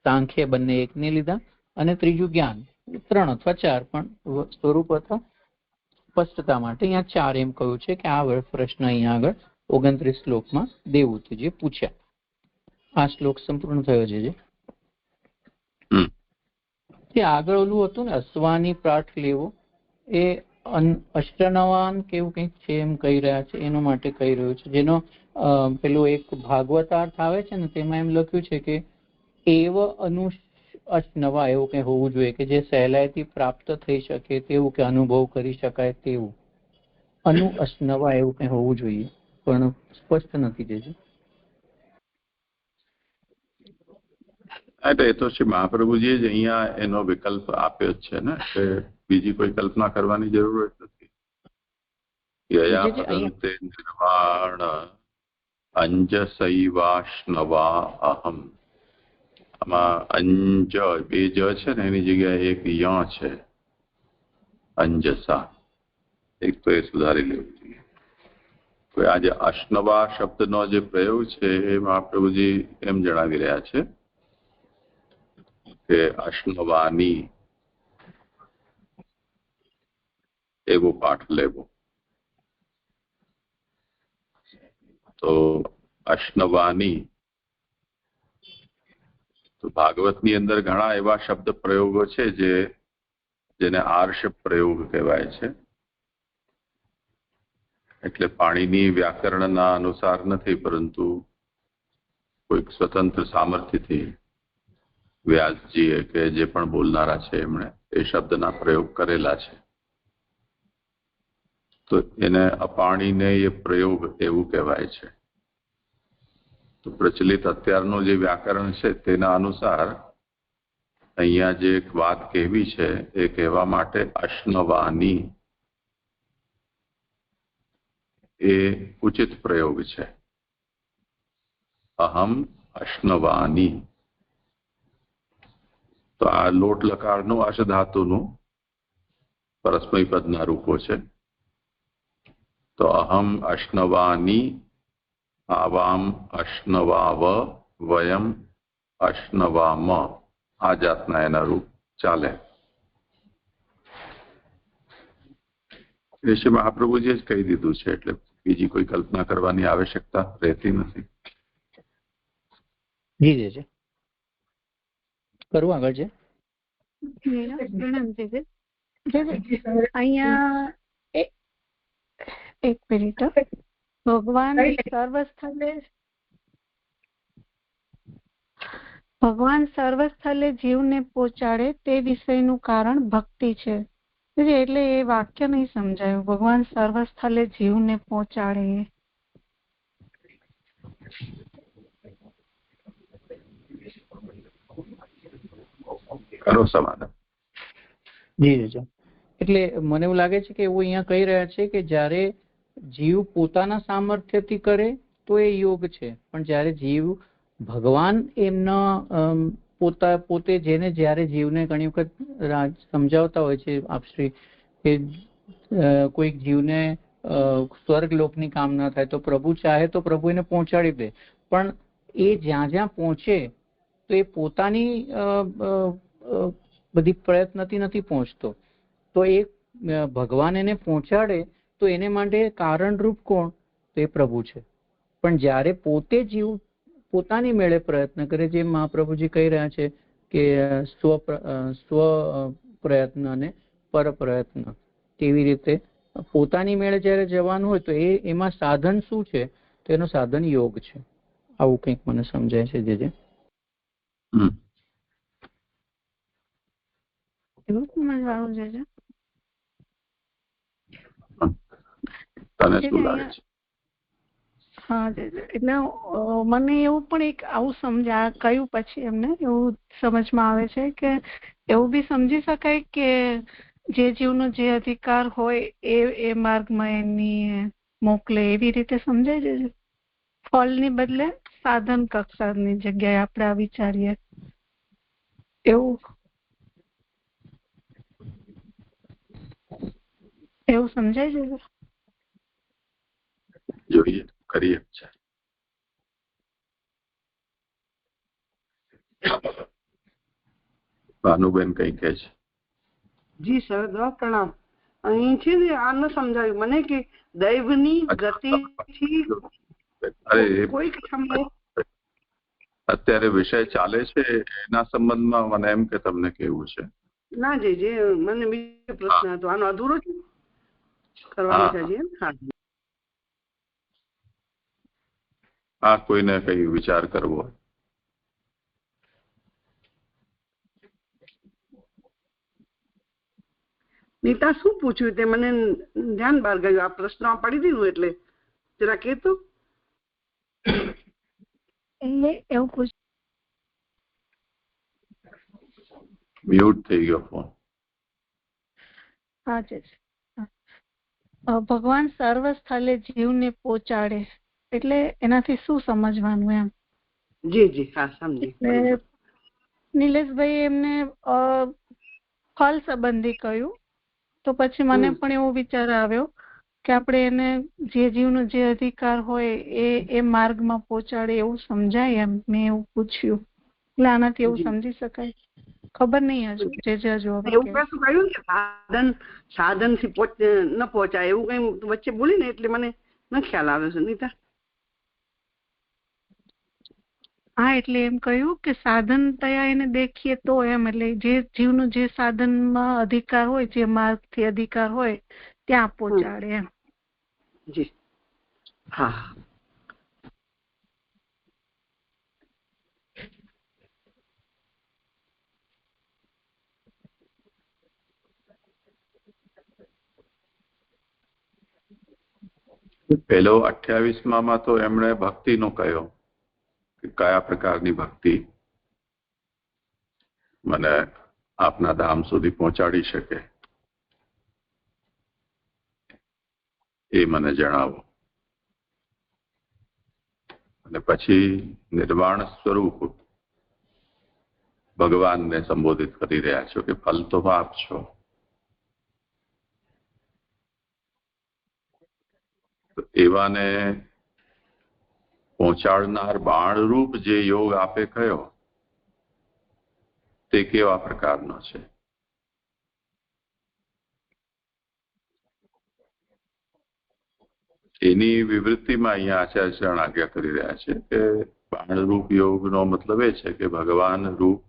E: સાંખ્ય બંને એકને લીધા, અને ત્રીજું જ્ઞાન. 3 અથવા 4 પણ સ્વરૂપ અથવા સ્પષ્ટતા માટે અહીંયા 4 એમ કહ્યું છે કે આ પ્રશ્ન અહીંયા આગળ 29 શ્લોકમાં દેવહૂતિજીએ પૂછ્યા. આ શ્લોક સંપૂર્ણ થયો છે. જે આગળ ઓલું હતું ને અશ્વાની પાઠ લેવો, એ અષ્ટનવાન કેવું કંઈક છે એમ કહી રહ્યા છે, એનો માટે કહી રહ્યું છે. જેનો પેલો એક ભાગવતાર્થ આવે છે ને તેમાં એમ લખ્યું છે કે એવ અષ્ટનવા એવું કંઈ હોવું જોઈએ કે જે સહેલાઈથી પ્રાપ્ત થઈ શકે તેવું, કે અનુભવ કરી શકાય તેવું. અષ્ટનવા એવું કંઈ હોવું જોઈએ, પણ સ્પષ્ટ નથી.
A: એટલે એ તો શ્રી મહાપ્રભુજીએ જ અહીંયા એનો વિકલ્પ આપ્યો જ છે ને, કે બીજી કોઈ કલ્પના કરવાની જરૂરત નથી. યયા પદંતે નિર્વાણ અંજસૈવાશ્નવા અહમ. આમાં અંજ બે જ છે ને, એની જગ્યાએ એક ય છે, અંજસા. એક તો એ સુધારી લેવું જોઈએ. આજે અશ્નવા શબ્દનો જે પ્રયોગ છે એ મહાપ્રભુજી એમ જણાવી રહ્યા છે કે અશ્નવાની એવો પાઠ લેવો. તો અશ્નવાની, તો ભાગવતની અંદર ઘણા એવા શબ્દ પ્રયોગો છે જેને આર્ષ પ્રયોગ કહેવાય છે. એટલે પાણીની વ્યાકરણના અનુસાર નથી, પરંતુ કોઈક સ્વતંત્ર સામર્થ્યથી વ્યાસજીએ કે જે પણ બોલનારા છે એમણે એ શબ્દના પ્રયોગ કરેલા છે. તો એને અપાણીને એ પ્રયોગ એવું કહેવાય છે. તો પ્રચલિત અત્યારનું જે વ્યાકરણ છે તેના અનુસાર અહીંયા જે એક વાત કહેવી છે એ કહેવા માટે અશ્નવાની એ ઉચિત પ્રયોગ છે. અહમ અશ્નવાની. તો આ લોટ લકારનું અશ ધાતુનું પરસ્મય પદના રૂપો છે. તો અહમ અશ્નવાની, આવામ અશ્નવાવ, વયમ અશ્નવામ, આ જાતના એના રૂપ ચાલે. એ શ્રી મહાપ્રભુજીએ જ કહી દીધું છે, એટલે બીજી કોઈ કલ્પના કરવાની આવશ્યકતા રહેતી નથી.
E: જી છે કરું આગળ છે.
B: અહીંયા એક મિનિટ. ભગવાન સર્વસ્થલે જીવને પહોંચાડે તે વિષયનું કારણ ભક્તિ છે. એટલે એ વાક્ય નહીં સમજાયું. ભગવાન સર્વસ્થલે જીવને પહોંચાડે.
A: કરો સમાધાન.
E: જી જી. એટલે મને એવું લાગે છે કે એવું અહીંયા કહી રહ્યા છે કે જ્યારે જીવ પોતાના સામર્થ્યથી કરે તો એ યોગ છે, પણ જ્યારે જીવ ભગવાન એમના પોતે જેને જ્યારે જીવને ઘણી વખત સમજાવતા હોય છે આપશ્રી કે કોઈક જીવને સ્વર્ગ લોકની કામના થાય તો પ્રભુ ચાહે તો પ્રભુ એને પહોંચાડી દે, પણ એ જ્યાં જ્યાં પહોંચે તો એ પોતાની બધી પ્રયત્નથી નથી પહોંચતો. તો એ ભગવાન એને પહોંચાડે તો એને માટે કારણરૂપ કોણ? તો એ પ્રભુ છે. પણ જ્યારે પોતે જીવ પોતાની મેળે પ્રયત્ન કરે, જે મહાપ્રભુજી કહી રહ્યા છે કે સ્વ પ્રયત્ન અને પર પ્રયત્ન, કેવી રીતે પોતાની મેળે જ્યારે જવાનું હોય તો એમાં સાધન શું છે? તો એનું સાધન યોગ છે. આવું કંઈક મને સમજાય છે. જે
B: એવું સમજવાનું છે.
A: તને શું લાગે છે?
B: હા, એટલે મને એવું પણ એક આવું સમજ્યા કયું પછી એમને એવું સમજમાં આવે છે કે એવું બી સમજી શકાય કે જે જીવનો જે અધિકાર હોય એ માર્ગમાં એની મોકલે, એવી રીતે સમજાય છે. ફળની બદલે સાધન કક્ષાની જગ્યાએ આપણે આ વિચારીએ એવું સમજાય છે.
A: જોઈએ કરીએ. ભાનુબેન કઈ કહે છે?
G: જી સર, પ્રણામ. અહીં છે ને આ ન સમજાયું મને કે દૈવની ગતિથી કોઈ સમય
A: અત્યારે વિષય ચાલે છે એના સંબંધમાં મને એમ કે તમને કેવું છે?
G: ના જે મને બીજો પ્રશ્ન હતો, આનો અધૂરો છે કરવાનો છે.
A: હા, કોઈને કઈ વિચાર કરવો?
G: નીતા શું પૂછ્યું તે મને ધ્યાન બહાર ગયું. આ પ્રશ્ન પડી દીધું એટલે જરા કહેતો.
B: એવું પૂછ
A: મ્યુટ થઈ ગયો ફોન.
B: હા જી. ભગવાન સર્વ સ્થળે જીવને પહોંચાડે એટલે એનાથી શું સમજવાનું એમ?
G: જી જી હા સમજી.
B: એટલે નિલેશભાઈ એમને ફળ સંબંધી કહ્યું, તો પછી મને પણ એવો વિચાર આવ્યો કે આપણે એને જે જીવનો જે અધિકાર હોય એ માર્ગમાં પહોંચાડે એવું સમજાય એમ. મેં એવું પૂછ્યું એટલે આનાથી એવું સમજી શકાય? ખબર નહીં હજુ જે હજુ
G: એવું કશું કહ્યું કે સાધન થી ન પહોંચાય એવું કઈ વચ્ચે બોલી ને એટલે મને ન ખ્યાલ આવે છે. નીતા
B: હા એટલે એમ કહ્યું કે સાધન તયા એને દેખીએ તો એમ, એટલે જે જીવનો જે સાધનમાં અધિકાર હોય, જે માર્ગ થી અધિકાર હોય ત્યાં પહોંચાડે એમ.
G: જી હા.
A: પેલો 28માં તો એમણે ભક્તિનો કહ્યો કે કયા પ્રકારની ભક્તિ મને આપના ધામ સુધી પહોંચાડી શકે એ મને જણાવો. અને પછી નિર્વાણ સ્વરૂપ ભગવાનને સંબોધિત કરી રહ્યા છો કે ફલ તો આપ છો. એવાને પહોંચાડનાર બાણરૂપ જે યોગ આપે કયો તે કેવા પ્રકારનો છે? એની વિવૃત્તિમાં અહીંયા આચાર્ય શરણ આજ્ઞા કરી રહ્યા છે કે બાણરૂપ યોગનો મતલબ એ છે કે ભગવાન રૂપ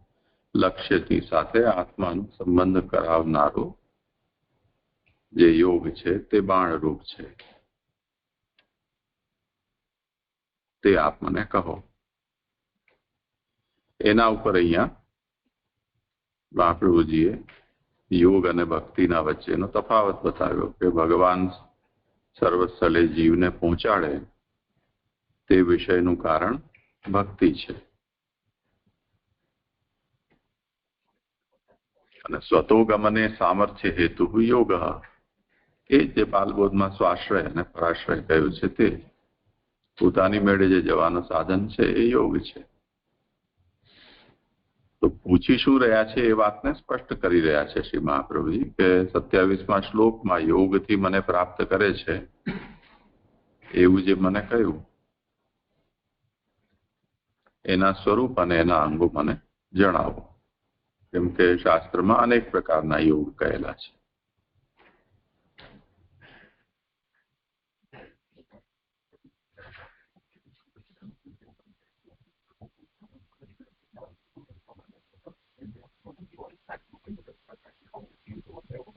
A: લક્ષ્યની સાથે આત્માનો સંબંધ કરાવનારો જે યોગ છે તે બાણરૂપ છે. તે આપ મને કહો. એના ઉપર અહીંયા મહાપ્રભુજીએ યોગ અને ભક્તિના વચ્ચેનો તફાવત બતાવ્યો કે ભગવાન સર્વસ્થળે જીવને પહોંચાડે તે વિષયનું કારણ ભક્તિ છે અને સ્વતોગમને સામર્થ્ય હેતુ યોગ એ જે બાલબોધમાં સ્વાશ્રય અને પરાશ્રય કહ્યું છે તે પોતાની મેળે જે જવાનું સાધન છે એ યોગ છે. તો પૂછી શું રહ્યા છે એ વાતને સ્પષ્ટ કરી રહ્યા છે શ્રી મહાપ્રભુજી કે 27મા શ્લોકમાં યોગથી મને પ્રાપ્ત કરે છે એવું જે મને કહ્યું એના સ્વરૂપ અને એના અંગો મને જણાવો. કેમ કે શાસ્ત્રમાં અનેક પ્રકારના યોગ કહેલા છે.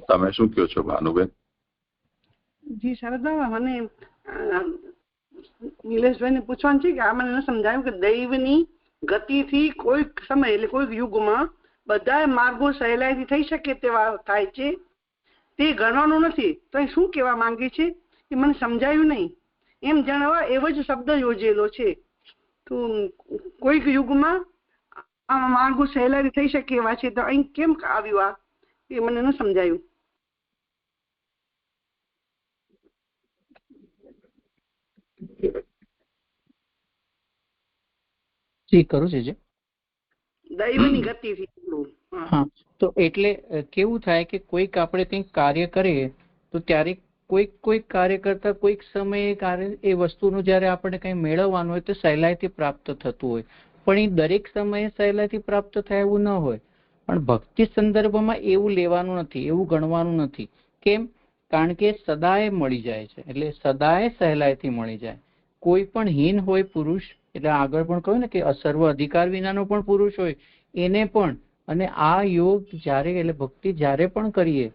A: તમે શું કહો છો ભાનુબેન?
G: જી શારદા, મને નિલેશભાઈ ને પૂછવાનું છે કે આ મને ન સમજાયું કે દૈવની ગતિથી કોઈક સમય એટલે કોઈક યુગમાં બધા માર્ગો સહેલાઈથી થઈ શકે તેવા થાય છે તે ગણવાનું નથી. તો એ શું કહેવા માંગે છે એ મને સમજાયું નહીં. એમ જણાવવા એવો જ શબ્દ યોજેલો છે. તો કોઈક યુગમાં આ માર્ગો સહેલાઈથી થઈ શકે એવા છે તો અહીં કેમ આવ્યું આ એ મને ન સમજાયું.
E: જી કરું છે
G: દૈવની ગતિથી.
E: હા, તો એટલે કેવું થાય કે કોઈક આપણે કંઈક કાર્ય કરીએ તો ત્યારે કોઈક કાર્ય કરતા કોઈક સમયે એ વસ્તુનું જ્યારે આપણે કંઈ મેળવવાનું હોય તો સહેલાઈથી પ્રાપ્ત થતું હોય, પણ એ દરેક સમયે સહેલાઈથી પ્રાપ્ત થાય એવું ન હોય. પણ ભક્તિ સંદર્ભમાં એવું લેવાનું નથી, એવું ગણવાનું નથી. કેમ? કારણ કે સદાય મળી જાય છે, એટલે સદાય સહેલાઈથી મળી જાય. કોઈ પણ હીન હોય પુરુષ, એટલે આગળ પણ કહ્યું ને કે સર્વ અધિકાર વિનાનો પણ પુરુષ હોય એને પણ, અને આ યોગ જ્યારે એટલે ભક્તિ જ્યારે પણ કરીએ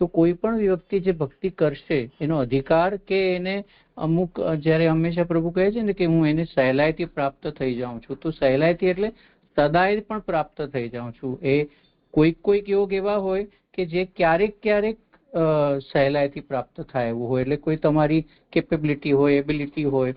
E: તો કોઈ પણ વ્યક્તિ જે ભક્તિ કરશે એનો અધિકાર કે એને અમુક જ્યારે હંમેશા પ્રભુ કહે છે ને કે હું એને સહેલાઈથી પ્રાપ્ત થઈ જાઉં છું, તો સહેલાઈથી એટલે સદાય પણ પ્રાપ્ત થઈ જાઉં છું. એ કોઈક યોગ એવા હોય કે જે ક્યારેક સહેલાઈથી પ્રાપ્ત થાય એવું હોય. એટલે કોઈ તમારી કેપેબિલિટી હોય, એબિલિટી હોય,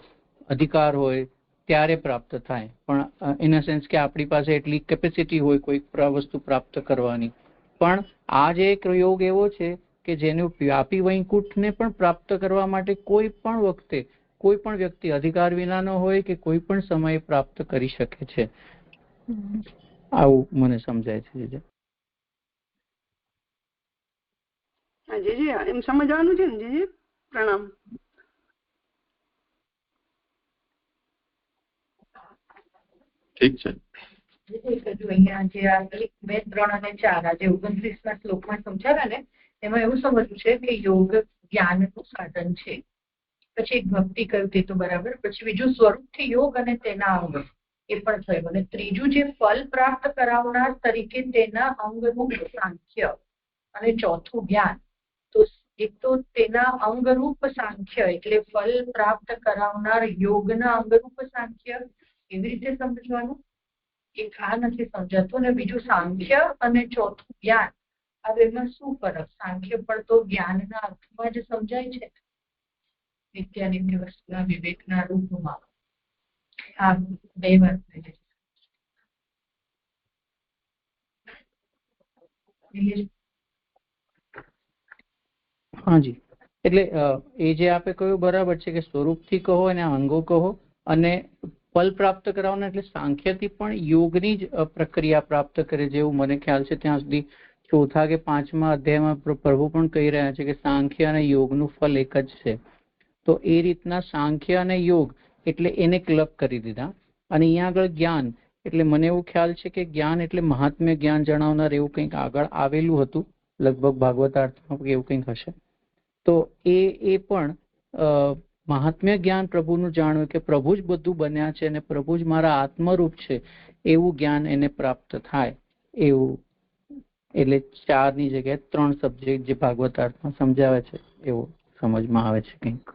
E: અધિકાર હોય, ત્યારે પ્રાપ્ત થાય. પણ ઇન અ સેન્સ કે આપણી પાસે એટલી કેપેસિટી હોય કોઈ વસ્તુ પ્રાપ્ત કરવાની. પણ આ જે એક યોગ એવો છે કે જેનું વ્યાપી વૈકુંઠને પણ પ્રાપ્ત કરવા માટે કોઈ પણ વખતે કોઈ પણ વ્યક્તિ અધિકાર વિનાનો હોય કે કોઈ પણ સમયે પ્રાપ્ત કરી શકે છે. આવું મને સમજાય છે.
G: એમ સમજવાનું છે ને જી? પ્રણામ.
A: ઠીક છે.
C: અહીંયા જે આ 1, 2, 3 અને 4 આજે 29 શ્લોકમાં સમજાવ્યા ને, એમાં એવું સમજવું છે કે યોગ જ્ઞાનનું સાધન છે. પછી એક ભક્તિ કહ્યું તે તો બરાબર. પછી બીજું સ્વરૂપથી યોગ અને તેના અંગ એ પણ થયું. અને ત્રીજું જે ફલ પ્રાપ્ત કરાવનાર તરીકે તેના અંગરૂપ સાંખ્ય અને ચોથું જ્ઞાન. તો એક તો તેના અંગરૂપ સાંખ્ય એટલે ફલ પ્રાપ્ત કરાવનાર યોગના અંગરૂપ સાંખ્ય, એવી રીતે સમજવાનું. એક આ નથી સમજાતું. અને બીજું સાંખ્ય અને ચોથું જ્ઞાન, હવે એમાં શું ફરક? સાંખ્ય પણ તો જ્ઞાનના અર્થમાં જ સમજાય છે, નિત્યાનિત્ય વસ્તુના વિવેકના રૂપમાં. હા, બે વાત થઈ જાય.
E: હાજી, એટલે એ જે આપે કહ્યું બરાબર છે કે સ્વરૂપથી કહો અને અંગો કહો, અને ફલ પ્રાપ્ત કરાવવાના એટલે સાંખ્યથી પણ યોગની જ પ્રક્રિયા પ્રાપ્ત કરે, જેવું મને ખ્યાલ છે ત્યાં સુધી. ચોથા કે 5મા અધ્યાયમાં પ્રભુ પણ કહી રહ્યા છે કે સાંખ્ય અને યોગનું ફલ એક જ છે. તો એ રીતના સાંખ્ય અને યોગ એટલે એને ક્લબ કરી દીધા. અને અહીંયા આગળ જ્ઞાન એટલે મને એવું ખ્યાલ છે કે જ્ઞાન એટલે મહાત્મ્ય જ્ઞાન જણાવનાર એવું કંઈક આગળ આવેલું હતું, લગભગ ભાગવતાર્થમાં એવું કંઈક હશે. તો એ પણ મહાત્મ્ય જ્ઞાન પ્રભુનું જાણવું કે પ્રભુ જ બધું બન્યા છે અને પ્રભુ જ મારા આત્મરૂપ છે, એવું જ્ઞાન એને પ્રાપ્ત થાય એવું. એટલે 4ની જગ્યાએ 3 સબ્જેક્ટ જે ભાગવતાર્થમાં સમજાવે છે એવું સમજમાં આવે છે કંઈક.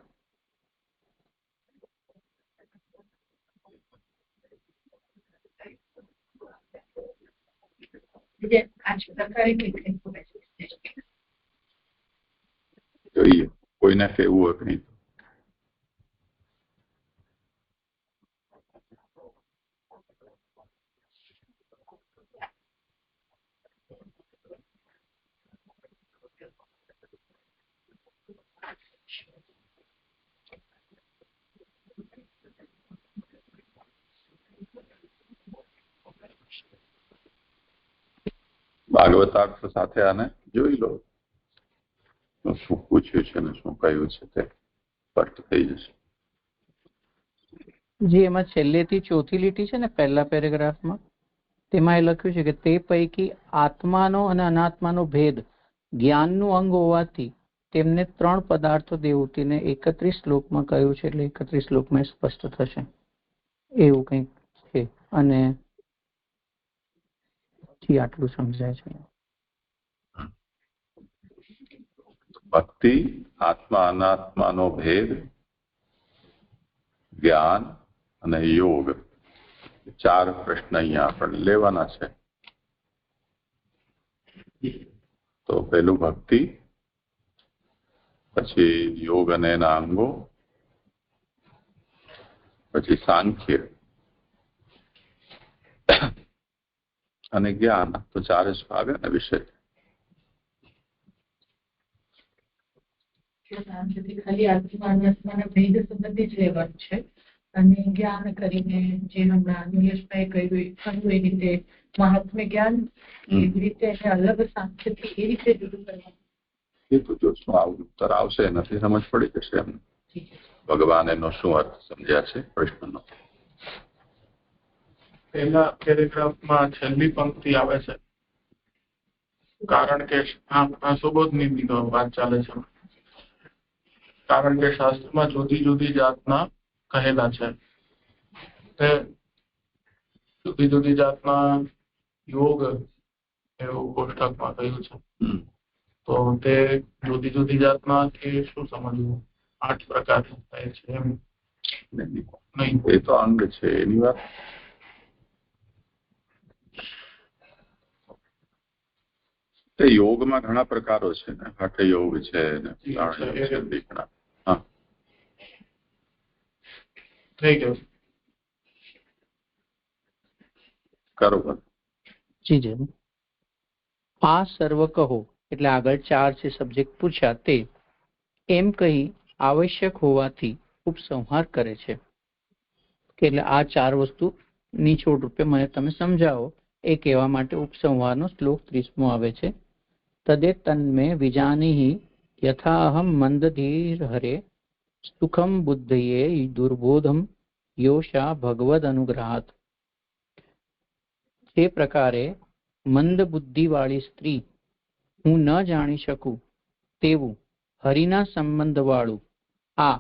A: જોઈએ કોઈને કેવું હોય કઈ. ભાગવતાર્થ સાથે આને જોઈ લો, શું પૂછ્યું છે ને શું કહ્યું છે તે સ્પષ્ટ થઈ જશે.
E: જે એમાં છેલ્લેથી ચોથી લીટી છે ને પહેલા પેરેગ્રાફમાં, તેમાં એ લખ્યું છે કે તે પૈકી આત્માનો અને અનાત્માનો ભેદ જ્ઞાનનું અંગ હોવાથી તેમને 3 પદાર્થો દેવહૂતિને 31 શ્લોકમાં કહ્યું છે. એટલે 31 શ્લોકમાં સ્પષ્ટ થશે એવું કંઈક છે. અને આટલું સમજાય છે.
A: ભક્તિ, આત્મા અનાત્માનો ભેદ, જ્ઞાન અને યોગ, 4 પ્રશ્ન અહીંયા આપણે લેવાના છે. તો પેલું ભક્તિ, પછી યોગ અને એના અંગો, પછી સાંખ્ય અને જ્ઞાન. તો 4 જ ભાગ અને વિષય.
C: ખાલી આત્મા અનાત્માના ભેદ સંબંધી જ લેવાનું છે. અને જ્ઞાન કરીને જે હમણાં નિલેશભાઈ કહ્યું એ રીતે મહાત્મ્ય જ્ઞાન, એવી રીતે એને અલગ સાંખ્યથી એ રીતે જુદું કરવાનું.
A: એ તો જો શું આવું ઉત્તર આવશે નથી સમજ પડી જશે એમ. ભગવાન એનો શું અર્થ સમજ્યા છે પ્રશ્નનો.
D: પહેલા પેરેગ્રાફમાં છેલ્લી પંક્તિ આવે છે, કારણ કે સુબોધની વાત ચાલે છે. કારણ કે શાસ્ત્રમાં જુદી જુદી જાતના કહેલા છે, તે જુદી જુદી જાતના યોગ એવું કોષ્ટકમાં કહ્યું છે. તો તે જુદી જુદી જાતના કે શું સમજવું? 8 પ્રકાર થાય છે એમ નહીં?
A: એ તો અંગ છે એની વાત. યોગમાં ઘણા પ્રકારો છે ને, હઠ યોગ છે ને,
D: થઈ ગયું.
A: બરોબર.
E: જી જી. આ સર્વ કહો એટલે આગળ 4 છે સબ્જેક્ટ પૂછ્યા તે એમ કહી આવશ્યક હોવાથી ઉપસંહાર કરે છે. એટલે આ 4 વસ્તુ નિચોડ રૂપે મને તમે સમજાવો એ કહેવા માટે ઉપસંહારનો શ્લોક 30મો આવે છે. તદે તન્મે વિજાનીહિ યથાહમ મંદધીર હરે સુખમ બુદ્ધયે દુર્બોધમ યોષા ભગવદ અનુગ્રહાત. જે પ્રકારે મંદ બુદ્ધિવાળી સ્ત્રી હું ન જાણી શકું તેવું હરિના સંબંધવાળું આ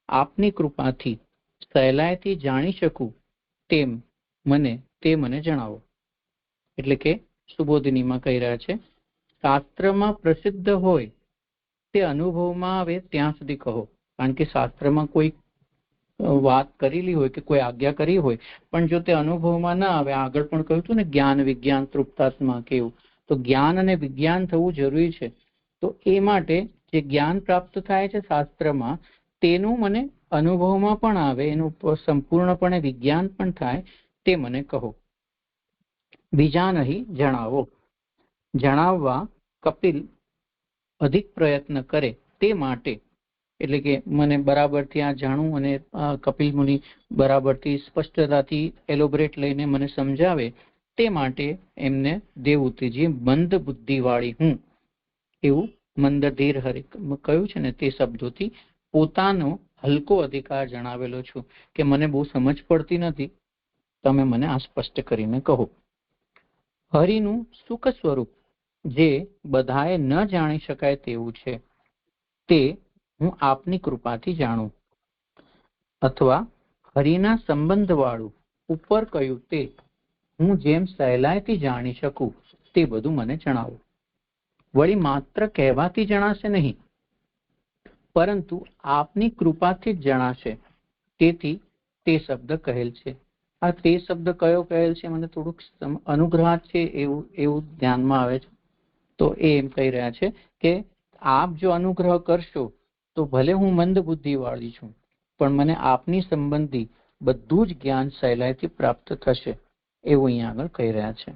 E: આપની કૃપાથી સહેલાઈથી જાણી શકું તેમ તે મને જણાવો. એટલે કે સુબોધિનીમાં કહી રહ્યા છે, શાસ્ત્રમાં પ્રસિદ્ધ હોય તે અનુભવમાં આવે ત્યાં સુધી કહો. કારણ કે શાસ્ત્રમાં કોઈ વાત કરેલી હોય કે કોઈ આજ્ઞા કરી હોય પણ જો તે અનુભવમાં ના આવે, આગળ પણ કહ્યું હતું ને જ્ઞાન વિજ્ઞાન તૃપ્તાત્મા કેવું, તો જ્ઞાન અને વિજ્ઞાન થવું જરૂરી છે. તો એ માટે જે જ્ઞાન પ્રાપ્ત થાય છે શાસ્ત્રમાં તેનું મને અનુભવમાં પણ આવે, એનું સંપૂર્ણપણે વિજ્ઞાન પણ થાય તે મને કહો. બીજા નહીં જણાવો. જણાવવા કપિલ અધિક પ્રયત્ન કરે તે માટે, એટલે કે મને બરાબરથી આ જાણું અને કપિલ મુનિ બરાબરથી સ્પષ્ટતાથી એલોબરેટ લઈને મને સમજાવે તે માટે એમને દેવહૂતિજી મંદ બુદ્ધિવાળી હું એવું મંદધીર હરે કહ્યું છે ને તે શબ્દોથી પોતાનો હલકો અધિકાર જણાવેલો છું કે મને બહુ સમજ પડતી નથી, તમે મને આ સ્પષ્ટ કરીને કહો. હરિનું સુખ સ્વરૂપ જે બધાએ ન જાણી શકાય તેવું છે તે હું આપની કૃપાથી જાણું, અથવા હરિના સંબંધવાળું ઉપર કહ્યું તે હું જેમ સહેલાઈથી જાણી શકું તે બધું મને જણાવો. વળી માત્ર કહેવાથી જણાશે નહીં, પરંતુ આપની કૃપાથી જ જણાશે. તેથી તે શબ્દ કહેલ છે. આ તે શબ્દ કયો કહેલ છે મને થોડુંક અનુગ્રહ છે એવું ધ્યાનમાં આવે છે. તો એ એમ કહી રહ્યા છે કે આપ જો અનુગ્રહ કરશો તો ભલે હું મંદ બુદ્ધિ વાળી છું પણ મને આપની સંબંધી બધું જ જ્ઞાન સહેલાઈથી પ્રાપ્ત થશે એવું અહીંયા આગળ કહી રહ્યા છે.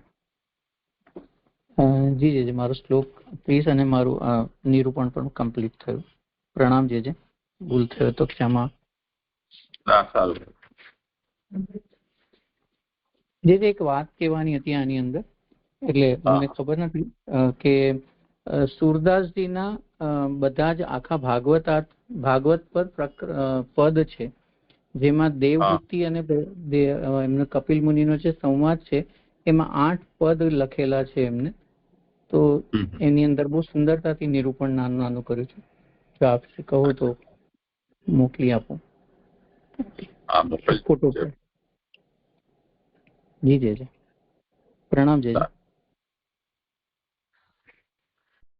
E: જી જી મારો શ્લોક 30 અને મારું નિરૂપણ પણ કમ્પ્લીટ થયું. પ્રણામ જે ભૂલ થયો તો ક્ષમા. જે એક વાત કહેવાની હતી આની અંદર, એટલે મને ખબર નથી કે સુરદાસજીના બધા જ આખા ભાગવત પર પદ છે જેમાં દેવહૂતિ અને એમનો કપિલ મુનિનો જે સંવાદ છે એમાં 8 પદ લખેલા છે એમને. તો એની અંદર બહુ સુંદરતાથી નિરૂપણ નાનું કર્યું છે. જો આપ કહો તો મોકલી આપો ફોટો પર. જી જી પ્રણામ. જી